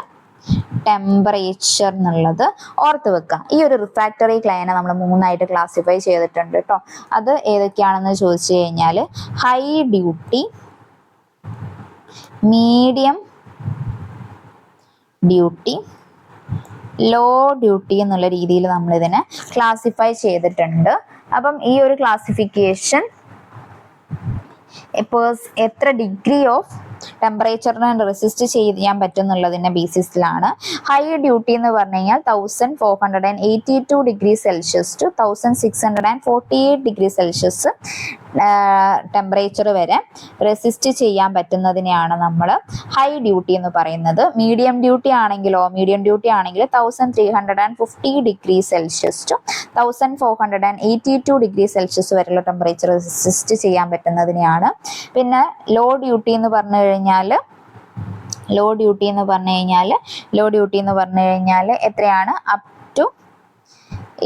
ടെമ്പറേച്ചർ എന്നുള്ളത് ഓർത്ത് വെക്കുക. ഈ ഒരു റിഫ്രാക്ടറി ക്ലേനെ നമ്മൾ 3ആയിട്ട് ക്ലാസിഫൈ ചെയ്തിട്ടുണ്ട് കേട്ടോ. അത് ഏതൊക്കെയാണെന്ന് ചോദിച്ചു കഴിഞ്ഞാൽ high duty, medium duty, low duty എന്നുള്ള രീതിയിൽ നമ്മൾ ഇതിനെ ക്ലാസിഫൈ ചെയ്തിട്ടുണ്ട്. അപ്പം ഈ ഒരു ക്ലാസിഫിക്കേഷൻ എത്ര ഡിഗ്രി ഓഫ് ടെമ്പറേച്ചറിനെ റെസിസ്റ്റ് ചെയ്യാൻ പറ്റും എന്നുള്ളതിൻ്റെ ബേസിസിലാണ്. ഹൈ ഡ്യൂട്ടി എന്ന് പറഞ്ഞു കഴിഞ്ഞാൽ 1482 degree Celsius to 1648 degree Celsius temperature വരെ റെസിസ്റ്റ് ചെയ്യാൻ പറ്റുന്നതിനെയാണ് നമ്മൾ ഹൈ ഡ്യൂട്ടി എന്ന് പറയുന്നത്. മീഡിയം ഡ്യൂട്ടി ആണെങ്കിലോ 1350 degree Celsius to 1482 degree Celsius വരെയുള്ള ടെമ്പറേച്ചർ റെസിസ്റ്റ് ചെയ്യാൻ പറ്റുന്നതിനെയാണ്. പിന്നെ ലോ ഡ്യൂട്ടി എന്ന് പറഞ്ഞു കഴിഞ്ഞാൽ എത്രയാണ്? അപ് ടു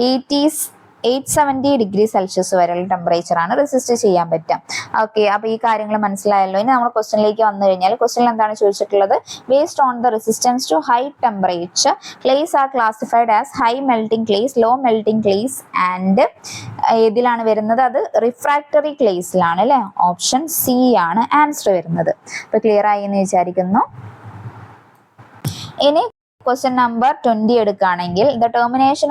870 ഡിഗ്രി സെൽഷ്യസ് വരെയുള്ള ടെമ്പറേച്ചർ ആണ് റെസിസ്റ്റ് ചെയ്യാൻ പറ്റുക. ഓക്കെ. അപ്പോൾ ഈ കാര്യങ്ങൾ മനസ്സിലായല്ലോ. ഇനി നമ്മൾ ക്വസ്റ്റ്യനിലേക്ക് വന്നു കഴിഞ്ഞാൽ ക്വസ്റ്റ്യനിൽ എന്താണ് ചോദിച്ചിട്ടുള്ളത്? Based on the resistance to high temperature clays are classified as high melting clays, low melting clays and ഏതിലാണ് വരുന്നത്? അത് റിഫ്രാക്ടറി ക്ലേസിലാണ് അല്ലേ. ഓപ്ഷൻ സി ആണ് ആൻസർ വരുന്നത്. അപ്പോൾ ക്ലിയർ ആയി എന്ന് വിചാരിക്കുന്നു. ഇനി ക്വസ്റ്റ്യൻ നമ്പർ 20 എടുക്കുകയാണെങ്കിൽ the termination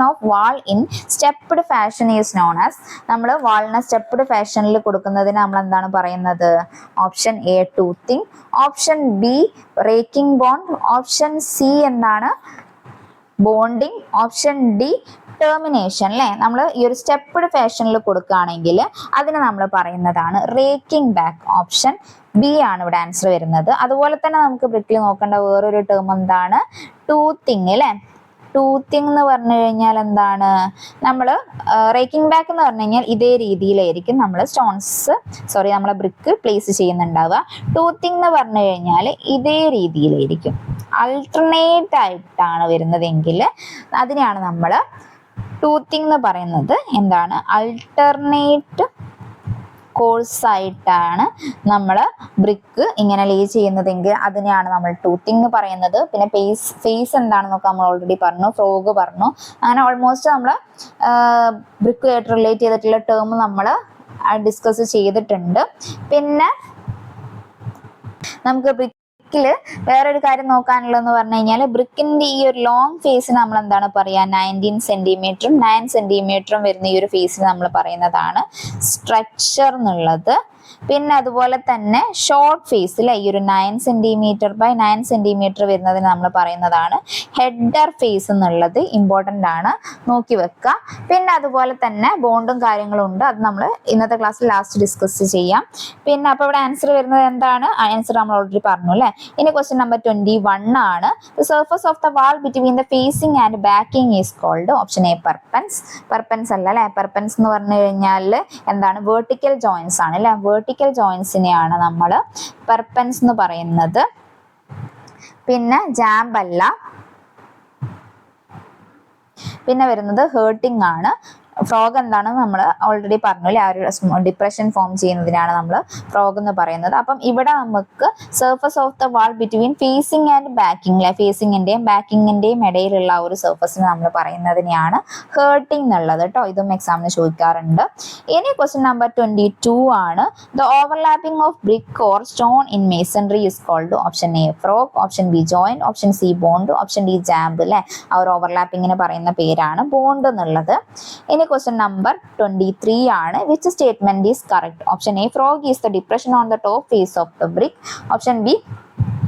of wall in stepped fashion is known as, നമ്മൾ വാളിനെ സ്റ്റെപ്ഡ് ഫാഷനിൽ കൊടുക്കുന്നതിന് നമ്മൾ എന്താണ് പറയുന്നത്? Option A toothing, option B raking bond, option C എന്താണ് ബോണ്ടിങ്, ഓപ്ഷൻ ഡി ടെർമിനേഷൻ. അല്ലെ, നമ്മൾ ഈ ഒരു സ്റ്റെപ്ഡ് ഫാഷനിൽ കൊടുക്കുകയാണെങ്കിൽ അതിന് നമ്മൾ പറയുന്നതാണ് റേക്കിംഗ് ബാക്ക്. ഓപ്ഷൻ ബി ആണ് ഇവിടെ ആൻസർ വരുന്നത്. അതുപോലെ തന്നെ നമുക്ക് ബ്രിക്കിൽ നോക്കേണ്ട വേറൊരു ടേം എന്താണ്? ടൂത്തിങ്. അല്ലെ, ടൂത്തിങ് എന്ന് പറഞ്ഞു കഴിഞ്ഞാൽ എന്താണ്? നമ്മൾ റേക്കിംഗ് ബാക്ക് എന്ന് പറഞ്ഞു കഴിഞ്ഞാൽ ഇതേ രീതിയിലായിരിക്കും നമ്മൾ നമ്മളെ ബ്രിക്ക് പ്ലേസ് ചെയ്യുന്നുണ്ടാവുക. ടൂത്തിങ് എന്ന് പറഞ്ഞു കഴിഞ്ഞാൽ ഇതേ രീതിയിലായിരിക്കും, അൾട്ടർനേറ്റ് ആയിട്ടാണ് വരുന്നതെങ്കിൽ അതിനെയാണ് നമ്മൾ ടൂത്തിങ് എന്ന് പറയുന്നത്. എന്താണ്? അൾട്ടർനേറ്റ് കോഴ്സ് ആയിട്ടാണ് നമ്മൾ ബ്രിക്ക് ഇങ്ങനെ ലേ ചെയ്യുന്നതെങ്കിൽ അതിനെയാണ് നമ്മൾ ടൂത്തിങ് എന്ന് പറയുന്നത്. പിന്നെ ഫേസ് എന്താണെന്നൊക്കെ നമ്മൾ ഓൾറെഡി പറഞ്ഞു, ഫ്രോഗ് പറഞ്ഞു. അങ്ങനെ ഓൾമോസ്റ്റ് നമ്മൾ ബ്രിക്കുമായിട്ട് റിലേറ്റ് ചെയ്തിട്ടുള്ള ടേം നമ്മൾ ഡിസ്കസ് ചെയ്തിട്ടുണ്ട്. പിന്നെ നമുക്ക് ബ്രിക്കില് വേറൊരു കാര്യം നോക്കാനുള്ളതെന്ന് പറഞ്ഞു കഴിഞ്ഞാൽ ബ്രിക്കിന്റെ ഈ ഒരു ലോങ് ഫേസിന് നമ്മൾ എന്താണ് പറയുക? 19 സെന്റിമീറ്ററും 9 സെന്റിമീറ്ററും വരുന്ന ഈ ഒരു ഫേസിന് നമ്മൾ പറയുന്നതാണ് സ്ട്രക്ചർ എന്നുള്ളത്. പിന്നെ അതുപോലെ തന്നെ ഷോർട്ട് ഫേസിൽ ഈ ഒരു 9 സെന്റിമീറ്റർ ബൈ 9 സെന്റിമീറ്റർ വരുന്നതിന് നമ്മൾ പറയുന്നതാണ് ഹെഡർ ഫേസ് എന്നുള്ളത്. ഇമ്പോർട്ടൻ്റ് ആണ്, നോക്കി വെക്കുക. പിന്നെ അതുപോലെ തന്നെ ബോണ്ടും കാര്യങ്ങളും ഉണ്ട്, അത് നമ്മൾ ഇന്നത്തെ ക്ലാസ്സിൽ ലാസ്റ്റ് ഡിസ്കസ് ചെയ്യാം. പിന്നെ അപ്പോൾ ഇവിടെ ആൻസർ വരുന്നത് എന്താണ്? ആൻസർ നമ്മൾ ഓൾറെഡി പറഞ്ഞു അല്ലേ. ഇനി ക്വസ്റ്റ്യൻ നമ്പർ 21 ആണ്. The surface of the wall between the facing and backing is called. Option A perpends. Perpends അല്ല അല്ലെ, പെർപെൻസ് എന്ന് പറഞ്ഞു കഴിഞ്ഞാൽ എന്താണ്? വെർട്ടിക്കൽ ജോയിൻസ് ആണ് അല്ലെ. വെർട്ടിക്കൽ ജോയിൻസിനെയാണ് നമ്മൾ പെർപെൻസ് എന്ന് പറയുന്നത്. പിന്നെ ജാമ്പ് അല്ല. പിന്നെ വരുന്നത് ഹേർട്ടിംഗ് ആണ്. ഫ്രോഗ് എന്താണെന്ന് നമ്മൾ ഓൾറെഡി പറഞ്ഞു അല്ലെ, ആ ഒരു ഡിപ്രഷൻ ഫോം ചെയ്യുന്നതിനാണ് നമ്മൾ ഫ്രോഗ് എന്ന് പറയുന്നത്. അപ്പം ഇവിടെ നമുക്ക് surface of the wall between facing and backing അല്ലെ, ഫേസിങ്ങിന്റെയും ബാക്കിങ്ങിന്റെയും ഇടയിലുള്ള ഒരു സർഫസിന് നമ്മൾ പറയുന്നതിനെയാണ് ഹേർട്ടിംഗ് എന്നുള്ളത് കേട്ടോ. ഇതും എക്സാമിന് ചോദിക്കാറുണ്ട്. ഇനി ക്വസ്റ്റ്യൻ നമ്പർ 22 ആണ്. The overlapping of brick or stone in masonry is called. Option A frog, option B joint, option C bond, option D jamb അല്ലെ. ആ ഒരു ഓവർലാപ്പിങ്ങിന് പറയുന്ന പേരാണ് ബോണ്ട് എന്നുള്ളത്. ഇനി ക്വസ്റ്റ്യൻ നമ്പർ 23 ആണ്. Which statement is correct? Option A frog is the depression on the top face of the brick. Option B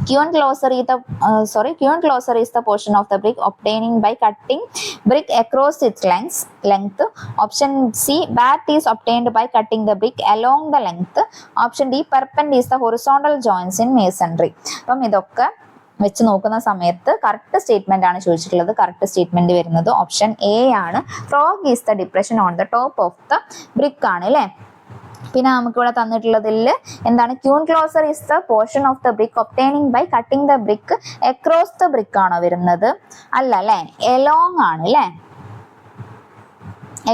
Queen closer is the portion of the brick obtaining by cutting brick across its length. Option C, bat is obtained by cutting the brick along the length. Option D, perpend is the horizontal joints in masonry. അപ്പം ഇതൊക്കെ വെച്ച് നോക്കുന്ന സമയത്ത് correct statement ആണ് ചോദിച്ചിട്ടുള്ളത്. Correct statement വരുന്നത് option A ആണ്. Frog is the depression on the top of the brick ആണ് അല്ലേ. പിന്നെ നമുക്ക് ഇവിടെ തന്നിട്ടുള്ളതിൽ എന്താണ്? Queen closer is the portion of the brick obtaining by cutting the brick across the brick ആണോ വരുന്നത്? അല്ല അല്ലെ, എലോങ് ആണ് അല്ലെ.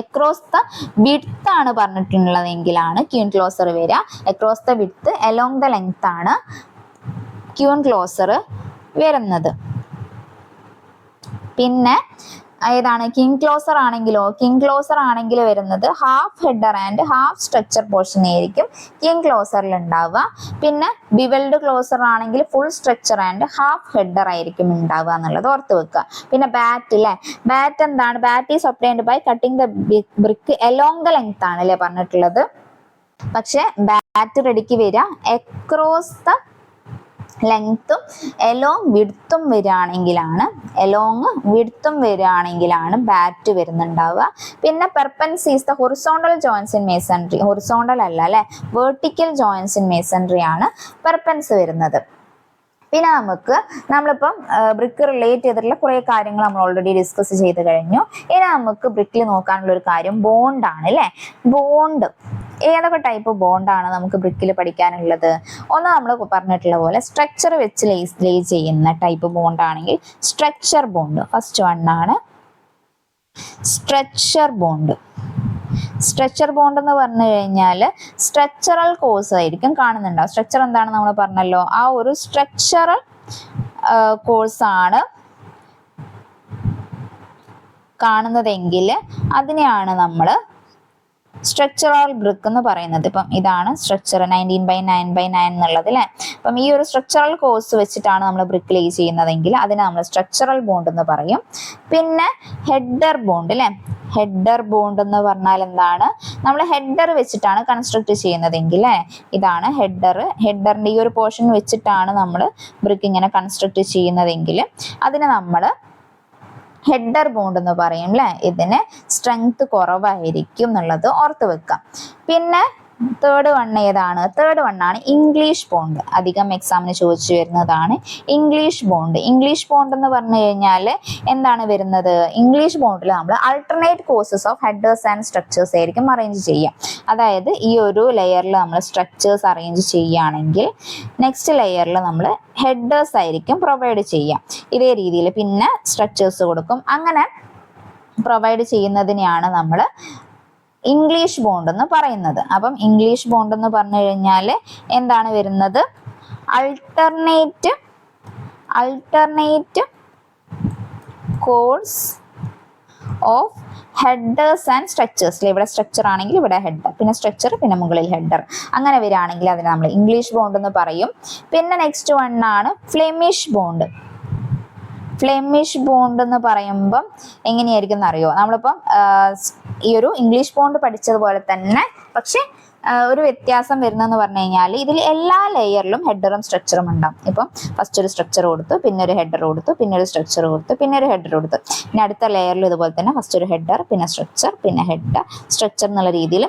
അക്രോസ് ദ വിഡ്ത്ത് ആണ് പറഞ്ഞിട്ടുള്ളതെങ്കിലാണ് ക്യൂൺ ക്ലോസർ വരിക. Across the width along the length ആണ് ക്യൂൺ ക്ലോസർ വരുന്നത്. പിന്നെ ഏതാണ്? കിങ് ക്ലോസർ ആണെങ്കിൽ വരുന്നത് half header and half structure portion ആയിരിക്കും കിങ് ക്ലോസറിൽ ഉണ്ടാവുക. പിന്നെ ബിവൽഡ് ക്ലോസർ ആണെങ്കിൽ full structure and half header ആയിരിക്കും ഉണ്ടാവുക എന്നുള്ളത് ഓർത്ത് വെക്കുക. പിന്നെ ബാറ്റ് അല്ലെ, ബാറ്റ് എന്താണ്? Bat is obtained by cutting the brick along the length ആണ് അല്ലെ പറഞ്ഞിട്ടുള്ളത്. പക്ഷെ ബാറ്റ് റെഡിക്ക് വരിക അക്രോസ് ദ ലെങ്ത്തും എലോങ് വിഡ്ത്തും വരികയാണെങ്കിലാണ് ബാറ്റ് വരുന്നുണ്ടാവുക. പിന്നെ perpends is the horizontal joints in masonry. Horizontal അല്ല അല്ലെ, വെർട്ടിക്കൽ ജോയിൻസ് ഇൻ മേസൺറി ആണ് പെർപെൻസ് വരുന്നത്. പിന്നെ നമ്മളിപ്പം ബ്രിക്ക് റിലേറ്റ് ചെയ്തിട്ടുള്ള കുറേ കാര്യങ്ങൾ നമ്മൾ ഓൾറെഡി ഡിസ്കസ് ചെയ്ത് കഴിഞ്ഞു. ഇനി നമുക്ക് ബ്രിക്കിൽ നോക്കാനുള്ള ഒരു കാര്യം ബോണ്ടാണ് അല്ലേ. ബോണ്ട് ഏതൊക്കെ ടൈപ്പ് ബോണ്ടാണ് നമുക്ക് ബ്രിക്കിൽ പഠിക്കാനുള്ളത്? ഒന്ന് നമ്മൾ പറഞ്ഞിട്ടുള്ള പോലെ സ്ട്രക്ചർ വെച്ച് ലേ ചെയ്യുന്ന ടൈപ്പ് ബോണ്ടാണെങ്കിൽ സ്ട്രക്ചർ ബോണ്ട് ഫസ്റ്റ് വൺ ആണ്. സ്ട്രക്ചർ ബോണ്ട് എന്ന് പറഞ്ഞു കഴിഞ്ഞാൽ സ്ട്രക്ചറൽ കോഴ്സ് ആയിരിക്കും കാണുന്നുണ്ടാവും. സ്ട്രക്ചർ എന്താണ് നമ്മൾ പറഞ്ഞല്ലോ, ആ ഒരു സ്ട്രക്ചറൽ കോഴ്സ് ആണ് കാണുന്നതെങ്കിൽ അതിനെയാണ് നമ്മൾ സ്ട്രക്ചറൽ ബ്രിക്ക് എന്ന് പറയുന്നത്. ഇപ്പം ഇതാണ് സ്ട്രക്ചർ 19/9/9 എന്നുള്ളത് അല്ലെ. അപ്പം ഈ ഒരു സ്ട്രക്ചറൽ കോഴ്സ് വെച്ചിട്ടാണ് നമ്മൾ ബ്രിക്ക് ലേ ചെയ്യുന്നതെങ്കിൽ അതിനെ നമ്മൾ സ്ട്രക്ചറൽ ബോണ്ട് എന്ന് പറയും. പിന്നെ ഹെഡർ ബോണ്ട് അല്ലെ. ഹെഡർ ബോണ്ട് എന്ന് പറഞ്ഞാൽ എന്താണ്? നമ്മൾ ഹെഡർ വെച്ചിട്ടാണ് കൺസ്ട്രക്ട് ചെയ്യുന്നതെങ്കിൽ ഇതാണ് ഹെഡർ. ഹെഡറിന്റെ ഈ ഒരു പോർഷൻ വെച്ചിട്ടാണ് നമ്മൾ ബ്രിക്ക് ഇങ്ങനെ കൺസ്ട്രക്ട് ചെയ്യുന്നതെങ്കിൽ അതിനെ നമ്മൾ ഹെഡർ ബോണ്ട് എന്ന് പറയും അല്ലെ. ഇതിന് സ്ട്രെങ്ത് കുറവായിരിക്കും എന്നുള്ളത് ഓർത്ത് വെക്കാം. പിന്നെ തേർഡ് വൺ ഏതാണ്? തേർഡ് വൺ ആണ് ഇംഗ്ലീഷ് ബോണ്ട്. അധികം എക്സാമിന് ചോദിച്ചു വരുന്നതാണ് ഇംഗ്ലീഷ് ബോണ്ട്. ഇംഗ്ലീഷ് ബോണ്ട് എന്ന് പറഞ്ഞു കഴിഞ്ഞാൽ എന്താണ് വരുന്നത്? ഇംഗ്ലീഷ് ബോണ്ടിൽ നമ്മൾ alternate courses of headers and structures ആയിരിക്കും അറേഞ്ച് ചെയ്യുക. അതായത് ഈ ഒരു ലെയറിൽ നമ്മൾ സ്ട്രക്ചേഴ്സ് അറേഞ്ച് ചെയ്യുകയാണെങ്കിൽ നെക്സ്റ്റ് ലെയറിൽ നമ്മൾ ഹെഡേഴ്സ് ആയിരിക്കും പ്രൊവൈഡ് ചെയ്യുക. ഇതേ രീതിയിൽ പിന്നെ സ്ട്രക്ചേഴ്സ് കൊടുക്കും. അങ്ങനെ പ്രൊവൈഡ് ചെയ്യുന്നതിനെയാണ് നമ്മൾ ഇംഗ്ലീഷ് ബോണ്ട് എന്ന് പറയുന്നത്. അപ്പം ഇംഗ്ലീഷ് ബോണ്ട് എന്ന് പറഞ്ഞു കഴിഞ്ഞാൽ എന്താണ് വരുന്നത്? Alternate course of headers and structures. ഇവിടെ സ്ട്രക്ചർ ആണെങ്കിൽ ഇവിടെ ഹെഡർ, പിന്നെ സ്ട്രക്ചർ, പിന്നെ മുകളിൽ ഹെഡർ, അങ്ങനെ വരികയാണെങ്കിൽ അതിനെ നമ്മൾ ഇംഗ്ലീഷ് ബോണ്ട് എന്ന് പറയും. പിന്നെ നെക്സ്റ്റ് വൺ ആണ് ഫ്ലെമിഷ് ബോണ്ട്. ഫ്ലെമിഷ് ബോണ്ട് എന്ന് പറയുമ്പം എങ്ങനെയായിരിക്കും എന്നറിയോ? നമ്മളിപ്പം ഈ ഒരു ഇംഗ്ലീഷ് ബോണ്ട് പഠിച്ചതുപോലെ തന്നെ പക്ഷെ ഒരു വ്യത്യാസം വരുന്നതെന്ന് പറഞ്ഞു കഴിഞ്ഞാൽ ഇതിൽ എല്ലാ ലെയറിലും ഹെഡറും സ്ട്രക്ചറും ഉണ്ടാവും. ഇപ്പം ഫസ്റ്റ് ഒരു സ്ട്രക്ചർ കൊടുത്തു, പിന്നെ ഒരു ഹെഡർ കൊടുത്തു, പിന്നെ ഒരു സ്ട്രക്ചർ കൊടുത്തു, പിന്നെ ഒരു ഹെഡർ കൊടുത്തു. പിന്നെ അടുത്ത ലെയറിൽ ഇതുപോലെ തന്നെ ഫസ്റ്റ് ഒരു ഹെഡർ, പിന്നെ സ്ട്രക്ചർ, പിന്നെ ഹെഡർ, സ്ട്രക്ചർ എന്നുള്ള രീതിയിൽ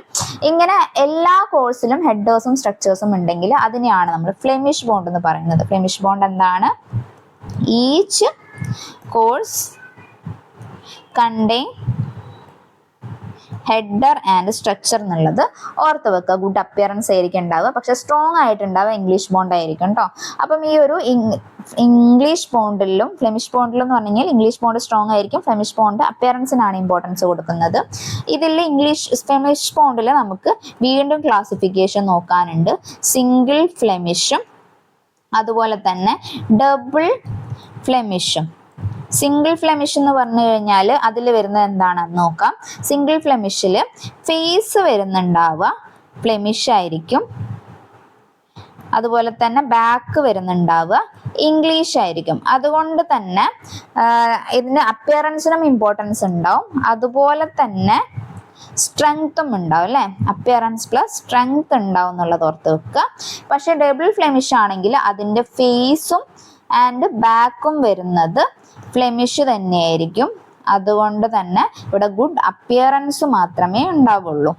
ഇങ്ങനെ എല്ലാ കോഴ്സിലും ഹെഡേഴ്സും സ്ട്രക്ചേഴ്സും ഉണ്ടെങ്കിൽ അതിനെയാണ് നമ്മൾ ഫ്ലെമിഷ് ബോണ്ട് എന്ന് പറയുന്നത്. ഫ്ലെമിഷ് ബോണ്ട് എന്താണ്? Each course contain header and structure എന്നുള്ളത് ഓർത്ത് വെക്കുക. ഗുഡ് അപ്പിയറൻസ് ആയിരിക്കും ഉണ്ടാവുക, പക്ഷെ സ്ട്രോങ് ആയിട്ടുണ്ടാവുക ഇംഗ്ലീഷ് ബോണ്ട് ആയിരിക്കും കേട്ടോ. അപ്പം ഈ ഒരു ഇംഗ്ലീഷ് ബോണ്ടിലും ഫ്ലെമിഷ് ബോണ്ടിലും എന്ന് പറഞ്ഞു കഴിഞ്ഞാൽ ഇംഗ്ലീഷ് ബോണ്ട് സ്ട്രോങ് ആയിരിക്കും, ഫ്ലെമിഷ് ബോണ്ട് അപ്പിയറൻസിനാണ് ഇമ്പോർട്ടൻസ് കൊടുക്കുന്നത്. ഇതിൽ ഫ്ലെമിഷ് ബോണ്ടിൽ നമുക്ക് വീണ്ടും ക്ലാസിഫിക്കേഷൻ നോക്കാനുണ്ട്. സിംഗിൾ ഫ്ലെമിഷും അതുപോലെ തന്നെ ഡബിൾ ഫ്ലെമിഷും. സിംഗിൾ ഫ്ലെമിഷ് എന്ന് പറഞ്ഞു കഴിഞ്ഞാൽ അതിൽ വരുന്നത് എന്താണെന്ന് നോക്കാം. സിംഗിൾ ഫ്ലെമിഷിൽ ഫേസ് വരുന്നുണ്ടാവുക ഫ്ലെമിഷ് ആയിരിക്കും, അതുപോലെ തന്നെ ബാക്ക് വരുന്നുണ്ടാവുക ഇംഗ്ലീഷ് ആയിരിക്കും. അതുകൊണ്ട് തന്നെ ഇതിന് അപ്പിയറൻസിനും ഇമ്പോർട്ടൻസ് ഉണ്ടാവും, അതുപോലെ തന്നെ സ്ട്രെങ്ത്തും ഉണ്ടാവും അല്ലെ. അപ്പിയറൻസ് പ്ലസ് സ്ട്രെങ്ത് ഉണ്ടാവും എന്നുള്ളത് ഓർത്ത് വെക്കുക. പക്ഷെ ഡബിൾ ഫ്ലെമിഷ് ആണെങ്കിൽ അതിൻ്റെ ഫേസും ആൻഡ് ബാക്കും വരുന്നത് ഫ്ലെമിഷ് തന്നെയായിരിക്കും. അതുകൊണ്ട് തന്നെ ഇവിടെ ഗുഡ് അപ്പിയറൻസ് മാത്രമേ ഉണ്ടാവുള്ളൂ.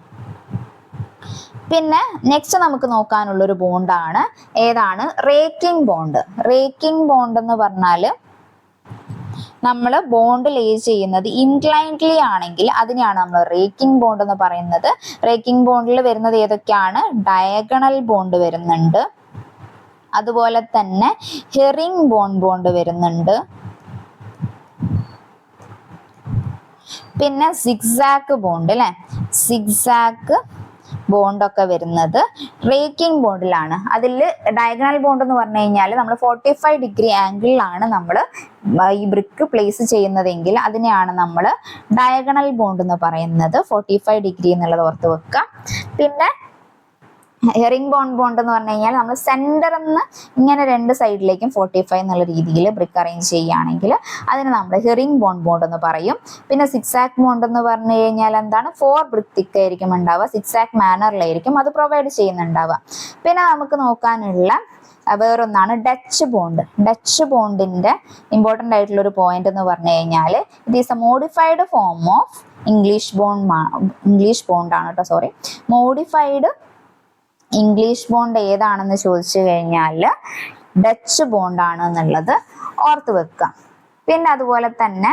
പിന്നെ നെക്സ്റ്റ് നമുക്ക് നോക്കാനുള്ളൊരു ബോണ്ടാണ് ഏതാണ്? Raking bond. റേക്കിംഗ് ബോണ്ട് എന്ന് പറഞ്ഞാൽ നമ്മൾ ബോണ്ട് ലേ ചെയ്യുന്നത് ഇൻക്ലൈൻഡ്ലി ആണെങ്കിൽ അതിനെയാണ് നമ്മൾ റേക്കിംഗ് ബോണ്ട് എന്ന് പറയുന്നത്. റേക്കിംഗ് ബോണ്ടിൽ വരുന്നത് ഏതൊക്കെയാണ്? ഡയഗണൽ ബോണ്ട് വരുന്നുണ്ട്, അതുപോലെ തന്നെ ഹെറിംഗ് ബോണ്ട് വരുന്നുണ്ട്, പിന്നെ സിഗ്സാക്ക് ബോണ്ട് അല്ലെ. സിഗ്സാക്ക് ബോണ്ടൊക്കെ വരുന്നത് റേക്കിംഗ് ബോണ്ടിലാണ്. അതിൽ ഡയഗണൽ ബോണ്ട് എന്ന് പറഞ്ഞു കഴിഞ്ഞാൽ നമ്മൾ 45 ഡിഗ്രി ആംഗിളിലാണ് നമ്മൾ ഈ ബ്രിക്ക് പ്ലേസ് ചെയ്യുന്നതെങ്കിൽ അതിനെയാണ് നമ്മൾ ഡയഗണൽ ബോണ്ട് എന്ന് പറയുന്നത്. 45 ഡിഗ്രി എന്നുള്ളത് ഓർത്ത് വെക്കുക. പിന്നെ ഹെറിംഗ് ബോണ്ട് എന്ന് പറഞ്ഞു കഴിഞ്ഞാൽ നമ്മൾ സെന്ററിൽ നിന്ന് ഇങ്ങനെ രണ്ട് സൈഡിലേക്കും 45 എന്നുള്ള രീതിയിൽ ബ്രിക്ക് അറേഞ്ച് ചെയ്യുകയാണെങ്കിൽ അതിന് നമ്മൾ ഹെറിംഗ് ബോണ്ട് എന്ന് പറയും. പിന്നെ സിക്സാക്ക് ബോണ്ട് എന്ന് പറഞ്ഞു കഴിഞ്ഞാൽ എന്താണ്? 4 ബ്രിക്ക് തിക്ക് ആയിരിക്കും ഉണ്ടാവുക, സിക്സാക്ക് മാനറിലായിരിക്കും അത് പ്രൊവൈഡ് ചെയ്യുന്നുണ്ടാവുക. പിന്നെ നമുക്ക് നോക്കാനുള്ള വേറൊന്നാണ് ഡച്ച് ബോണ്ട്. ഡച്ച് ബോണ്ടിന്റെ ഇമ്പോർട്ടൻ്റ് ആയിട്ടുള്ള ഒരു പോയിന്റ് എന്ന് പറഞ്ഞു കഴിഞ്ഞാൽ it is A modified form of English bond ആണ് കേട്ടോ. സോറി, മോഡിഫൈഡ് ഇംഗ്ലീഷ് ബോണ്ട് ഏതാണെന്ന് ചോദിച്ചു കഴിഞ്ഞാൽ ഡച്ച് ബോണ്ടാണ് എന്നുള്ളത് ഓർത്ത് വെക്കുക. പിന്നെ അതുപോലെ തന്നെ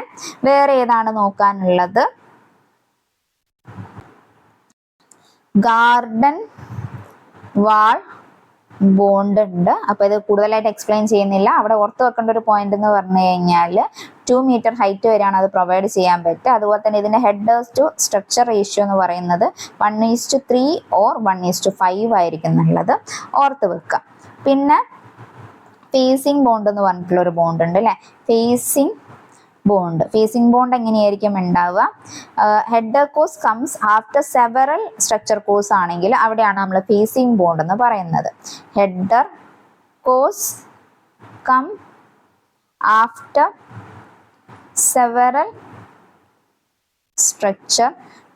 വേറെ ഏതാണ് നോക്കാനുള്ളത്? ഗാർഡൻ വാൾ ബോണ്ട് ഉണ്ട്. അപ്പൊ ഇത് കൂടുതലായിട്ട് എക്സ്പ്ലെയിൻ ചെയ്യുന്നില്ല. അവിടെ ഓർത്ത് വെക്കേണ്ട ഒരു പോയിന്റ് എന്ന് പറഞ്ഞു കഴിഞ്ഞാൽ 2 മീറ്റർ ഹൈറ്റ് വരെയാണ് അത് പ്രൊവൈഡ് ചെയ്യാൻ പറ്റുക. അതുപോലെ തന്നെ ഇതിന്റെ ഹെഡേഴ്സ് ടു സ്ട്രക്ചർ റേഷ്യോ എന്ന് പറയുന്നത് 1:3 or 1:5 ആയിരിക്കും എന്നുള്ളത് ഓർത്ത് വെക്കുക. പിന്നെ ഫേസിംഗ് ബോണ്ട് എന്ന് പറഞ്ഞിട്ടുള്ള ഒരു ബോണ്ട് ഉണ്ട് അല്ലെ. Facing bond. ഫേസിംഗ് ബോണ്ട് എങ്ങനെയായിരിക്കും ഉണ്ടാവുക? Header course comes after several stretcher course ആണെങ്കിൽ അവിടെയാണ് നമ്മൾ ഫേസിംഗ് ബോണ്ട് എന്ന് പറയുന്നത്. Header course come after several stretcher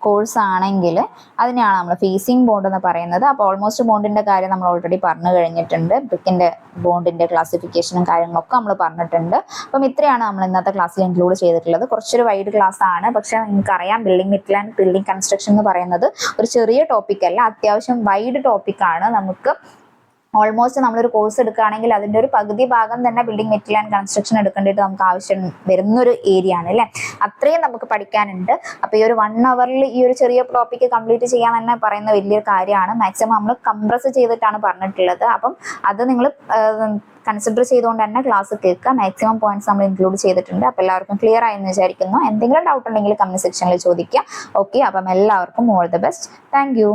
course ആണെങ്കിൽ അതിനെയാണ് നമ്മൾ ഫേസിംഗ് ബോണ്ട് എന്ന് പറയുന്നത്. അപ്പോൾ ഓൾമോസ്റ്റ് ബോണ്ടിന്റെ കാര്യം നമ്മൾ ഓൾറെഡി പറഞ്ഞു കഴിഞ്ഞിട്ടുണ്ട്. ബ്രിക്കിന്റെ ബോണ്ടിന്റെ ക്ലാസിഫിക്കേഷനും കാര്യങ്ങളൊക്കെ നമ്മൾ പറഞ്ഞിട്ടുണ്ട്. അപ്പം ഇത്രയാണ് നമ്മൾ ഇന്നത്തെ ക്ലാസ്സിൽ ഇൻക്ലൂഡ് ചെയ്തിട്ടുള്ളത്. കുറച്ചൊരു വൈഡ് ക്ലാസ് ആണ്, പക്ഷെ നിങ്ങൾക്കറിയാം building material and building construction എന്ന് പറയുന്നത് ഒരു ചെറിയ ടോപ്പിക് അല്ല, അത്യാവശ്യം വൈഡ് ടോപ്പിക്കാണ്. നമുക്ക് ഓൾമോസ്റ്റ് നമ്മളൊരു കോഴ്സ് എടുക്കുകയാണെങ്കിൽ അതിൻ്റെ ഒരു പകുതി ഭാഗം തന്നെ ബിൽഡിംഗ് മെറ്റീരിയൽ ആൻഡ് കൺസ്ട്രക്ഷൻ എടുക്കേണ്ടിയിട്ട് നമുക്ക് ആവശ്യം വരുന്നൊരു ഏരിയ ആണ് അല്ലേ. അത്രയും നമുക്ക് പഠിക്കാനുണ്ട്. അപ്പോൾ ഈ ഒരു 1 ഹവറിൽ ഈ ഒരു ചെറിയ ടോപ്പിക്ക് കംപ്ലീറ്റ് ചെയ്യാൻ തന്നെ പറയുന്ന വലിയൊരു കാര്യമാണ്. മാക്സിമം നമ്മൾ കംപ്രസ് ചെയ്തിട്ടാണ് പറഞ്ഞിട്ടുള്ളത്. അപ്പം അത് നിങ്ങൾ കൺസിഡർ ചെയ്തുകൊണ്ട് തന്നെ ക്ലാസ് കേൾക്കുക. മാക്സിമം പോയിന്റ്സ് നമ്മൾ ഇൻക്ലൂഡ് ചെയ്തിട്ടുണ്ട്. അപ്പോൾ എല്ലാവർക്കും ക്ലിയർ ആയെന്ന് വിചാരിക്കുന്നു. എന്തെങ്കിലും ഡൗട്ട് ഉണ്ടെങ്കിൽ കമന്റ് സെക്ഷനിൽ ചോദിക്കുക. ഓക്കെ, അപ്പം എല്ലാവർക്കും all the best. Thank you.